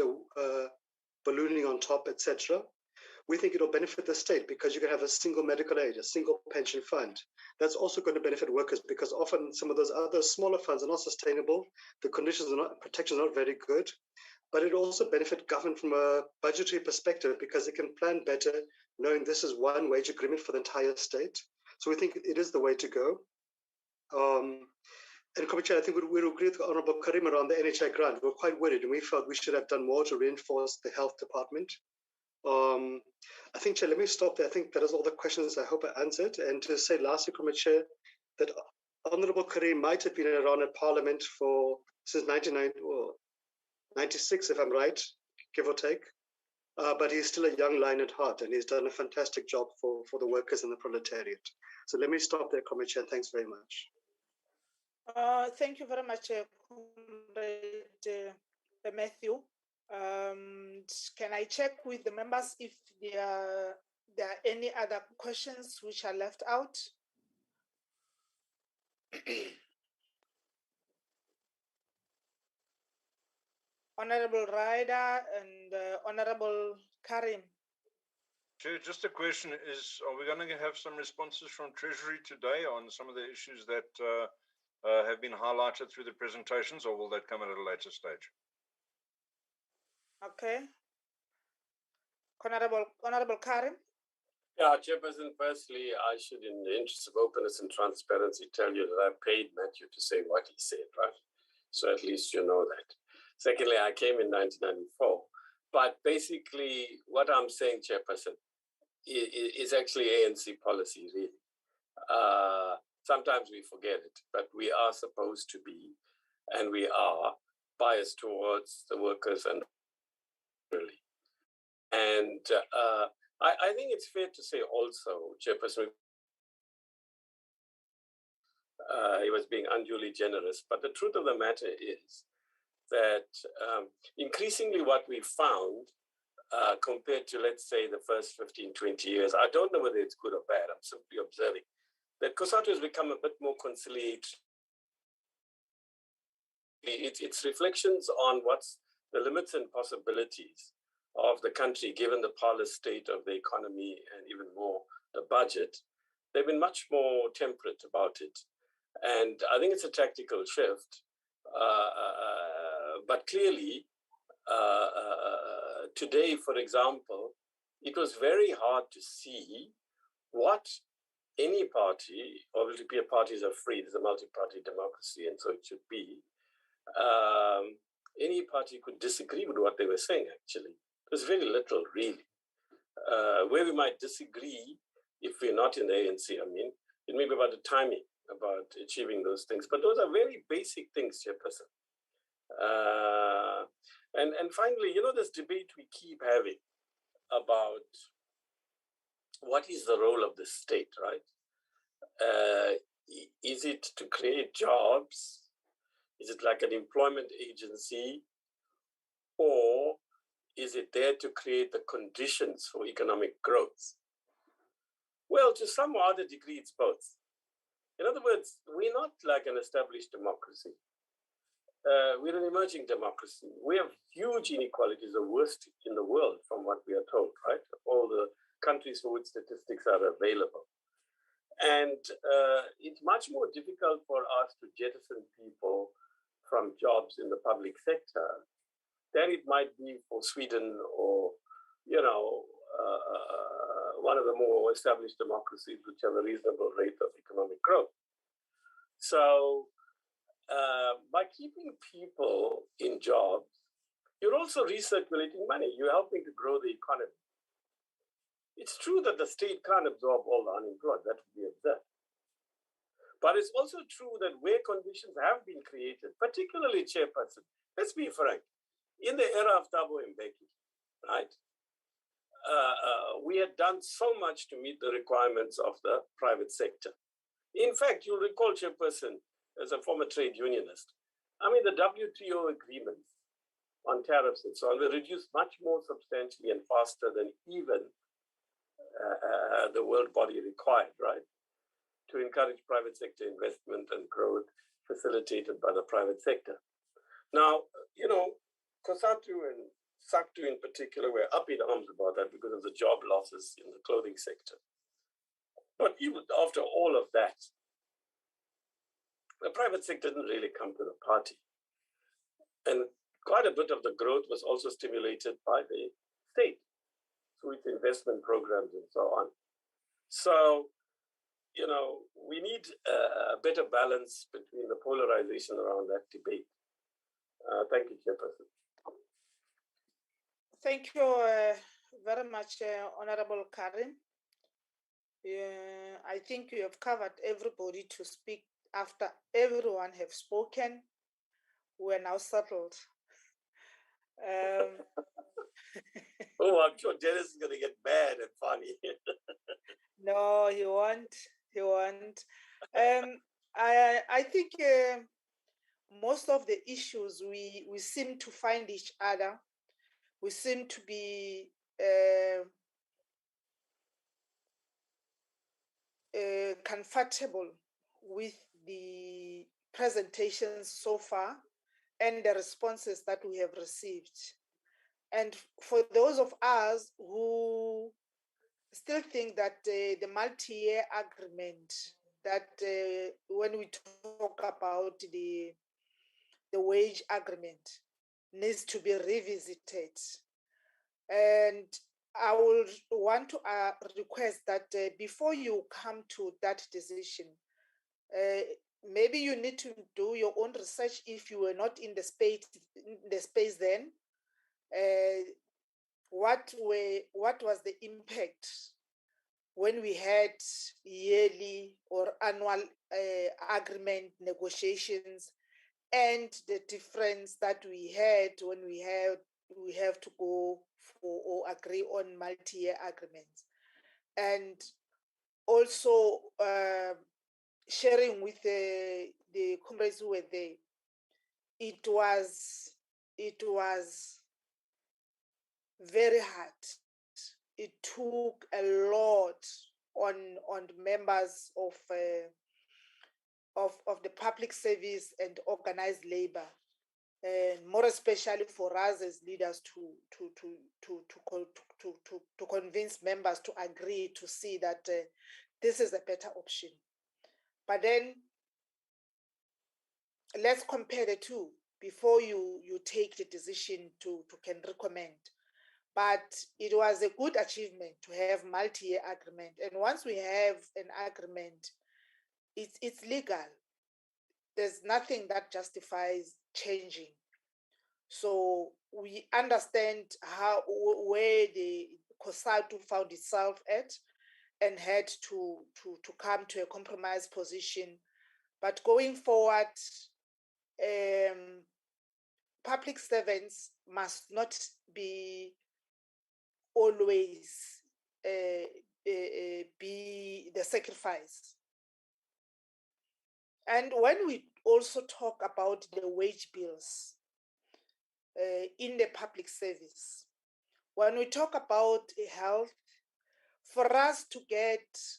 ballooning on top, etc. We think it'll benefit the state because you can have a single medical aid, a single pension fund. That's also going to benefit workers because often some of those other smaller funds are not sustainable. The conditions are not, protection are not very good. But it also benefit government from a budgetary perspective because they can plan better, knowing this is one wage agreement for the entire state. So we think it is the way to go. And Commissioner, I think we agree with Honorable Karim around the NHI grant. We're quite worried, and we felt we should have done more to reinforce the health department. I think, Chair, let me stop there. I think that is all the questions I hope I answered. And to say lastly, Commissioner, that Honorable Karim might have been around at Parliament since 1996, if I'm right, give or take. but he's still a young lion at heart, and he's done a fantastic job for the workers and the proletariat. So let me stop there, Comrade Chair. Thanks very much. Thank you very much, Matthew. Can I check with the members if there are any other questions which are left out? Honorable Ryder and Honorable Karim. Chair, just a question is, are we going to have some responses from Treasury today on some of the issues that have been highlighted through the presentations, or will that come at a later stage? Okay. Honorable Karim. Yeah, Chairperson, firstly, I should, in the interest of openness and transparency, tell you that I paid Matthew to say what he said, right? So at least you know that. Secondly, I came in 1994. But basically, what I'm saying, Chairperson, is actually ANC policy, really. Sometimes we forget it, but we are supposed to be, and we are biased towards the workers and really. And I think it's fair to say also, Chairperson, he was being unduly generous, but the truth of the matter is that increasingly what we found compared to, let's say, the first 15, 20 years, I don't know whether it's good or bad, I'm simply observing, that Cosatu has become a bit more conciliatory. It's reflections on what's the limits and possibilities of the country, given the parlous state of the economy and even more the budget. They've been much more temperate about it. And I think it's a tactical shift. But clearly, today, for example, it was very hard to see what any party, obviously parties are free, there's a multi-party democracy, and so it should be, any party could disagree with what they were saying, actually. There's very little, really. Where we might disagree, if we're not in the ANC, I mean, it may be about the timing, about achieving those things. But those are very basic things, Chairperson. And finally, you know, this debate we keep having about what is the role of the state, right? Is it to create jobs? Is it like an employment agency? Or is it there to create the conditions for economic growth? Well, to some other degree, it's both. In other words, we're not like an established democracy. We're an emerging democracy. We have huge inequalities, the worst in the world from what we are told, right? All the countries for which statistics are available. And it's much more difficult for us to jettison people from jobs in the public sector than it might be for Sweden or, you know, one of the more established democracies which have a reasonable rate of economic growth. So by keeping people in jobs, you're also recirculating money. You're helping to grow the economy. It's true that the state can't absorb all the unemployed. That would be absurd. But it's also true that where conditions have been created, particularly, Chairperson, let's be frank, in the era of Thabo Mbeki, right? We had done so much to meet the requirements of the private sector. In fact, you'll recall, Chairperson, as a former trade unionist, I mean, the WTO agreements on tariffs and so on were reduced much more substantially and faster than even the world body required, right? To encourage private sector investment and growth facilitated by the private sector. Now, you know, Cosatu and SACTU in particular were up in arms about that because of the job losses in the clothing sector. But even after all of that, the private sector didn't really come to the party. And quite a bit of the growth was also stimulated by the state through its investment programs and so on. So, you know, we need a better balance between the polarization around that debate. Thank you, Chairperson. Thank you very much, Honorable Karim. I think you have covered everybody to speak after everyone have spoken. We're now settled. Oh, I'm sure Dennis is going to get mad and funny. No, he won't. He won't. I think most of the issues we seem to find each other. We seem to be comfortable with the presentations so far and the responses that we have received. And for those of us who still think that the multi-year agreement, that when we talk about the wage agreement, needs to be revisited. And I would want to request that before you come to that decision, maybe you need to do your own research if you were not in the space then. What was the impact when we had yearly or annual agreement negotiations, and the difference that we had when we have to go for or agree on multi-year agreements, and also sharing with the comrades who were there. It was very hard. It took a lot on members of the public service and organized labor, and more especially for us as leaders to convince members to agree to see that this is a better option. But then let's compare the two before you take the decision to can recommend. But it was a good achievement to have multi-year agreement. And once we have an agreement, it's legal. There's nothing that justifies changing. So we understand where the Cosatu found itself at and had to come to a compromise position. But going forward, public servants must not be always be the sacrifice. And when we also talk about the wage bills in the public service, when we talk about health, for us to get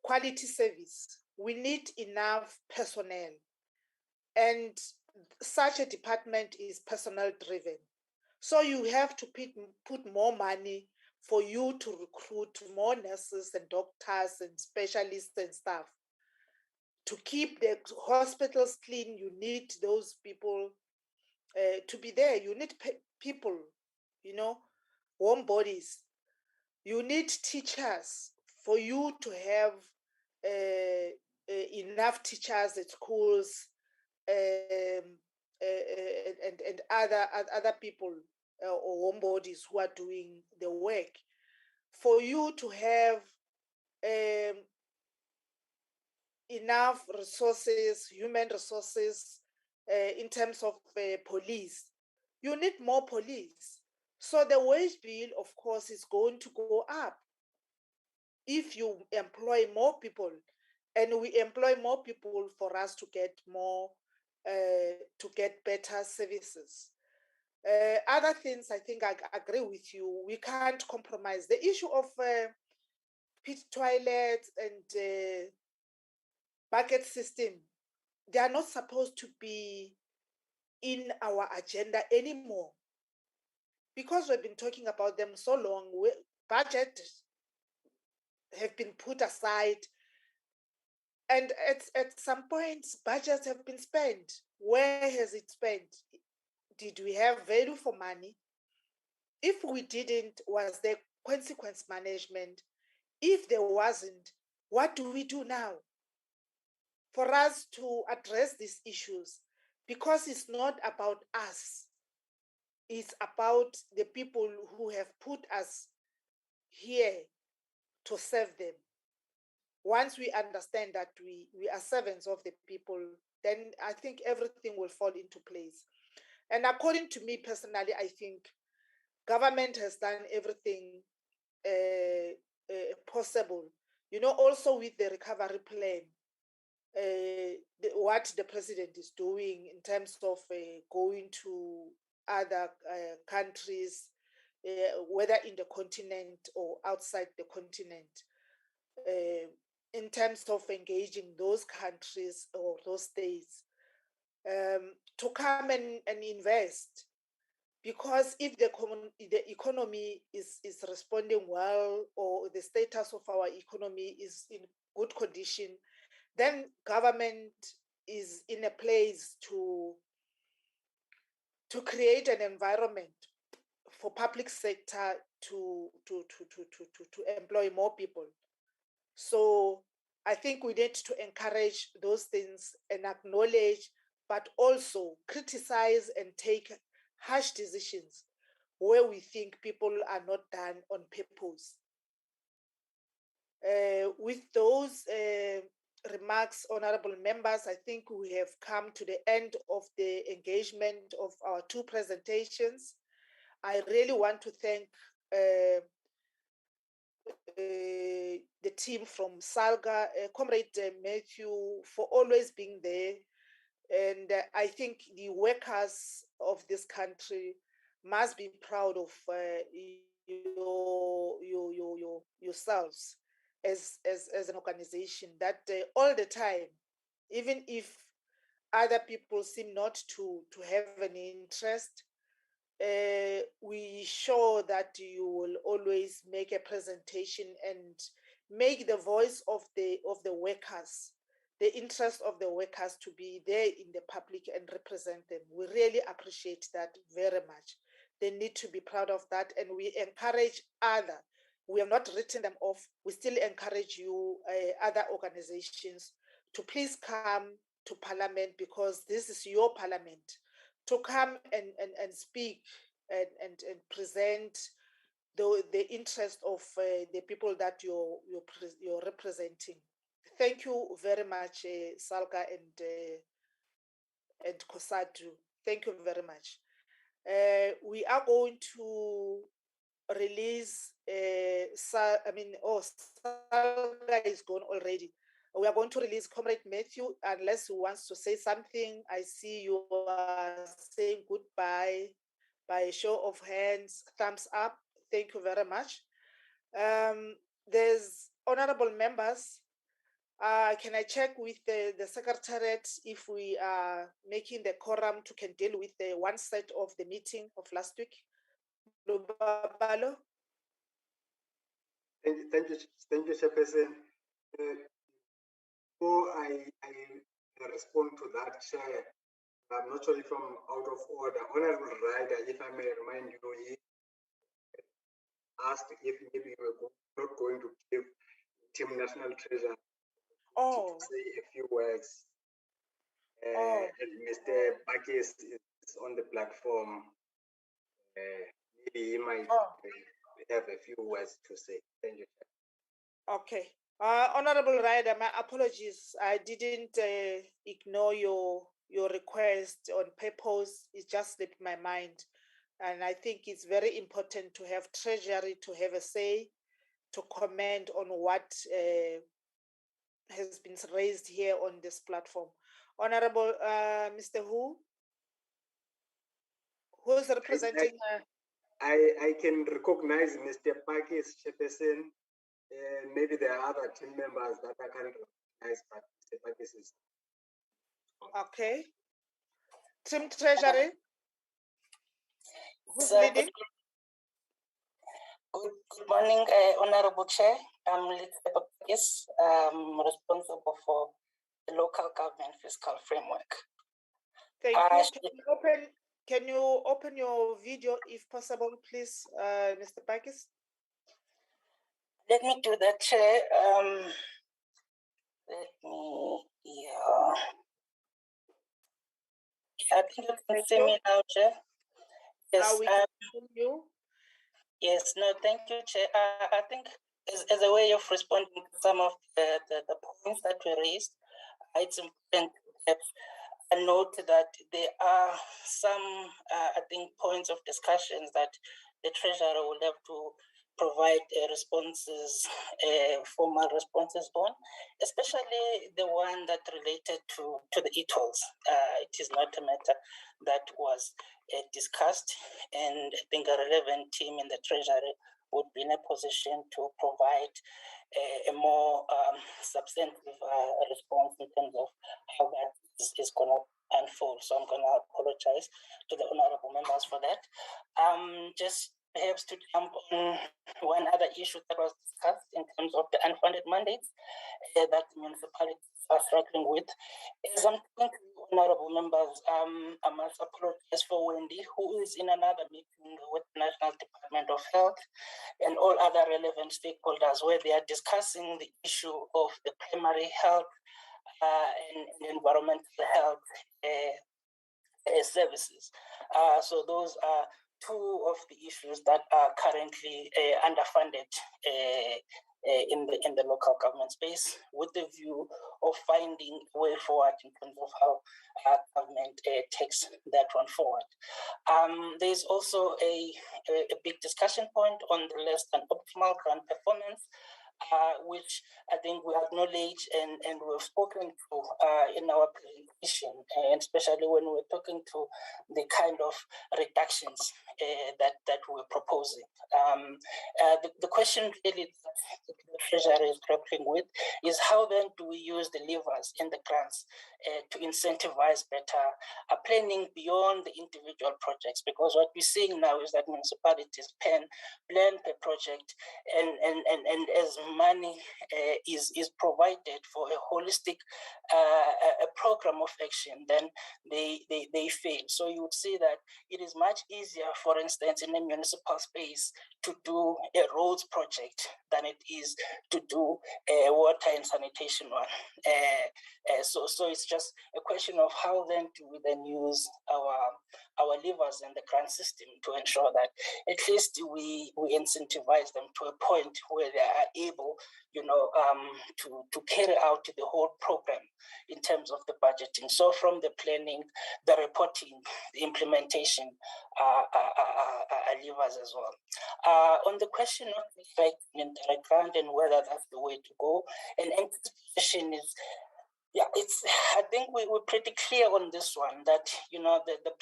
quality service, we need enough personnel. And such a department is personnel driven. So you have to put more money for you to recruit more nurses and doctors and specialists and staff. To keep the hospitals clean, you need those people to be there. You need people, warm bodies. You need teachers for you to have enough teachers at schools, and other people or homebodies who are doing the work, for you to have enough resources, human resources, in terms of police. You need more police. So the wage bill, of course, is going to go up if you employ more people, and we employ more people for us to get more, to get better services. Other things, I think I agree with you. We can't compromise. The issue of pit toilets and bucket system, they are not supposed to be in our agenda anymore, because we've been talking about them so long. Budget have been put aside, and at some points budgets have been spent. Where has it spent? Did we have value for money? If we didn't, was there consequence management? If there wasn't, what do we do now for us to address these issues? Because it's not about us, it's about the people who have put us here to serve them. Once we understand that we are servants of the people, then I think everything will fall into place. And according to me personally, I think government has done everything possible. You know, also with the recovery plan, what the president is doing in terms of going to other countries, whether in the continent or outside the continent, in terms of engaging those countries or those states to come and invest. Because if the economy is responding well, or the status of our economy is in good condition, then government is in a place to create an environment for public sector to employ more people. So I think we need to encourage those things and acknowledge, but also criticize and take harsh decisions where we think people are not done on purpose. With those remarks, honorable members, I think we have come to the end of the engagement of our two presentations. I really want to thank the team from Saga, Comrade Matthew, for always being there. And I think the workers of this country must be proud of yourselves as an organization that all the time, even if other people seem not to have an interest, we show that you will always make a presentation and make the voice of the workers, the interest of the workers, to be there in the public and represent them. We really appreciate that very much. They need to be proud of that, and we encourage other. We have not written them off. We still encourage you, other organizations, to please come to Parliament, because this is your Parliament, to come and speak and present the interest of the people that you're representing. Thank you very much, Saga and Cosatu. Thank you very much. We are going to release, Saga is gone already. We are going to release Comrade Matthew, unless he wants to say something. I see you are saying goodbye by a show of hands, thumbs up. Thank you very much. There's honorable members. Can I check with the secretariat if we are making the quorum to can deal with the one set of the meeting of last week? Lubabalo? Thank you, Chairperson. Before I respond to that, Chair, I'm not sure if I'm out of order. Honorable Rider, if I may remind you, he asked if maybe we were not going to give Team National Treasurer to say a few words. And Mr. Bakis is on the platform. Maybe he might have a few words to say. Thank you. Okay. Honorable Rider, my apologies. I didn't ignore your request on purpose. It just slipped my mind. And I think it's very important to have Treasury to have a say, to comment on what has been raised here on this platform. Honorable Mr. Who is representing? I can recognize Mr. Pakis, Chairperson. Maybe there are other team members that I can't recognize, but Mr. Pakis is. Okay. Team Treasury. Who's leading? Good morning, Honorable Chair. I'm Lisa Pakis, responsible for the local government fiscal framework. Thank you. Can you open your video if possible, please, Mr. Pakis? Let me do that, Chair. Let me, I think you can see me now, Chair. Yes. Yes, no, thank you, Chair. I think as a way of responding to some of the points that were raised, it's important to have note that there are some, I think, points of discussions that the treasurer will have to provide responses, formal responses on, especially the one that related to the e-tolls. It is not a matter that was discussed, and I think a relevant team in the treasury would be in a position to provide a more substantive response in terms of how that is going to unfold. So I'm going to apologize to the honorable members for that. Just perhaps to jump on one other issue that was discussed in terms of the unfunded mandates that municipalities are struggling with. As I'm talking to you, honorable members, I must apologize for Wendy, who is in another meeting with the National Department of Health and all other relevant stakeholders, where they are discussing the issue of the primary health and environmental health services. So those are two of the issues that are currently underfunded in the local government space, with the view of finding a way forward in terms of how government takes that one forward. There's also a big discussion point on the less than optimal grant performance, which I think we acknowledge and we've spoken to in our presentation, and especially when we're talking to the kind of reductions that we're proposing. The question really that the Treasury is grappling with is how then do we use the levers in the grants to incentivize better planning beyond the individual projects? Because what we're seeing now is that municipalities plan per project, and as money is provided for a holistic a program of action, then they fail. So you would see that it is much easier, for instance, in a municipal space to do a roads project than it is to do a water and sanitation one. So it's just a question of how then do we then use our levers in the grant system to ensure that at least we incentivize them to a point where they are able, to carry out the whole program in terms of the budgeting. So from the planning, the reporting, the implementation levers as well. On the question of indirect grant and whether that's the way to go, and anticipation is, I think we're pretty clear on this one that the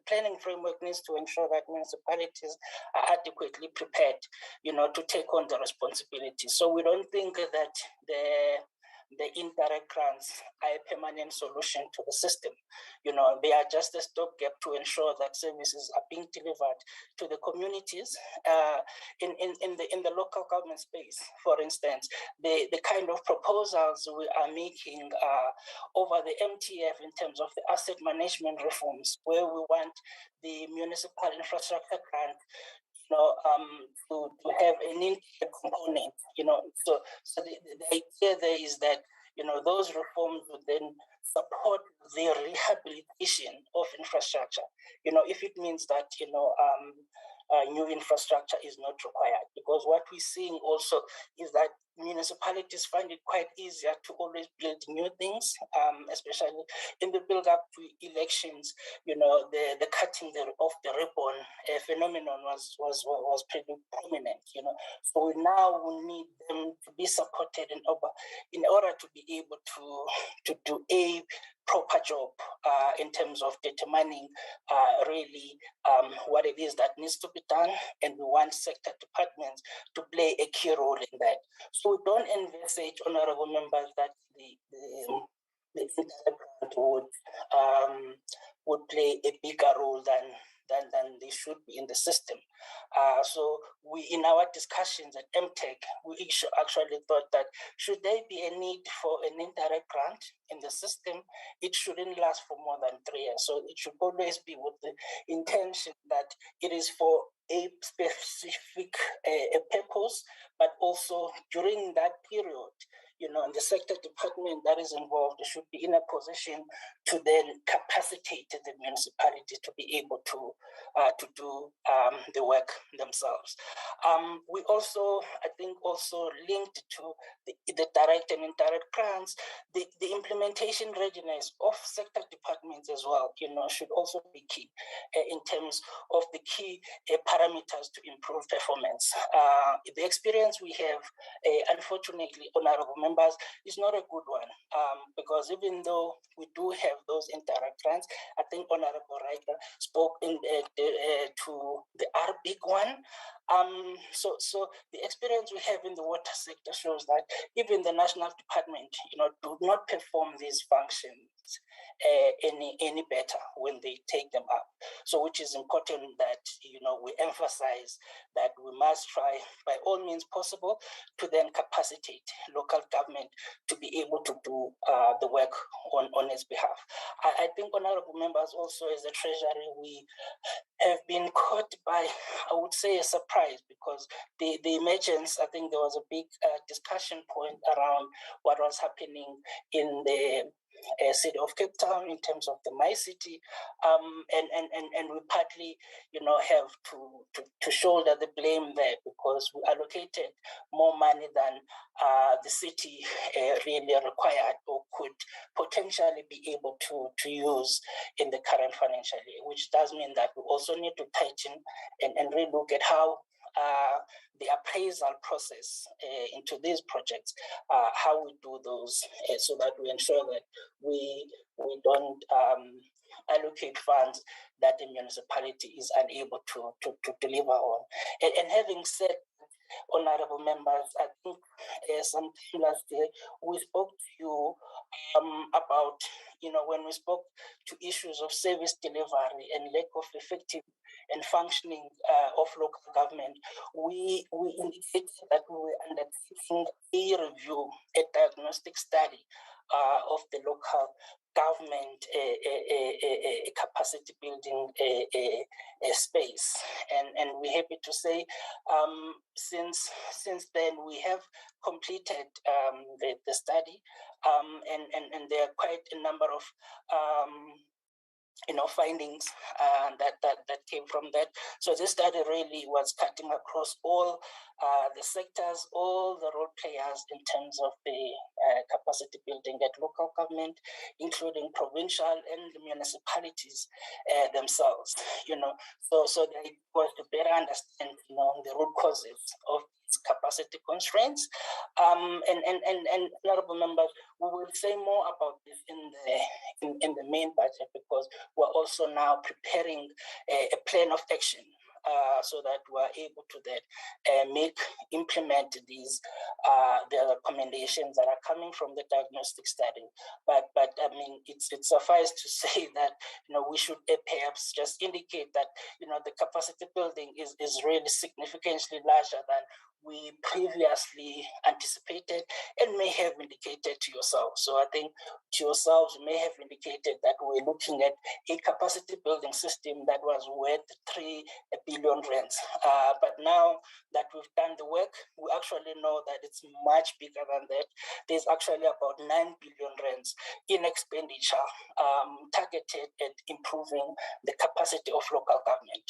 planning framework needs to ensure that municipalities are adequately prepared, to take on the responsibility. So we don't think that the indirect grants are a permanent solution to the system. They are just a stopgap to ensure that services are being delivered to the communities. In the local government space, for instance, the kind of proposals we are making over the MTF in terms of the asset management reforms, where we want the municipal infrastructure grant to have an indirect component, so the idea there is that, those reforms would then support the rehabilitation of infrastructure, if it means that, new infrastructure is not required. Because what we're seeing also is that municipalities find it quite easier to always build new things, especially in the build up to elections. The cutting of the ribbon phenomenon was pretty prominent. So now we need them to be supported in order to be able to do a proper job in terms of determining really what it is that needs to be done, and we want sector departments to play a key role in that. So we don't envisage, honorable members, that the indirect would play a bigger role than they should be in the system. So we, in our discussions at MTech, we actually thought that should there be a need for an indirect grant in the system, it shouldn't last for more than 3 years. So it should always be with the intention that it is for a specific purpose, but also during that period, and the sector department that is involved should be in a position to then capacitate the municipality to be able to do the work themselves. We also, I think, also linked to the direct and indirect grants, the implementation readiness of sector departments as well, should also be key in terms of the key parameters to improve performance. The experience we have, unfortunately, honorable members, is not a good one, because even though we do have those indirect grants, I think Honorable Reiter spoke to the R big one. So the experience we have in the water sector shows that even the national department, do not perform these functions any better when they take them up. So which is important that, we emphasize that we must try by all means possible to then capacitate local government to be able to do the work on its behalf. I think, honorable members, also as a treasury, we have been caught by, I would say, a surprise, because the emergence, I think there was a big discussion point around what was happening in the city of Cape Town in terms of the My City, and we partly, have to shoulder the blame there, because we allocated more money than the city really required or could potentially be able to use in the current financial year, which does mean that we also need to tighten and relook at how the appraisal process into these projects, how we do those, so that we ensure that we don't allocate funds that the municipality is unable to deliver on. And having said, honorable members, I think sometime last year we spoke to you about, when we spoke to issues of service delivery and lack of effective and functioning of local government, we indicated that we were undertaking a review, a diagnostic study of the local government capacity building space, and we're happy to say since then we have completed the study, and there are quite a number of findings that came from that. So this study really was cutting across all the sectors, all the role players in terms of the capacity building at local government, including provincial and the municipalities themselves. So that it was to better understand, the root causes of capacity constraints, and honorable members, we will say more about this in the main budget, because we're also now preparing a plan of action so that we're able to then implement these the recommendations that are coming from the diagnostic study. But I mean, it's suffice to say that we should perhaps just indicate that the capacity building is really significantly larger than we previously anticipated and may have indicated to yourselves. So I think to yourselves may have indicated that we're looking at a capacity building system that was worth 3 billion rands. But now that we've done the work, we actually know that it's much bigger than that. There's actually about 9 billion rands in expenditure targeted at improving the capacity of local government,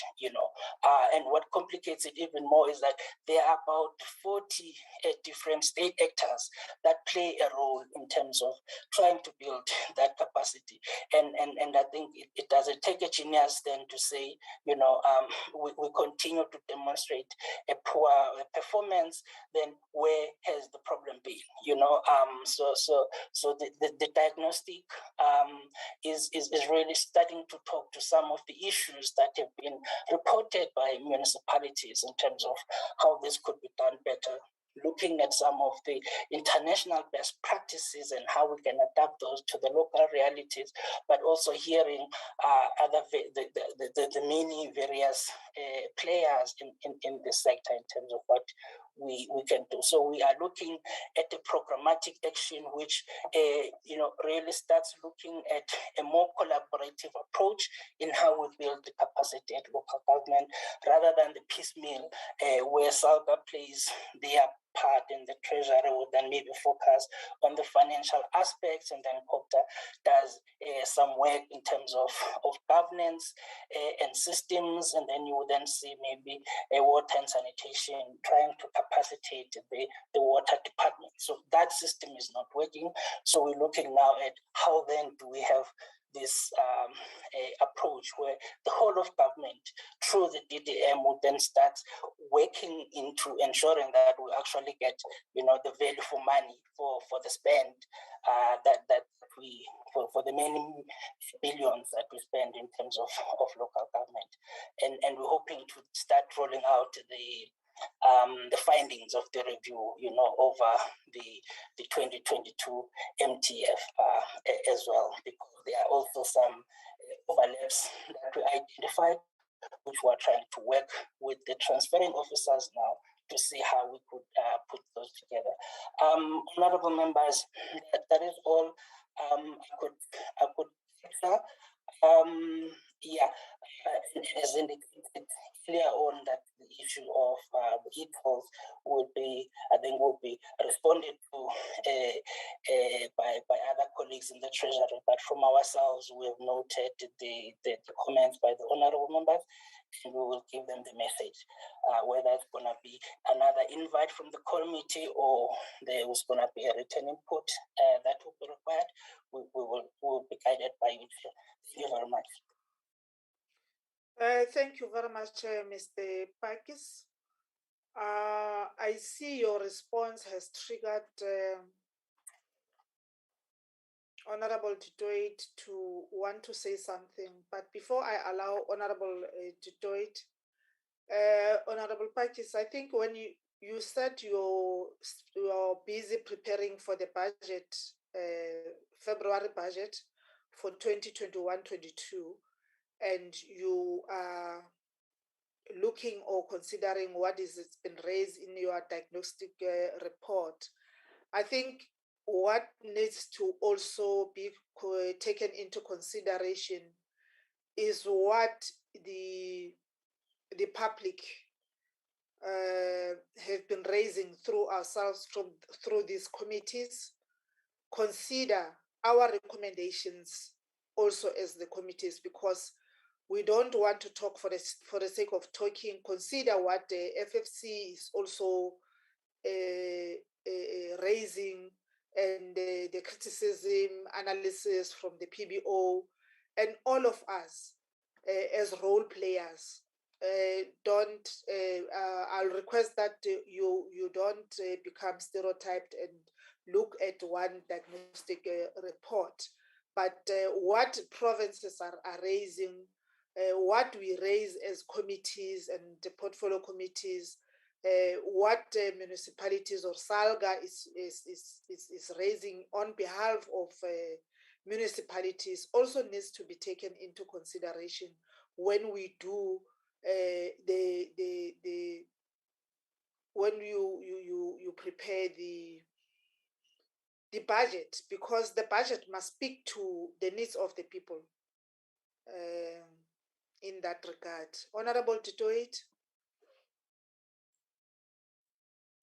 and what complicates it even more is that there are about 40 different state actors that play a role in terms of trying to build that capacity. And I think it doesn't take a genius then to say, we continue to demonstrate a poor performance, then where has the problem been? So the diagnostic is really starting to talk to some of the issues that have been reported by municipalities in terms of how this could be done better, looking at some of the international best practices and how we can adapt those to the local realities, but also hearing the many various players in the sector in terms of what we can do. So we are looking at a programmatic action which really starts looking at a more collaborative approach in how we build the capacity at local government, rather than the piecemeal where Saga plays their part, and the treasurer would then maybe focus on the financial aspects, and then COPTA does some work in terms of governance and systems, and then you would then see maybe a water and sanitation trying to capacitate the water department. So that system is not working. So we're looking now at how then do we have this approach where the whole of government through the DDM would then start working into ensuring that we actually get, the value for money for the spend that we for the many billions that we spend in terms of local government, and we're hoping to start rolling out the findings of the review, over the 2022 MTF as well, because there are also some overlaps that we identified, which we're trying to work with the transferring officers now to see how we could put those together. Honorable members, that is all I could answer. As indicated clear on that the issue of e-tolls will be responded to by other colleagues in the Treasury. But from ourselves, we have noted the comments by the honourable members, and we will give them the message. Whether it's going to be another invite from the committee or there was going to be a written input that will be required, we will be guided by you. Thank you very much. Thank you very much, Mr. Pakis. I see your response has triggered Honorable Tutoit to want to say something. But before I allow Honorable Tutoit, Honorable Pakis, I think when you said you're busy preparing for the budget, February budget for 2021-22, and you are looking or considering what is been raised in your diagnostic report, I think what needs to also be taken into consideration is what the public have been raising through ourselves through these committees. Consider our recommendations also as the committees, because we don't want to talk for the sake of talking. Consider what the FFC is also raising, and the criticism, analysis from the PBO, and all of us as role players. I'll request that you don't become stereotyped and look at one diagnostic report, but what provinces are raising, what we raise as committees and the portfolio committees, what municipalities or Saga is raising on behalf of municipalities also needs to be taken into consideration when we do when you prepare the budget, because the budget must speak to the needs of the people in that regard. Honorable Tutoit.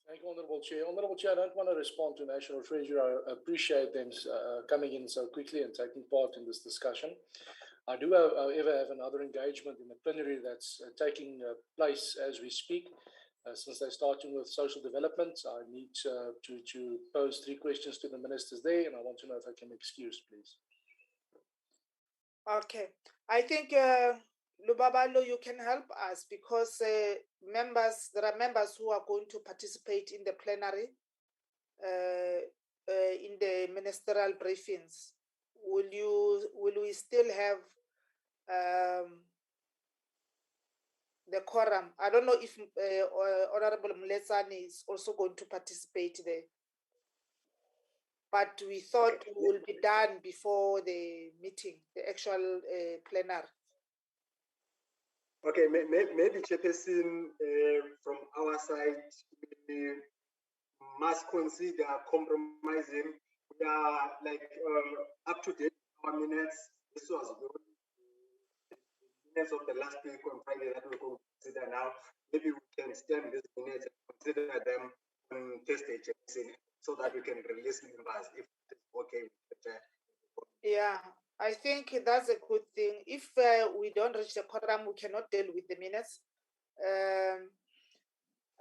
Thank you, Honourable Chair. Honourable Chair, I don't want to respond to National Treasury. I appreciate them coming in so quickly and taking part in this discussion. I do, however, have another engagement in the plenary that's taking place as we speak. Since they're starting with social development, I need to pose 3 questions to the ministers there, and I want to know if I can excuse, please. Okay. I think, Lubabalo, you can help us, because there are members who are going to participate in the plenary in the ministerial briefings. Will we still have the quorum? I don't know if Honorable Mletsani is also going to participate there, but we thought we will be done before the meeting, the actual plenary. Okay, maybe Chairperson, from our side, we must consider compromising. We are up to date on minutes. This was the minutes of the last week on Friday that we're going to consider now. Maybe we can stem these minutes and consider them on Thursday, so that we can release members if it's okay with the chair. Yeah, I think that's a good thing. If we don't reach the quorum, we cannot deal with the minutes.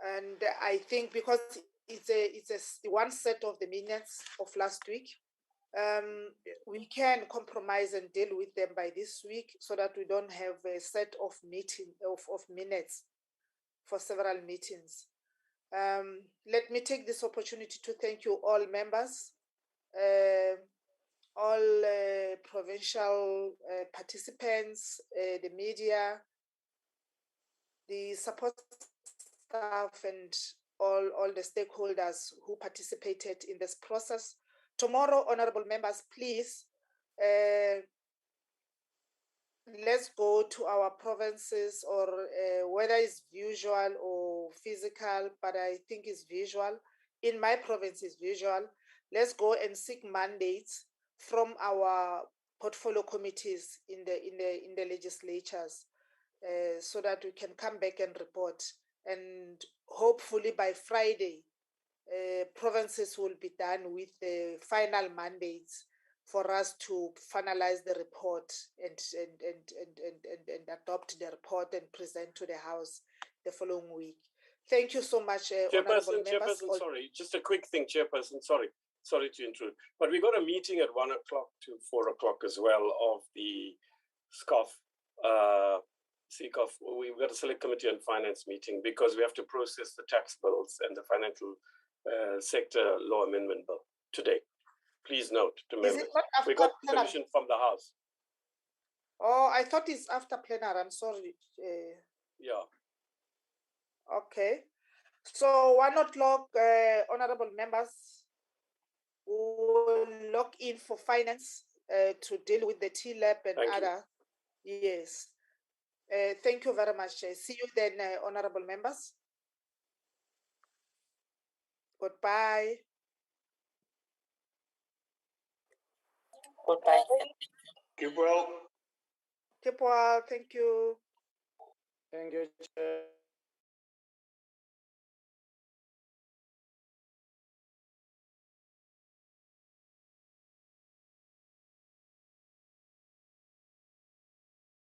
And I think because it's a one set of the minutes of last week, we can compromise and deal with them by this week so that we don't have a set of minutes for several meetings. Let me take this opportunity to thank you all members, all provincial participants, the media, the support staff, and all the stakeholders who participated in this process. Tomorrow, honorable members, please, let's go to our provinces, or whether it's visual or physical, but I think it's visual. In my province, it's visual. Let's go and seek mandates from our portfolio committees in the legislatures, so that we can come back and report. And hopefully by Friday, provinces will be done with the final mandates for us to finalize the report and adopt the report and present to the House the following week. Thank you so much, honorable members. Chairperson, sorry, just a quick thing, Chairperson, sorry to intrude, but we got a meeting at 1 o'clock to 4 o'clock as well of the SCOF. We've got a select committee on finance meeting because we have to process the tax bills and the financial sector law amendment bill today. Please note to members. We got permission from the House. Oh, I thought it's after plenary. I'm sorry. Yeah. Okay. So 1 o'clock, honorable members, we will log in for finance to deal with the TLAP and other. Yes. Thank you very much. See you then, honorable members. Goodbye. Goodbye. Keep well. Keep well. Thank you. Thank you, Chair.